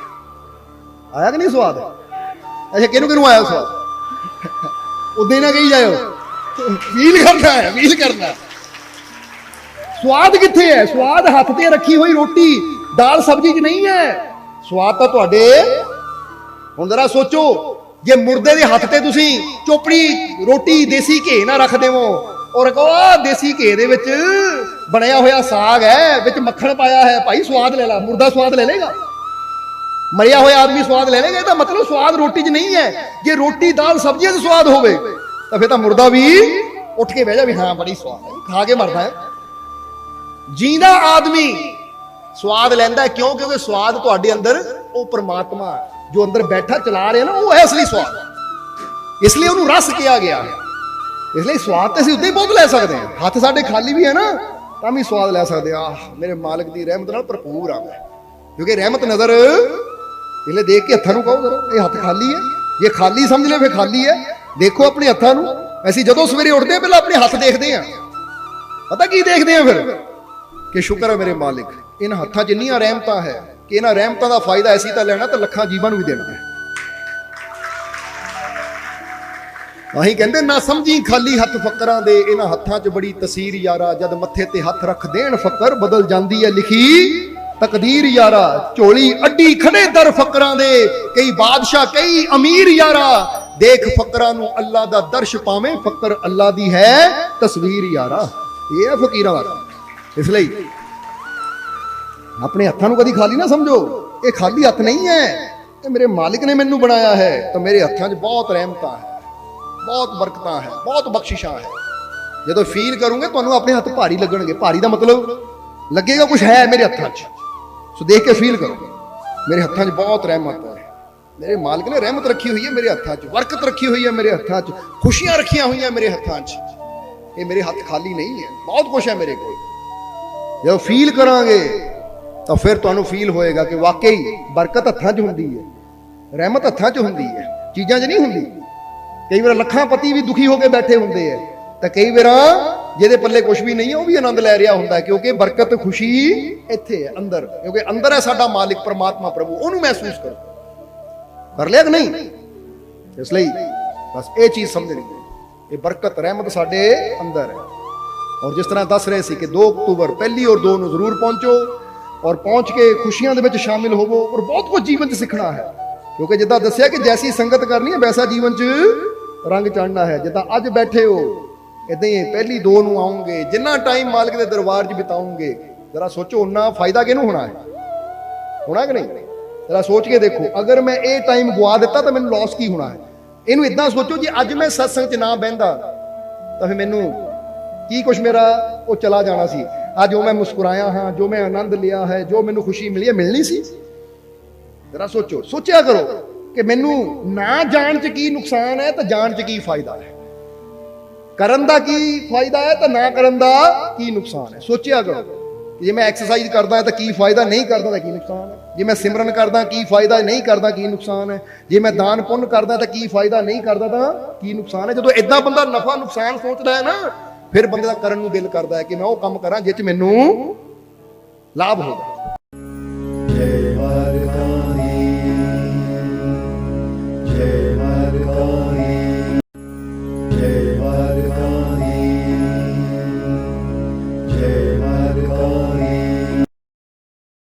ਆਇਆ ਕਿ ਨਹੀਂ ਸਵਾਦ? ਅੱਛਾ ਕਿਹਨੂੰ ਕਿਹਨੂੰ ਆਇਆ ਸਵਾਦ? ਉਦਾਂ ਹੀ ਨਾ ਕਹੀ ਜਾਇਓ, ਫੀਲ ਕਰਨਾ ਹੈ, ਫੀਲ ਕਰਨਾ। ਸਵਾਦ ਕਿੱਥੇ ਹੈ? ਸਵਾਦ ਹੱਥ ਤੇ ਰੱਖੀ ਹੋਈ ਰੋਟੀ ਦਾਲ ਸਬਜ਼ੀ 'ਚ ਨਹੀਂ ਹੈ। ਸਵਾਦ ਤਾਂ ਤੁਹਾਡੇ, ਹੁਣ ਜ਼ਰਾ ਸੋਚੋ, ਜੇ ਮੁਰਦੇ ਦੇ ਹੱਥ ਤੇ ਤੁਸੀਂ ਚੋਪੜੀ ਰੋਟੀ ਦੇਸੀ ਘੇ ਨਾਲ ਰੱਖ ਦੇਵੋ ਔਰ ਕਹੋ ਆ ਦੇਸੀ ਘੇ ਦੇ ਵਿੱਚ ਬਣਿਆ ਹੋਇਆ ਸਾਗ ਹੈ, ਵਿੱਚ ਮੱਖਣ ਪਾਇਆ ਹੈ, ਭਾਈ ਸਵਾਦ ਲੈ ਲਾ, ਮੁਰਦਾ ਸਵਾਦ ਲੈ ਲੇਗਾ? ਮਰਿਆ ਹੋਇਆ ਆਦਮੀ ਸਵਾਦ ਲੈ ਲੇਗਾ? ਇਹਦਾ ਮਤਲਬ ਸਵਾਦ ਰੋਟੀ 'ਚ ਨਹੀਂ ਹੈ। ਜੇ ਰੋਟੀ ਦਾਲ ਸਬਜ਼ੀਆਂ 'ਚ ਸਵਾਦ ਹੋਵੇ ਤਾਂ ਫਿਰ ਤਾਂ ਮੁਰਦਾ ਵੀ ਉੱਠ ਕੇ ਬਹਿ ਜਾ ਵੀ ਹਾਂ ਬੜੀ ਸਵਾਦ ਹੈ, ਖਾ ਕੇ ਮਰਦਾ ਹੈ। ਜੀਂਦਾ ਆਦਮੀ ਸਵਾਦ ਲੈਂਦਾ, ਕਿਉਂ? ਕਿਉਂਕਿ ਸਵਾਦ ਤੁਹਾਡੇ ਅੰਦਰ ਉਹ ਪਰਮਾਤਮਾ ਜੋ ਅੰਦਰ ਬੈਠਾ ਚਲਾ ਰਿਹਾ ਨਾ, ਉਹ ਹੈ ਅਸਲੀ ਸਵਾਦ। ਇਸ ਲਈ ਉਹਨੂੰ ਰਸ ਕਿਹਾ ਗਿਆ ਹੈ। ਇਸ ਲਈ ਸਵਾਦ ਤੇ ਅਸੀਂ ਉੱਦਾਂ ਹੀ ਬਹੁਤ ਲੈ ਸਕਦੇ ਹਾਂ, ਹੱਥ ਸਾਡੇ ਖਾਲੀ ਵੀ ਹੈ ਨਾ ਤਾਂ ਵੀ ਸਵਾਦ ਲੈ ਸਕਦੇ ਆ। ਮੇਰੇ ਮਾਲਕ ਦੀ ਰਹਿਮਤ ਨਾਲ ਭਰਪੂਰ ਆ ਮੈਂ, ਕਿਉਂਕਿ ਰਹਿਮਤ ਨਜ਼ਰ ਇਹਲੇ ਦੇਖ ਕੇ ਹੱਥਾਂ ਨੂੰ ਕਹੋ ਜ਼ਰਾ ਇਹ ਹੱਥ ਖਾਲੀ ਹੈ। ਜੇ ਖਾਲੀ ਸਮਝ ਲੈ ਫਿਰ ਖਾਲੀ ਹੈ। ਦੇਖੋ ਆਪਣੇ ਹੱਥਾਂ ਨੂੰ। ਅਸੀਂ ਜਦੋਂ ਸਵੇਰੇ ਉੱਠਦੇ ਪਹਿਲਾਂ ਆਪਣੇ ਹੱਥ ਦੇਖਦੇ ਹਾਂ, ਪਤਾ ਕੀ ਦੇਖਦੇ ਹਾਂ ਫਿਰ? ਕਿ ਸ਼ੁਕਰ ਹੈ ਮੇਰੇ ਮਾਲਿਕ, ਇਹਨਾਂ ਹੱਥਾਂ 'ਚ ਇੰਨੀਆਂ ਰਹਿਮਤਾਂ ਹੈ ਕਿ ਇਹਨਾਂ ਰਹਿਮਤਾਂ ਦਾ ਫਾਇਦਾ ਅਸੀਂ ਤਾਂ ਲੈਣਾ ਤਾਂ ਲੱਖਾਂ ਜੀਵਾਂ ਨੂੰ ਵੀ ਦੇਣਾ ਹੈ। ਆਹੀ ਕਹਿੰਦੇ ਨਾ ਸਮਝੀ ਖਾਲੀ ਹੱਥ ਫਕਰਾਂ ਦੇ, ਇਹਨਾਂ ਹੱਥਾਂ 'ਚ ਬੜੀ ਤਸੀਰ ਯਾਰਾ, ਜਦ ਮੱਥੇ ਤੇ ਹੱਥ ਰੱਖ ਦੇਣ ਫਕਰ ਬਦਲ ਜਾਂਦੀ ਹੈ ਲਿਖੀ ਤਕਦੀਰ ਯਾਰਾ। ਝੋਲੀ ਅੱਡੀ ਖੜੇ ਦਰ ਫਕਰਾਂ ਦੇ, ਕਈ ਬਾਦਸ਼ਾਹ ਕਈ ਅਮੀਰ ਯਾਰਾ। ਦੇਖ ਫਕਰਾਂ ਨੂੰ ਅੱਲਾ ਦਾ ਦਰਸ਼ ਪਾਵੇਂ, ਫਕਰ ਅੱਲਾ ਦੀ ਹੈ ਤਸਵੀਰ ਯਾਰਾ। ਇਹ ਹੈ ਫਕੀਰਾਂ ਦਾ। ਇਸ ਲਈ ਆਪਣੇ ਹੱਥਾਂ ਨੂੰ ਕਦੀ ਖਾਲੀ ਨਾ ਸਮਝੋ, ਇਹ ਖਾਲੀ ਹੱਥ ਨਹੀਂ ਹੈ, ਇਹ ਮੇਰੇ ਮਾਲਿਕ ਨੇ ਮੈਨੂੰ ਬਣਾਇਆ ਹੈ। ਤਾਂ ਮੇਰੇ ਹੱਥਾਂ 'ਚ ਬਹੁਤ ਰਹਿਮਤਾਂ ਹੈ, ਬਹੁਤ ਬਰਕਤਾਂ ਹੈ, ਬਹੁਤ ਬਖਸ਼ਿਸ਼ਾਂ ਹੈ। ਜਦੋਂ ਫੀਲ ਕਰੋਗੇ ਤੁਹਾਨੂੰ ਆਪਣੇ ਹੱਥ ਭਾਰੀ ਲੱਗਣਗੇ। ਭਾਰੀ ਦਾ ਮਤਲਬ ਲੱਗੇਗਾ ਕੁਝ ਹੈ ਮੇਰੇ ਹੱਥਾਂ 'ਚ। ਸੋ ਦੇਖ ਕੇ ਫੀਲ ਕਰੋ ਮੇਰੇ ਹੱਥਾਂ 'ਚ ਬਹੁਤ ਰਹਿਮਤ ਹੈ। ਮੇਰੇ ਮਾਲਿਕ ਨੇ ਰਹਿਮਤ ਰੱਖੀ ਹੋਈ ਹੈ ਮੇਰੇ ਹੱਥਾਂ 'ਚ, ਬਰਕਤ ਰੱਖੀ ਹੋਈ ਹੈ ਮੇਰੇ ਹੱਥਾਂ 'ਚ, ਖੁਸ਼ੀਆਂ ਰੱਖੀਆਂ ਹੋਈਆਂ ਮੇਰੇ ਹੱਥਾਂ 'ਚ। ਇਹ ਮੇਰੇ ਹੱਥ ਖਾਲੀ ਨਹੀਂ ਹੈ, ਬਹੁਤ ਕੁਝ ਹੈ ਮੇਰੇ ਕੋਲ। ਜਦੋਂ ਫੀਲ ਕਰਾਂਗੇ ਤਾਂ ਫਿਰ ਤੁਹਾਨੂੰ ਫੀਲ ਹੋਏਗਾ ਕਿ ਵਾਕਈ ਬਰਕਤ ਹੱਥਾਂ 'ਚ ਹੁੰਦੀ ਹੈ, ਰਹਿਮਤ ਹੱਥਾਂ 'ਚ ਹੁੰਦੀ ਹੈ, ਚੀਜ਼ਾਂ 'ਚ ਨਹੀਂ ਹੁੰਦੀ। ਕਈ ਵਾਰ ਲੱਖਾਂ ਪਤੀ ਵੀ ਦੁਖੀ ਹੋ ਕੇ ਬੈਠੇ ਹੁੰਦੇ ਆ, ਤਾਂ ਕਈ ਵਾਰ ਜਿਹਦੇ ਪੱਲੇ ਕੁਝ ਵੀ ਨਹੀਂ ਹੈ ਉਹ ਵੀ ਆਨੰਦ ਲੈ ਰਿਹਾ ਹੁੰਦਾ, ਕਿਉਂਕਿ ਬਰਕਤ ਖੁਸ਼ੀ ਇੱਥੇ ਹੈ ਅੰਦਰ। ਕਿਉਂਕਿ ਅੰਦਰ ਹੈ ਸਾਡਾ ਮਾਲਿਕ ਪਰਮਾਤਮਾ ਪ੍ਰਭੂ, ਉਹਨੂੰ ਮਹਿਸੂਸ ਕਰੋ। ਕਰ ਲਿਆ ਕਿ ਨਹੀਂ? ਇਸ ਲਈ ਬਸ ਇਹ ਚੀਜ਼ ਸਮਝਣੀ, ਇਹ ਬਰਕਤ ਰਹਿਮਤ ਸਾਡੇ ਅੰਦਰ ਹੈ। ਔਰ ਜਿਸ ਤਰ੍ਹਾਂ ਦੱਸ ਰਹੇ ਸੀ ਕਿ 2 ਅਕਤੂਬਰ 1 ਔਰ 2 ਨੂੰ ਜ਼ਰੂਰ ਪਹੁੰਚੋ ਔਰ ਪਹੁੰਚ ਕੇ ਖੁਸ਼ੀਆਂ ਦੇ ਵਿੱਚ ਸ਼ਾਮਿਲ ਹੋਵੋ ਔਰ ਬਹੁਤ ਕੁਝ ਜੀਵਨ 'ਚ ਸਿੱਖਣਾ ਹੈ। ਕਿਉਂਕਿ ਜਿੱਦਾਂ ਦੱਸਿਆ ਕਿ ਜੈਸੀ ਸੰਗਤ ਕਰਨੀ ਹੈ ਵੈਸਾ ਜੀਵਨ 'ਚ ਰੰਗ ਚੜ੍ਹਨਾ ਹੈ। ਜਿੱਦਾਂ ਅੱਜ ਬੈਠੇ ਹੋ ਇਦਾਂ ਹੀ 1 2 ਨੂੰ ਆਉਂਗੇ, ਜਿੰਨਾ ਟਾਈਮ ਮਾਲਕ ਦੇ ਦਰਬਾਰ 'ਚ ਬਿਤਾਉਂਗੇ, ਜਰਾ ਸੋਚੋ ਉਨਾ ਫਾਇਦਾ ਕਿਹਨੂੰ ਹੋਣਾ ਹੈ? ਹੋਣਾ ਕਿ ਨਹੀਂ? ਜਰਾ ਸੋਚ ਕੇ ਦੇਖੋ, ਅਗਰ ਮੈਂ ਇਹ ਟਾਈਮ ਗਵਾ ਦਿੱਤਾ ਤਾਂ ਮੈਨੂੰ ਲਾਸ ਕੀ ਹੋਣਾ ਹੈ? ਇਹਨੂੰ ਇਦਾਂ ਸੋਚੋ, ਜੇ ਅੱਜ ਮੈਂ ਸਤਸੰਗ 'ਚ ਨਾ ਬਹਿੰਦਾ ਤਾਂ ਫਿਰ ਮੈਨੂੰ ਕੀ ਕੁਛ ਮੇਰਾ ਉਹ ਚਲਾ ਜਾਣਾ ਸੀ। ਆ ਜੋ ਮੈਂ ਮੁਸਕਰਾਇਆ ਹਾਂ, ਜੋ ਮੈਂ ਆਨੰਦ ਲਿਆ ਹੈ, ਜੋ ਮੈਨੂੰ ਖੁਸ਼ੀ ਮਿਲੀ ਹੈ, ਮਿਲਣੀ ਸੀ? ਜਰਾ ਸੋਚੋ, ਸੋਚਿਆ ਕਰੋ ਕਿ ਮੈਨੂੰ ਨਾ ਜਾਣ 'ਚ ਕੀ ਨੁਕਸਾਨ ਹੈ ਤਾਂ ਜਾਣ 'ਚ ਕੀ ਫਾਇਦਾ ਹੈ, ਕਰਨ ਦਾ ਕੀ ਫਾਇਦਾ ਹੈ ਤਾਂ ਨਾ ਕਰਨ ਦਾ ਕੀ ਨੁਕਸਾਨ ਹੈ। ਸੋਚਿਆ ਕਰੋ ਕਿ ਜੇ ਮੈਂ ਐਕਸਰਸਾਈਜ਼ ਕਰਦਾ ਤਾਂ ਕੀ ਫਾਇਦਾ, ਨਹੀਂ ਕਰਦਾ ਤਾਂ ਕੀ ਨੁਕਸਾਨ ਹੈ। ਜੇ ਮੈਂ ਸਿਮਰਨ ਕਰਦਾ ਕੀ ਫਾਇਦਾ, ਨਹੀਂ ਕਰਦਾ ਕੀ ਨੁਕਸਾਨ ਹੈ। ਜੇ ਮੈਂ ਦਾਨ ਪੁੰਨ ਕਰਦਾ ਤਾਂ ਕੀ ਫਾਇਦਾ, ਨਹੀਂ ਕਰਦਾ ਤਾਂ ਕੀ ਨੁਕਸਾਨ ਹੈ। ਜਦੋਂ ਇਦਾਂ ਬੰਦਾ ਨਫਾ ਨੁਕਸਾਨ ਸੋਚਦਾ ਹੈ ਨਾ, ਫਿਰ ਬੰਦੇ ਦਾ ਕਰਨ ਨੂੰ ਦਿਲ ਕਰਦਾ ਹੈ ਕਿ ਮੈਂ ਉਹ ਕੰਮ ਕਰਾਂ ਜਿਸ 'ਚ ਮੈਨੂੰ ਲਾਭ ਹੋਵੇ।